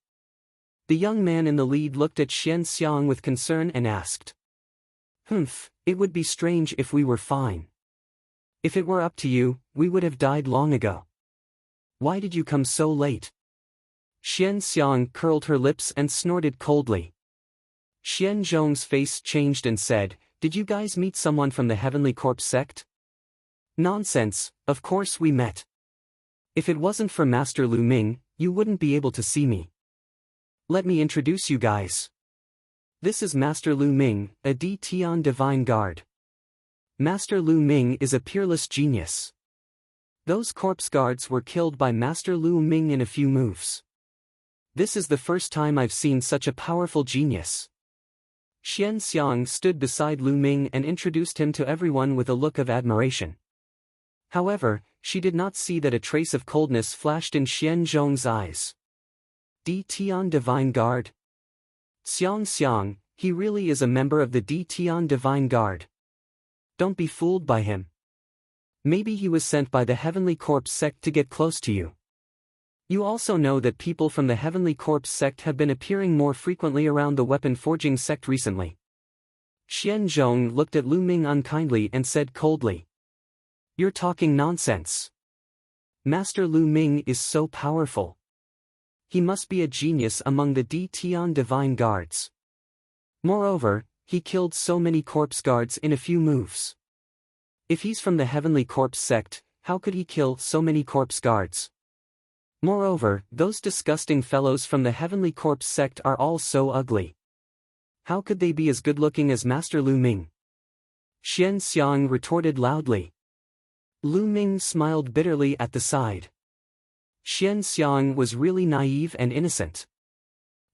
The young man in the lead looked at Xian Xiang with concern and asked. Humph, it would be strange if we were fine. If it were up to you, we would have died long ago. Why did you come so late? Xian Xiang curled her lips and snorted coldly. Xian Zhong's face changed and said, Did you guys meet someone from the Heavenly Corpse sect? Nonsense, of course we met. If it wasn't for Master Lu Ming, you wouldn't be able to see me. Let me introduce you guys. This is Master Lu Ming, a D Tian Divine Guard. Master Lu Ming is a peerless genius. Those corpse guards were killed by Master Lu Ming in a few moves. This is the first time I've seen such a powerful genius. Xian Xiang stood beside Lu Ming and introduced him to everyone with a look of admiration. However, she did not see that a trace of coldness flashed in Xian Zhong's eyes. D Tian Divine Guard? Xiang, he really is a member of the D Tian Divine Guard. Don't be fooled by him. Maybe he was sent by the Heavenly Corpse sect to get close to you. You also know that people from the Heavenly Corpse sect have been appearing more frequently around the weapon forging sect recently. Xian Zhong looked at Lu Ming unkindly and said coldly. You're talking nonsense. Master Lu Ming is so powerful. He must be a genius among the D Tian Divine Guards. Moreover, he killed so many corpse guards in a few moves. If he's from the Heavenly Corpse sect, how could he kill so many corpse guards? Moreover, those disgusting fellows from the Heavenly Corpse sect are all so ugly. How could they be as good-looking as Master Lu Ming? Xian Xiang retorted loudly. Lu Ming smiled bitterly at the side. Xian Xiang was really naive and innocent.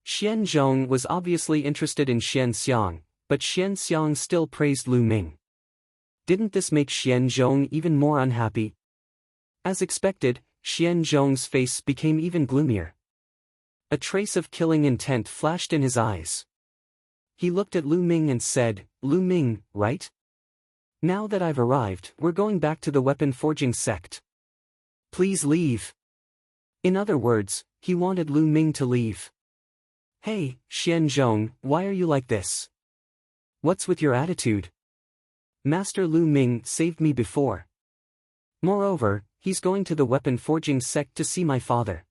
Xian Zhong was obviously interested in Xian Xiang, but Xian Xiang still praised Lu Ming. Didn't this make Xianzhong even more unhappy? As expected, Xianzhong's face became even gloomier. A trace of killing intent flashed in his eyes. He looked at Lu Ming and said, "Lu Ming, right? Now that I've arrived, we're going back to the weapon-forging sect. Please leave." In other words, he wanted Lu Ming to leave. "Hey, Xianzhong, why are you like this? What's with your attitude? Master Lu Ming saved me before. Moreover, he's going to the weapon-forging sect to see my father.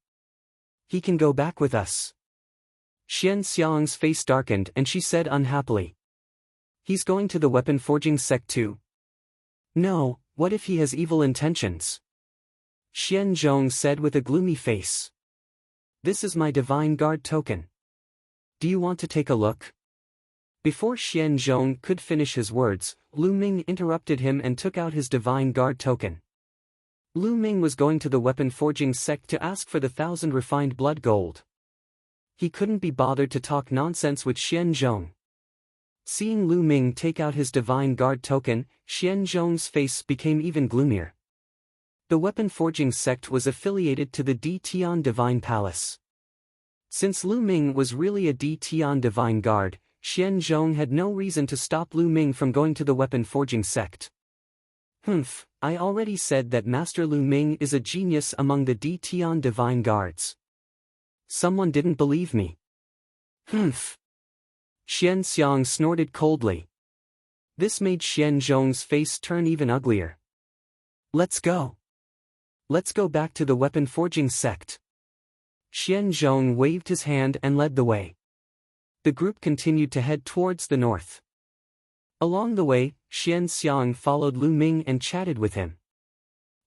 He can go back with us." Xian Xiang's face darkened and she said unhappily. "He's going to the weapon-forging sect too? No, what if he has evil intentions?" Xianzhong said with a gloomy face. "This is my divine guard token. Do you want to take a look?" Before Xianzhong could finish his words, Lu Ming interrupted him and took out his divine guard token. Lu Ming was going to the weapon-forging sect to ask for the 1,000 refined blood gold. He couldn't be bothered to talk nonsense with Xianzhong. Seeing Lu Ming take out his divine guard token, Xianzhong's face became even gloomier. The weapon-forging sect was affiliated to the D Tian Divine Palace. Since Lu Ming was really a D Tian Divine Guard, Xianzhong had no reason to stop Lu Ming from going to the weapon-forging sect. "Humph, I already said that Master Lu Ming is a genius among the D Tian Divine Guards. Someone didn't believe me." "Humph." Xian Xiang snorted coldly. This made Xianzhong's face turn even uglier. "Let's go. Let's go back to the weapon-forging sect." Xianzhong waved his hand and led the way. The group continued to head towards the north. Along the way, Xian Xiang followed Lu Ming and chatted with him.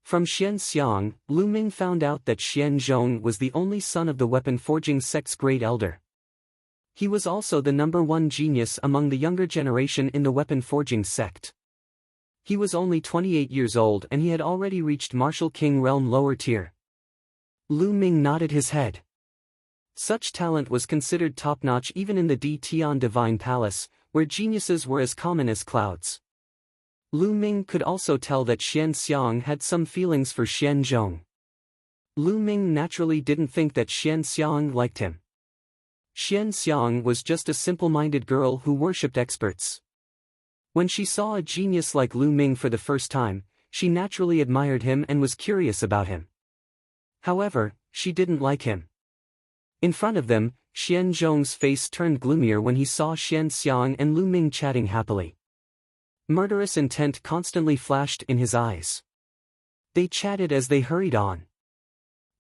From Xian Xiang, Lu Ming found out that Xianzhong was the only son of the weapon-forging sect's great elder. He was also the #1 genius among the younger generation in the weapon-forging sect. He was only 28 years old and he had already reached Martial King realm lower tier. Lu Ming nodded his head. Such talent was considered top-notch even in the D Tian Divine Palace, where geniuses were as common as clouds. Lu Ming could also tell that Xian Xiang had some feelings for Xianzhong. Lu Ming naturally didn't think that Xian Xiang liked him. Xian Xiang was just a simple-minded girl who worshipped experts. When she saw a genius like Lu Ming for the first time, she naturally admired him and was curious about him. However, she didn't like him. In front of them, Xianzhong's face turned gloomier when he saw Xian Xiang and Lu Ming chatting happily. Murderous intent constantly flashed in his eyes. They chatted as they hurried on.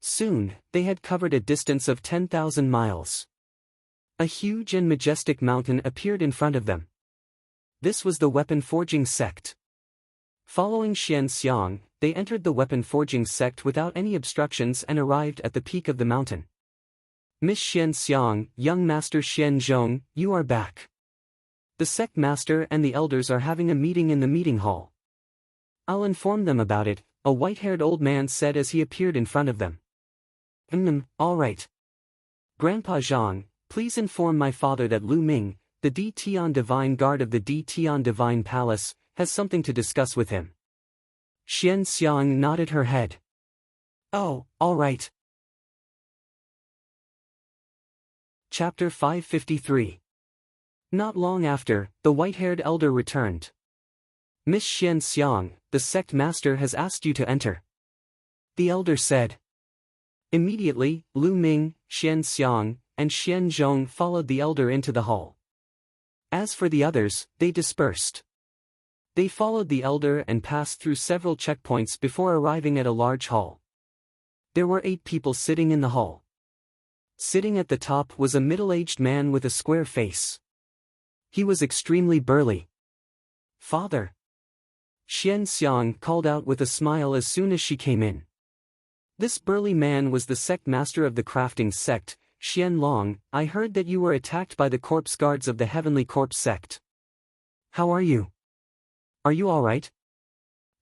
Soon, they had covered a distance of 10,000 miles. A huge and majestic mountain appeared in front of them. This was the weapon-forging sect. Following Xian Xiang, they entered the weapon-forging sect without any obstructions and arrived at the peak of the mountain. "Miss Xian Xiang, young Master Xianzhong, you are back. The sect master and the elders are having a meeting in the meeting hall. I'll inform them about it," a white-haired old man said as he appeared in front of them. All right. Grandpa Zhang, please inform my father that Lu Ming, the D Tian Divine Guard of the D Tian Divine Palace, has something to discuss with him." Xian Xiang nodded her head. "Oh, all right." Chapter 553. Not long after, the white-haired elder returned. "Miss Xian Xiang, the sect master has asked you to enter," the elder said. Immediately, Lu Ming, Xian Xiang, and Xianzhong followed the elder into the hall. As for the others, they dispersed. They followed the elder and passed through several checkpoints before arriving at a large hall. There were 8 people sitting in the hall. Sitting at the top was a middle-aged man with a square face. He was extremely burly. "Father!" Xian Xiang called out with a smile as soon as she came in. This burly man was the sect master of the crafting sect, Xian Long. "I heard that you were attacked by the corpse guards of the Heavenly Corpse sect. How are you? Are you all right?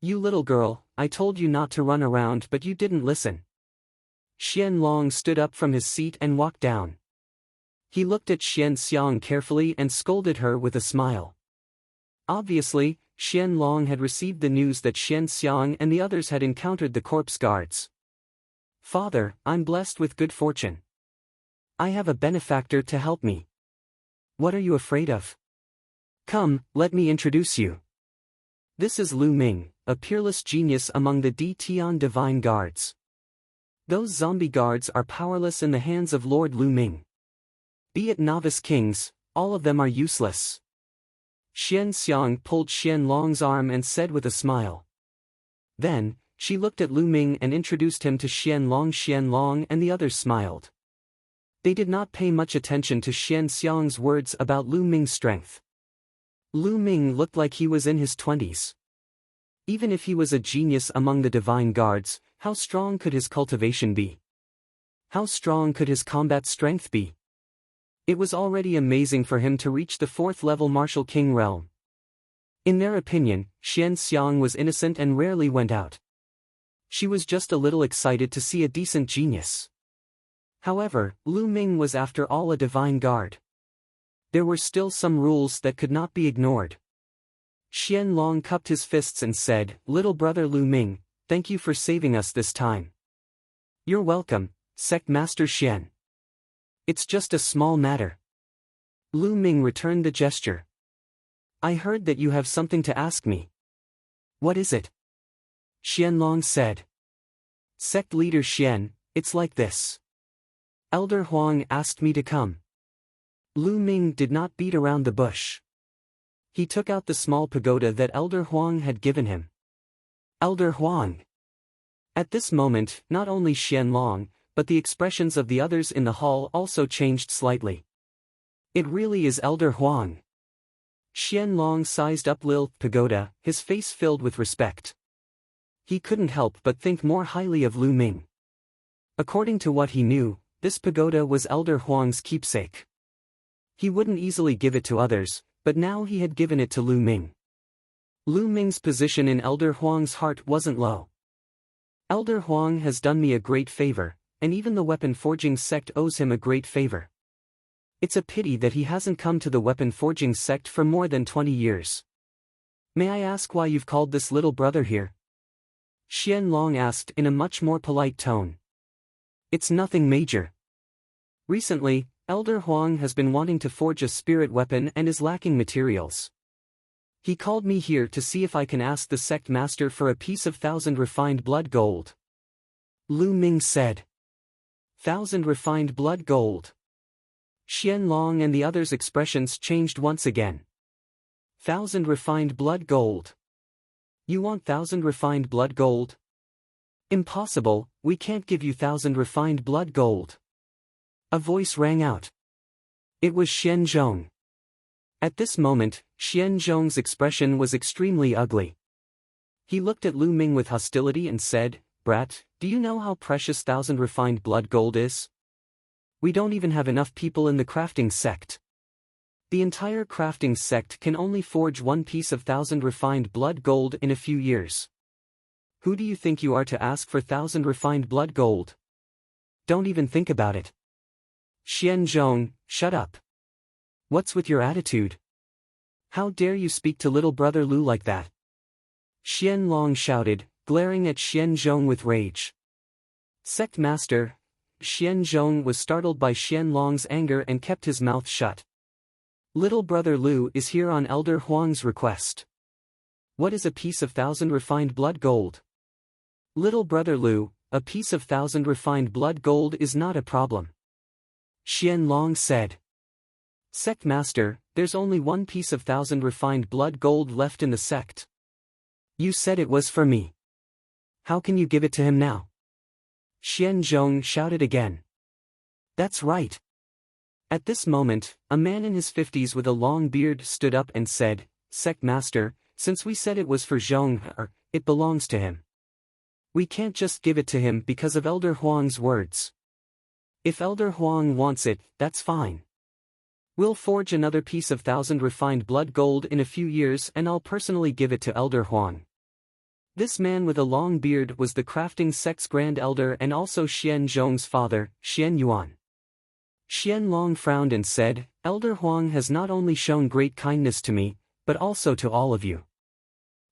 You little girl, I told you not to run around but you didn't listen." Xian Long stood up from his seat and walked down. He looked at Xian Xiang carefully and scolded her with a smile. Obviously, Xian Long had received the news that Xian Xiang and the others had encountered the corpse guards. "Father, I'm blessed with good fortune. I have a benefactor to help me. What are you afraid of? Come, let me introduce you. This is Lu Ming, a peerless genius among the Tian divine guards. Those zombie guards are powerless in the hands of Lord Lu Ming. Be it novice kings, all of them are useless." Xian Xiang pulled Xian Long's arm and said with a smile. Then, she looked at Lu Ming and introduced him to Xian Long. Xian Long and the others smiled. They did not pay much attention to Xian Xiang's words about Lu Ming's strength. Lu Ming looked like he was in his 20s. Even if he was a genius among the divine guards, how strong could his cultivation be? How strong could his combat strength be? It was already amazing for him to reach the 4th level Martial King realm. In their opinion, Xian Xiang was innocent and rarely went out. She was just a little excited to see a decent genius. However, Lu Ming was after all a divine guard. There were still some rules that could not be ignored. Xian Long cupped his fists and said, "Little brother Lu Ming, thank you for saving us this time." "You're welcome, Sect Master Xian. It's just a small matter." Lu Ming returned the gesture. "I heard that you have something to ask me." "What is it?" Xian Long said. "Sect leader Xian, it's like this. Elder Huang asked me to come." Lu Ming did not beat around the bush. He took out the small pagoda that Elder Huang had given him. Elder Huang. At this moment, not only Xian Long, but the expressions of the others in the hall also changed slightly. "It really is Elder Huang." Xian Long sized up Lil Pagoda, his face filled with respect. He couldn't help but think more highly of Lu Ming. According to what he knew, this pagoda was Elder Huang's keepsake. He wouldn't easily give it to others, but now he had given it to Lu Ming. Lu Ming's position in Elder Huang's heart wasn't low. Elder Huang has done me a great favor, and even the weapon forging sect owes him a great favor. It's a pity that he hasn't come to the weapon forging sect for more than 20 years. "May I ask why you've called this little brother here?" Xian Long asked in a much more polite tone. "It's nothing major. Recently, Elder Huang has been wanting to forge a spirit weapon and is lacking materials. He called me here to see if I can ask the sect master for a piece of 1,000 refined blood gold." Lu Ming said. 1,000 refined blood gold. Xian Long and the others' expressions changed once again. 1,000 refined blood gold. You want 1,000 refined blood gold? Impossible, we can't give you 1,000 refined blood gold. A voice rang out. It was Xian Zhong. At this moment, Xian Zhong's expression was extremely ugly. He looked at Lu Ming with hostility and said, "Brat, do you know how precious 1,000 refined blood gold is? We don't even have enough people in the crafting sect. The entire crafting sect can only forge one piece of 1,000 refined blood gold in a few years. Who do you think you are to ask for 1,000 refined blood gold? Don't even think about it." "Xian Zhong, shut up. What's with your attitude? How dare you speak to little brother Lu like that?" Xian Long shouted, glaring at Xian Zhong with rage. "Sect master." Xian Zhong was startled by Xian Long's anger and kept his mouth shut. "Little brother Lu is here on Elder Huang's request. What is a piece of 1,000 refined blood gold?" "Little brother Lu, a piece of 1,000 refined blood gold is not a problem," Xian Long said. "Sect master, there's only one piece of 1,000 refined blood gold left in the sect. You said it was for me. How can you give it to him now?" Xian Zhong shouted again. "That's right." At this moment, a man in his 50s with a long beard stood up and said, "Sect master, since we said it was for Zhong, it belongs to him. We can't just give it to him because of Elder Huang's words. If Elder Huang wants it, that's fine. We'll forge another piece of 1,000 refined blood gold in a few years and I'll personally give it to Elder Huang." This man with a long beard was the crafting sect's grand elder and also Xian Zhong's father, Xian Yuan. Xian Long frowned and said, "Elder Huang has not only shown great kindness to me, but also to all of you.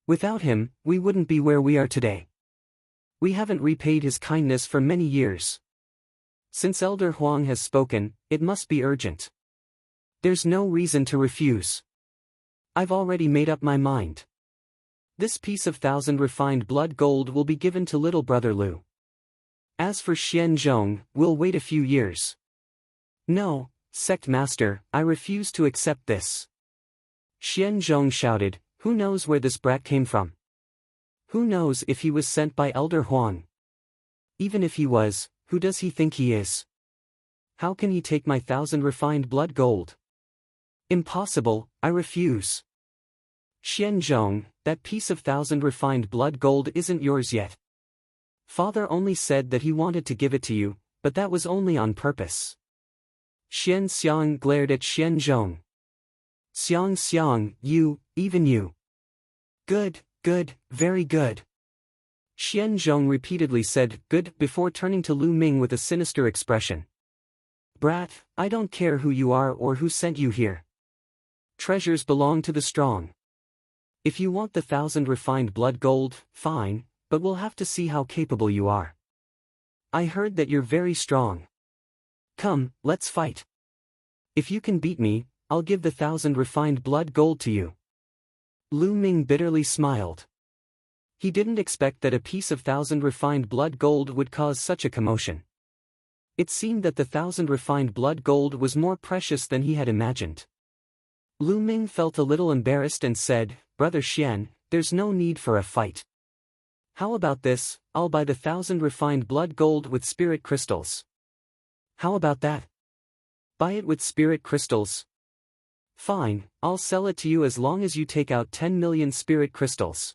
Without him, we wouldn't be where we are today. We haven't repaid his kindness for many years. Since Elder Huang has spoken, it must be urgent. There's no reason to refuse. I've already made up my mind. This piece of 1,000 refined blood gold will be given to little brother Lu. As for Xian Zhong, we'll wait a few years. No, sect master, I refuse to accept this. Xian Zhong shouted, who knows where this brat came from? Who knows if he was sent by Elder Huang? Even if he was, who does he think he is? How can he take my 1,000 refined blood gold? Impossible, I refuse. Xian Zhong, that piece of 1,000 refined blood gold isn't yours yet. Father only said that he wanted to give it to you, but that was only on purpose. Xian Xiang glared at Xian Zhong. Xiang, even you. Good, very good. Xian Zhong repeatedly said good before turning to Lu Ming with a sinister expression. Brat, I don't care who you are or who sent you here. Treasures belong to the strong. If you want the 1,000 refined blood gold, fine, but we'll have to see how capable you are. I heard that you're very strong. Come, let's fight. If you can beat me, I'll give the 1,000 refined blood gold to you. Lu Ming bitterly smiled. He didn't expect that a piece of 1,000 refined blood gold would cause such a commotion. It seemed that the 1,000 refined blood gold was more precious than he had imagined. Lu Ming felt a little embarrassed and said, Brother Xian, there's no need for a fight. How about this, I'll buy the 1,000 refined blood gold with spirit crystals. How about that? Buy it with spirit crystals? Fine, I'll sell it to you as long as you take out 10 million spirit crystals.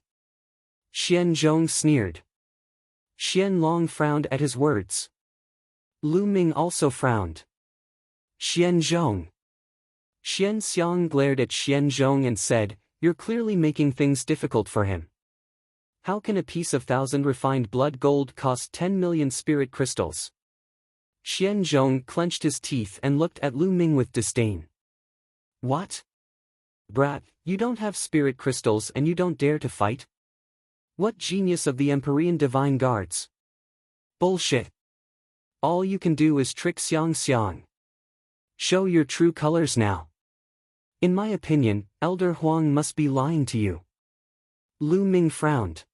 Xian Zhong sneered. Xian Long frowned at his words. Lu Ming also frowned. Xian Zhong. Xian Xiang glared at Xian Zhong and said, you're clearly making things difficult for him. How can a piece of 1,000 refined blood gold cost 10 million spirit crystals? Xian Zhong clenched his teeth and looked at Lu Ming with disdain. What? Brat, you don't have spirit crystals and you don't dare to fight? What genius of the Empyrean Divine Guards? Bullshit. All you can do is trick Xiang. Show your true colors now. In my opinion, Elder Huang must be lying to you. Lu Ming frowned.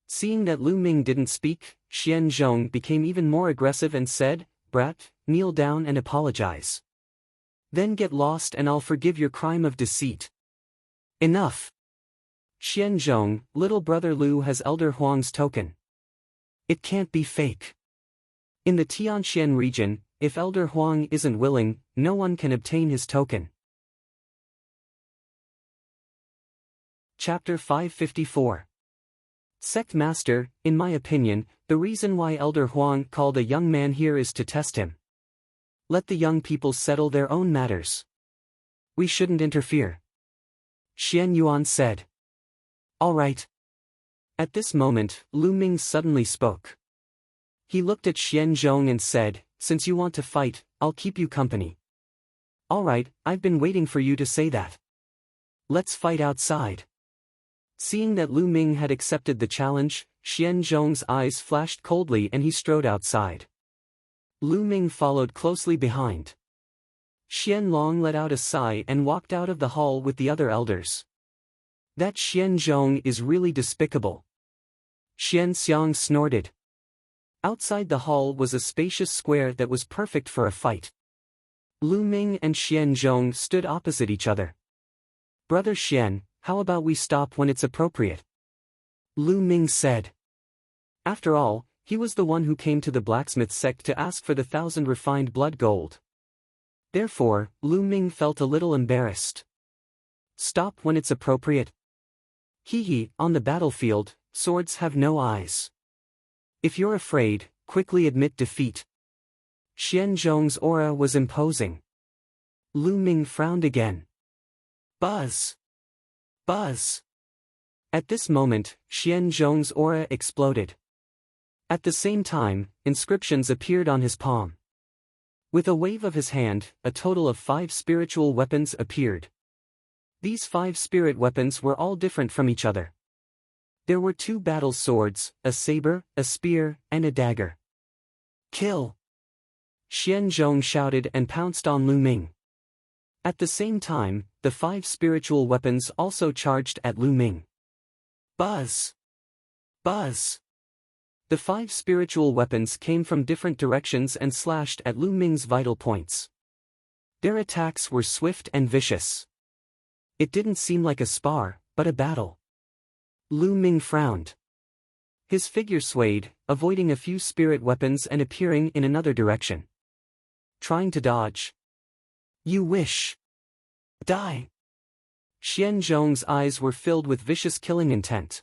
Seeing that Lu Ming didn't speak, Xian Zhong became even more aggressive and said, Brat, kneel down and apologize. Then get lost and I'll forgive your crime of deceit. Enough. Xian Zhong, little brother Lu has Elder Huang's token. It can't be fake. In the Tianxian region, if Elder Huang isn't willing, no one can obtain his token. Chapter 554. Sect Master, in my opinion, the reason why Elder Huang called a young man here is to test him. Let the young people settle their own matters. We shouldn't interfere. Xian Yuan said. All right. At this moment, Lu Ming suddenly spoke. He looked at Xian Zhong and said, since you want to fight, I'll keep you company. All right, I've been waiting for you to say that. Let's fight outside. Seeing that Lu Ming had accepted the challenge, Xian Zhong's eyes flashed coldly and he strode outside. Lu Ming followed closely behind. Xian Long let out a sigh and walked out of the hall with the other elders. That Xian Zhong is really despicable. Xian Xiang snorted. Outside the hall was a spacious square that was perfect for a fight. Lu Ming and Xian Zhong stood opposite each other. Brother Xian, how about we stop when it's appropriate? Lu Ming said. After all, he was the one who came to the blacksmith sect to ask for the 1,000 refined blood gold. Therefore, Lu Ming felt a little embarrassed. Stop when it's appropriate. On the battlefield, swords have no eyes. If you're afraid, quickly admit defeat. Xian Zhong's aura was imposing. Lu Ming frowned again. Buzz! Buzz! At this moment, Xian Zhong's aura exploded. At the same time, inscriptions appeared on his palm. With a wave of his hand, a total of 5 spiritual weapons appeared. These 5 spirit weapons were all different from each other. There were 2 battle swords, a saber, a spear, and a dagger. Kill! Xianzhong shouted and pounced on Lu Ming. At the same time, the 5 spiritual weapons also charged at Lu Ming. Buzz! Buzz! The 5 spiritual weapons came from different directions and slashed at Lu Ming's vital points. Their attacks were swift and vicious. It didn't seem like a spar, but a battle. Lu Ming frowned. His figure swayed, avoiding a few spirit weapons and appearing in another direction. Trying to dodge. You wish. Die. Xianzhong's eyes were filled with vicious killing intent.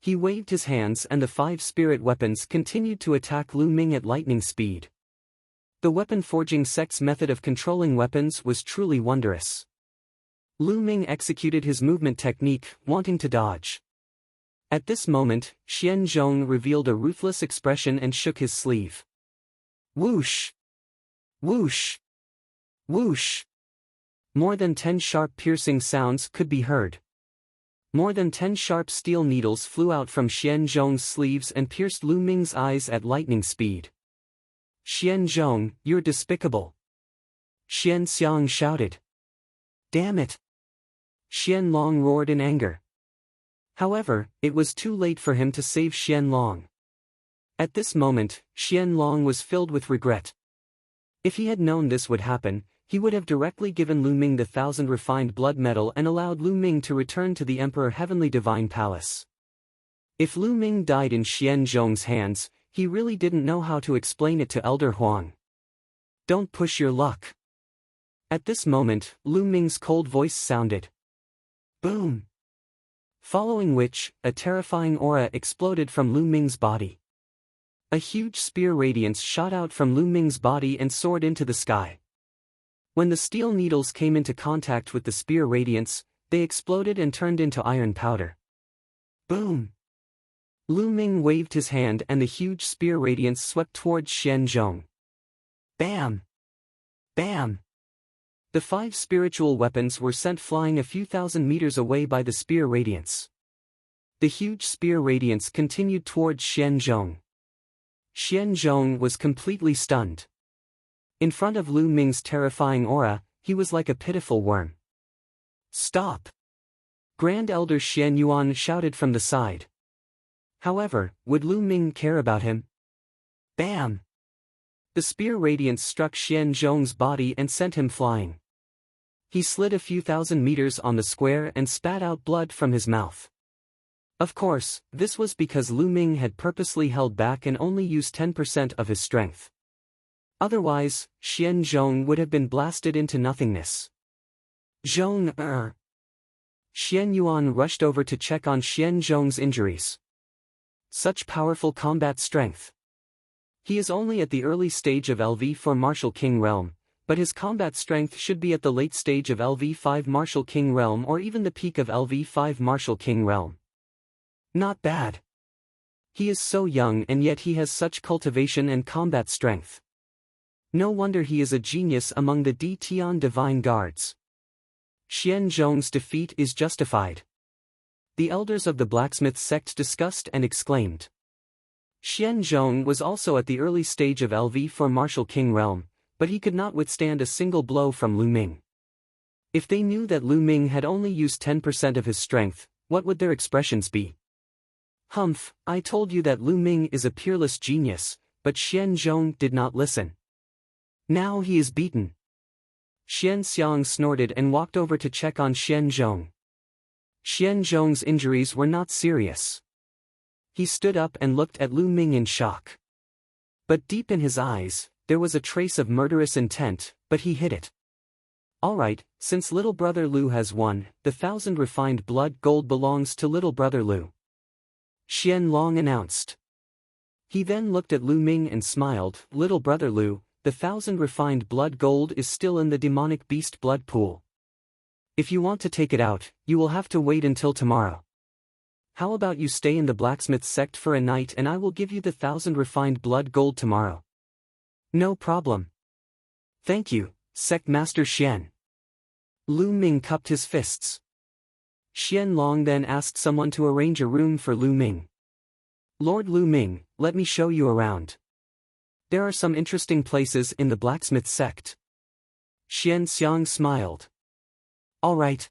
He waved his hands and the 5 spirit weapons continued to attack Lu Ming at lightning speed. The weapon forging sect's method of controlling weapons was truly wondrous. Lu Ming executed his movement technique, wanting to dodge. At this moment, Xianzhong revealed a ruthless expression and shook his sleeve. Whoosh! Whoosh! Whoosh! More than 10 sharp piercing sounds could be heard. More than 10 sharp steel needles flew out from Xianzhong's sleeves and pierced Lu Ming's eyes at lightning speed. Xianzhong, you're despicable! Xianxiang shouted. Damn it! Xianlong roared in anger. However, it was too late for him to save Xianlong. At this moment, Xianlong was filled with regret. If he had known this would happen, he would have directly given Lu Ming the 1000 refined blood metal and allowed Lu Ming to return to the Emperor Heavenly Divine Palace. If Lu Ming died in Xianzhong's hands, he really didn't know how to explain it to Elder Huang. Don't push your luck. At this moment, Lu Ming's cold voice sounded. Boom! Following which, a terrifying aura exploded from Lu Ming's body. A huge spear radiance shot out from Lu Ming's body and soared into the sky. When the steel needles came into contact with the spear radiance, they exploded and turned into iron powder. Boom! Lu Ming waved his hand and the huge spear radiance swept towards Xianzhong. Bam! Bam! The 5 spiritual weapons were sent flying a few thousand meters away by the spear radiance. The huge spear radiance continued towards Xianzhong. Xianzhong was completely stunned. In front of Lu Ming's terrifying aura, he was like a pitiful worm. Stop! Grand Elder Xian Yuan shouted from the side. However, would Lu Ming care about him? Bam! The spear radiance struck Xianzhong's body and sent him flying. He slid a few thousand meters on the square and spat out blood from his mouth. Of course, this was because Lu Ming had purposely held back and only used 10% of his strength. Otherwise, Xianzhong would have been blasted into nothingness. Zhong. Xian Yuan rushed over to check on Xianzhong's injuries. Such powerful combat strength. He is only at the early stage of LV4 Martial King Realm, but his combat strength should be at the late stage of LV5 Martial King Realm or even the peak of LV5 Martial King Realm. Not bad. He is so young and yet he has such cultivation and combat strength. No wonder he is a genius among the Tian Divine Guards. Xianzhong's defeat is justified. The elders of the blacksmith sect discussed and exclaimed. Xianzhong was also at the early stage of LV4 Martial King Realm, but he could not withstand a single blow from Lu Ming. If they knew that Lu Ming had only used 10% of his strength, what would their expressions be? Humph, I told you that Lu Ming is a peerless genius, but Xianzhong did not listen. Now he is beaten. Xianxiang snorted and walked over to check on Xianzhong. Xianzhong's injuries were not serious. He stood up and looked at Lu Ming in shock. But deep in his eyes, there was a trace of murderous intent, but he hid it. Alright, since little brother Lu has won, the 1000 refined blood gold belongs to little brother Lu. Xianlong announced. He then looked at Lu Ming and smiled. Little brother Lu, the 1000 refined blood gold is still in the demonic beast blood pool. If you want to take it out, you will have to wait until tomorrow. How about you stay in the blacksmith sect for a night and I will give you the 1000 refined blood gold tomorrow. No problem. Thank you, Sect Master Xian. Lu Ming cupped his fists. Qianlong then asked someone to arrange a room for Lu Ming. Lord Lu Ming, let me show you around. There are some interesting places in the blacksmith sect. Xian Xiang smiled. All right.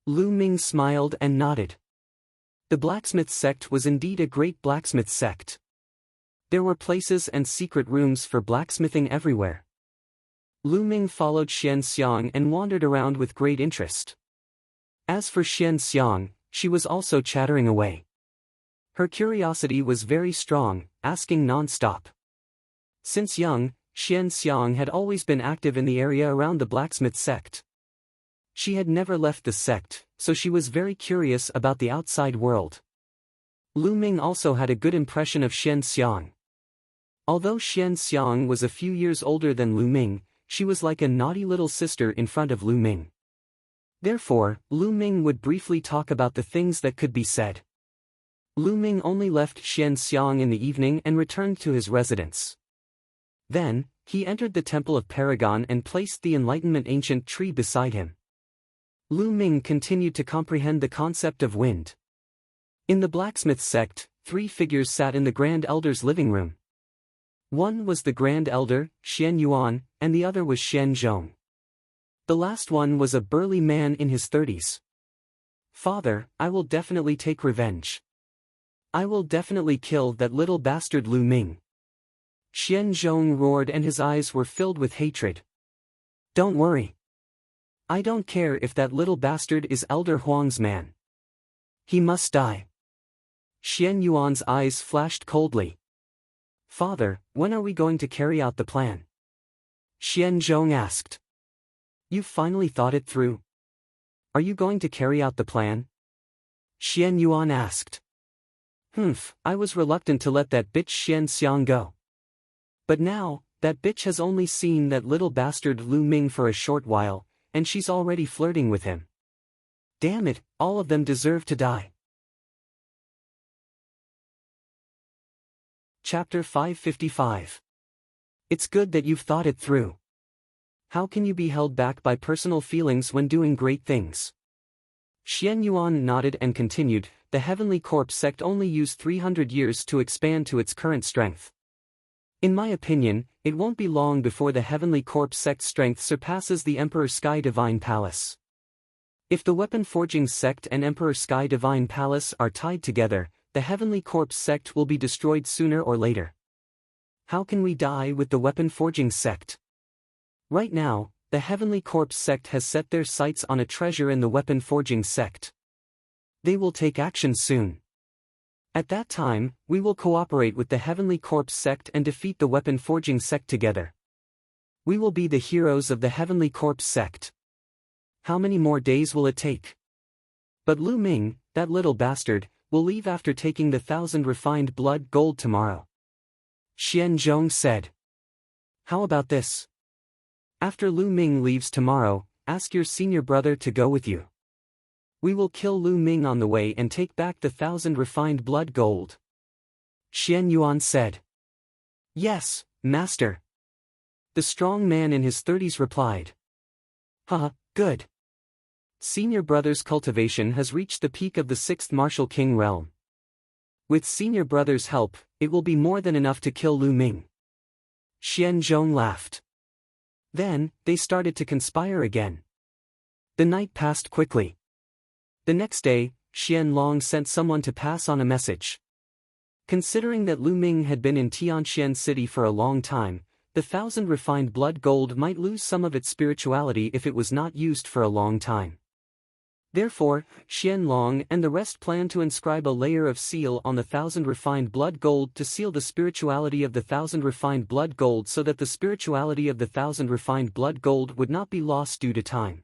Lu Ming smiled and nodded. The blacksmith sect was indeed a great blacksmith sect. There were places and secret rooms for blacksmithing everywhere. Lu Ming followed Xian Xiang and wandered around with great interest. As for Xian Xiang, she was also chattering away. Her curiosity was very strong, asking non-stop. Since young, Xian Xiang had always been active in the area around the blacksmith sect. She had never left the sect, so she was very curious about the outside world. Lu Ming also had a good impression of Xian Xiang. Although Xian Xiang was a few years older than Lu Ming, she was like a naughty little sister in front of Lu Ming. Therefore, Lu Ming would briefly talk about the things that could be said. Lu Ming only left Xian Xiang in the evening and returned to his residence. Then, he entered the temple of Paragon and placed the Enlightenment ancient tree beside him. Lu Ming continued to comprehend the concept of wind. In the blacksmith sect, 3 figures sat in the Grand Elder's living room. One was the Grand Elder, Xian Yuan, and the other was Xian Zhong. The last one was a burly man in his 30s. Father, I will definitely take revenge. I will definitely kill that little bastard Lu Ming. Xian Zhong roared and his eyes were filled with hatred. Don't worry. I don't care if that little bastard is Elder Huang's man. He must die. Xian Yuan's eyes flashed coldly. Father, when are we going to carry out the plan? Xian Zhong asked. You finally thought it through. Are you going to carry out the plan? Xian Yuan asked. I was reluctant to let that bitch Xian Xiang go. But now, that bitch has only seen that little bastard Lu Ming for a short while, and she's already flirting with him. Damn it, all of them deserve to die. Chapter 555. It's good that you've thought it through. How can you be held back by personal feelings when doing great things? Xian Yuan nodded and continued, the Heavenly Corpse sect only used 300 years to expand to its current strength. In my opinion, it won't be long before the Heavenly Corpse sect strength surpasses the Emperor Sky Divine Palace. If the Weapon Forging sect and Emperor Sky Divine Palace are tied together, the Heavenly Corpse sect will be destroyed sooner or later. How can we die with the Weapon Forging sect? Right now, the Heavenly Corpse sect has set their sights on a treasure in the Weapon Forging sect. They will take action soon. At that time, we will cooperate with the Heavenly Corpse sect and defeat the Weapon Forging sect together. We will be the heroes of the Heavenly Corpse sect. How many more days will it take? But Lu Ming, that little bastard, will leave after taking the 1,000 refined blood gold tomorrow. Xian Zhong said. How about this? After Lu Ming leaves tomorrow, ask your senior brother to go with you. We will kill Lu Ming on the way and take back the 1,000 refined blood gold. Xian Yuan said. Yes, master. The strong man in his 30s replied. Good. Senior brother's cultivation has reached the peak of the 6th martial king realm. With senior brother's help, it will be more than enough to kill Lu Ming. Xian Zhong laughed. Then, they started to conspire again. The night passed quickly. The next day, Qianlong sent someone to pass on a message. Considering that Lu Ming had been in Tianxian City for a long time, the 1,000 refined blood gold might lose some of its spirituality if it was not used for a long time. Therefore, Qianlong and the rest planned to inscribe a layer of seal on the 1,000 refined blood gold to seal the spirituality of the 1,000 refined blood gold so that the spirituality of the 1,000 refined blood gold would not be lost due to time.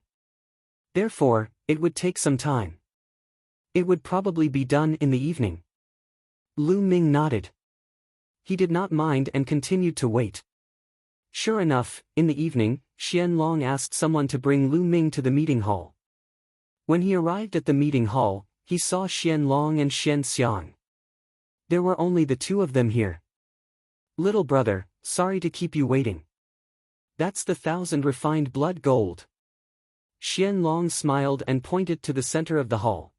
Therefore, it would take some time. It would probably be done in the evening. Lu Ming nodded. He did not mind and continued to wait. Sure enough, in the evening, Qianlong asked someone to bring Lu Ming to the meeting hall. When he arrived at the meeting hall, he saw Qianlong and Xian Xiang. There were only the two of them here. Little brother, sorry to keep you waiting. That's the 1,000 refined blood gold. Xianlong smiled and pointed to the center of the hall.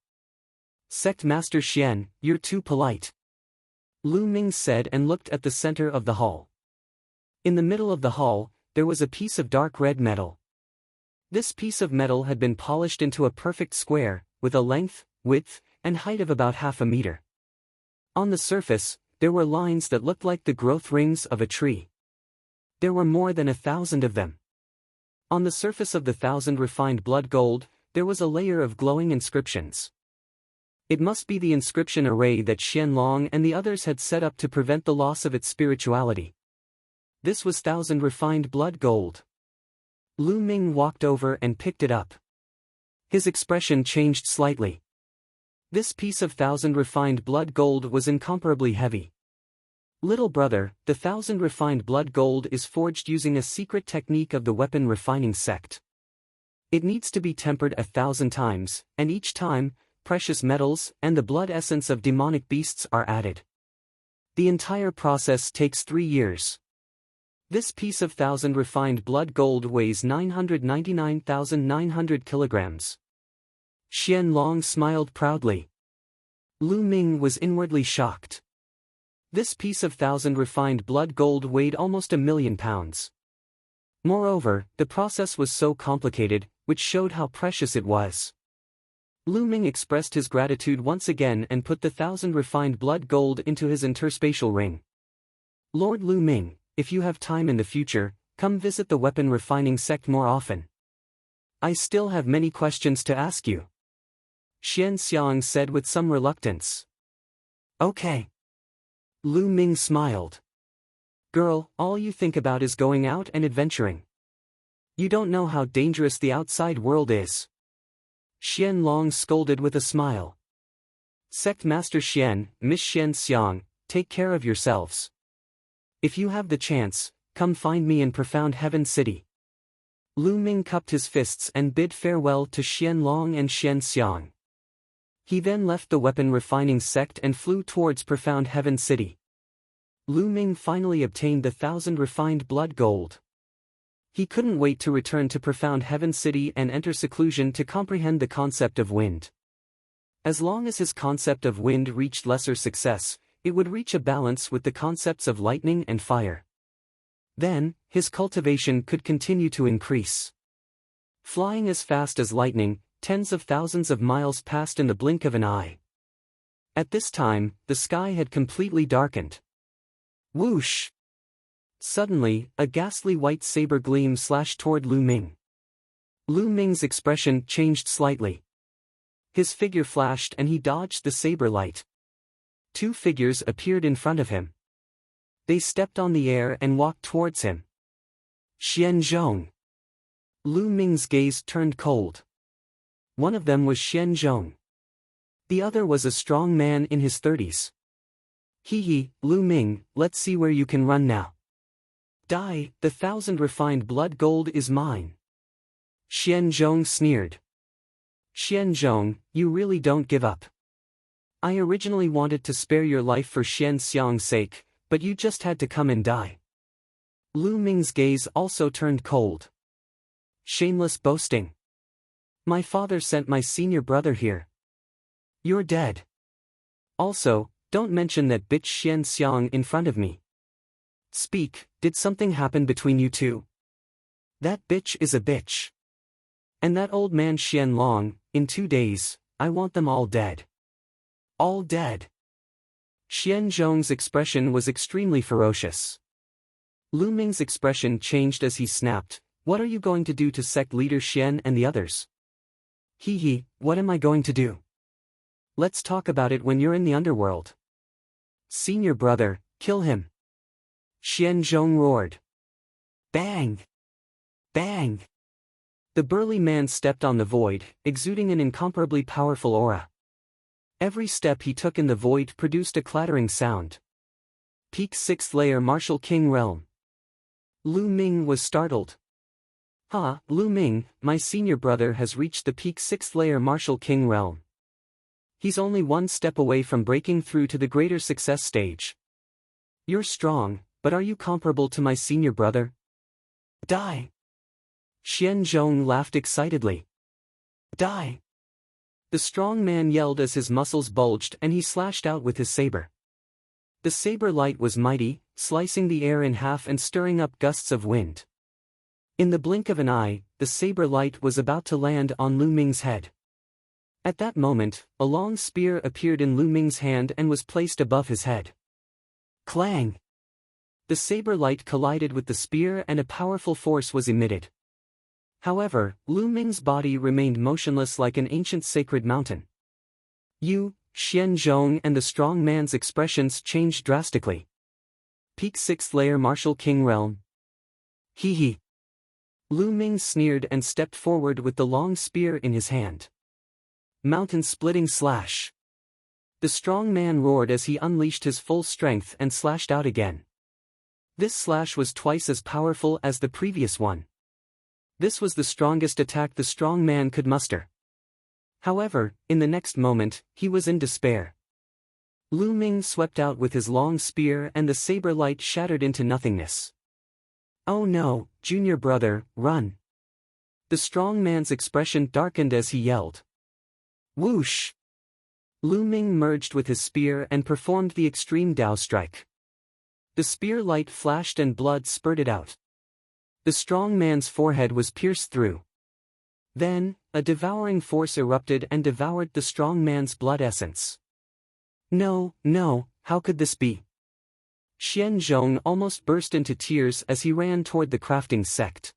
Sect Master Xian, you're too polite. Lu Ming said and looked at the center of the hall. In the middle of the hall, there was a piece of dark red metal. This piece of metal had been polished into a perfect square, with a length, width, and height of about half a meter. On the surface, there were lines that looked like the growth rings of a tree. There were more than 1,000 of them. On the surface of the 1,000 refined blood gold, there was a layer of glowing inscriptions. It must be the inscription array that Xianlong and the others had set up to prevent the loss of its spirituality. This was 1,000 refined blood gold. Lu Ming walked over and picked it up. His expression changed slightly. This piece of 1,000 refined blood gold was incomparably heavy. Little brother, the 1,000 refined blood gold is forged using a secret technique of the weapon refining sect. It needs to be tempered 1,000 times, and each time, precious metals and the blood essence of demonic beasts are added. The entire process takes 3 years. This piece of 1,000 refined blood gold weighs 999,900 kilograms. Xianlong smiled proudly. Lu Ming was inwardly shocked. This piece of 1,000 refined blood gold weighed almost 1,000,000 pounds. Moreover, the process was so complicated, which showed how precious it was. Lu Ming expressed his gratitude once again and put the 1,000 refined blood gold into his interspatial ring. Lord Lu Ming, if you have time in the future, come visit the weapon refining sect more often. I still have many questions to ask you. Xian Xiang said with some reluctance. Okay. Lu Ming smiled. Girl, all you think about is going out and adventuring. You don't know how dangerous the outside world is. Xianlong scolded with a smile. Sect Master Xian, Miss Xian Xiang, take care of yourselves. If you have the chance, come find me in Profound Heaven City. Lu Ming cupped his fists and bid farewell to Xianlong and Xian Xiang. He then left the weapon refining sect and flew towards Profound Heaven City. Lu Ming finally obtained the 1,000 refined blood gold. He couldn't wait to return to Profound Heaven City and enter seclusion to comprehend the concept of wind. As long as his concept of wind reached lesser success, it would reach a balance with the concepts of lightning and fire. Then, his cultivation could continue to increase. Flying as fast as lightning, tens of thousands of miles passed in the blink of an eye. At this time, the sky had completely darkened. Whoosh! Suddenly, a ghastly white saber gleam slashed toward Lu Ming. Lu Ming's expression changed slightly. His figure flashed and he dodged the saber light. 2 figures appeared in front of him. They stepped on the air and walked towards him. Xian Zhong. Lu Ming's gaze turned cold. One of them was Xian Zhong. The other was a strong man in his 30s. Hee, Lu Ming, let's see where you can run now. Die, the 1,000 refined blood gold is mine. Xian Zhong sneered. Xian Zhong, you really don't give up. I originally wanted to spare your life for Xian Xiang's sake, but you just had to come and die. Lu Ming's gaze also turned cold. Shameless boasting. My father sent my senior brother here. You're dead. Also, don't mention that bitch Xian Xiang in front of me. Speak, did something happen between you two? That bitch is a bitch. And that old man Xianlong, in 2 days, I want them all dead. All dead. Xian Zhong's expression was extremely ferocious. Lu Ming's expression changed as he snapped, what are you going to do to sect leader Xian and the others? Hee, what am I going to do? Let's talk about it when you're in the underworld. Senior brother, kill him. Xian Zhong roared. Bang! Bang! The burly man stepped on the void, exuding an incomparably powerful aura. Every step he took in the void produced a clattering sound. Peak 6th layer Martial King Realm. Lu Ming was startled. Lu Ming, my senior brother has reached the peak 6th layer Martial King Realm. He's only 1 step away from breaking through to the greater success stage. You're strong, but are you comparable to my senior brother? Die! Xian Zhong laughed excitedly. Die! The strong man yelled as his muscles bulged and he slashed out with his saber. The saber light was mighty, slicing the air in half and stirring up gusts of wind. In the blink of an eye, the saber light was about to land on Lu Ming's head. At that moment, a long spear appeared in Lu Ming's hand and was placed above his head. Clang! The saber light collided with the spear and a powerful force was emitted. However, Lu Ming's body remained motionless like an ancient sacred mountain. Yu, Xianzhong and the strong man's expressions changed drastically. Peak 6th layer Martial King Realm. Hee hee. Lu Ming sneered and stepped forward with the long spear in his hand. Mountain-splitting slash. The strong man roared as he unleashed his full strength and slashed out again. This slash was twice as powerful as the previous one. This was the strongest attack the strong man could muster. However, in the next moment, he was in despair. Lu Ming swept out with his long spear and the saber light shattered into nothingness. Oh no, junior brother, run! The strong man's expression darkened as he yelled. Whoosh! Lu Ming merged with his spear and performed the extreme Dao strike. The spear light flashed and blood spurted out. The strong man's forehead was pierced through. Then, a devouring force erupted and devoured the strong man's blood essence. No, no, how could this be? Xianzhong almost burst into tears as he ran toward the crafting sect.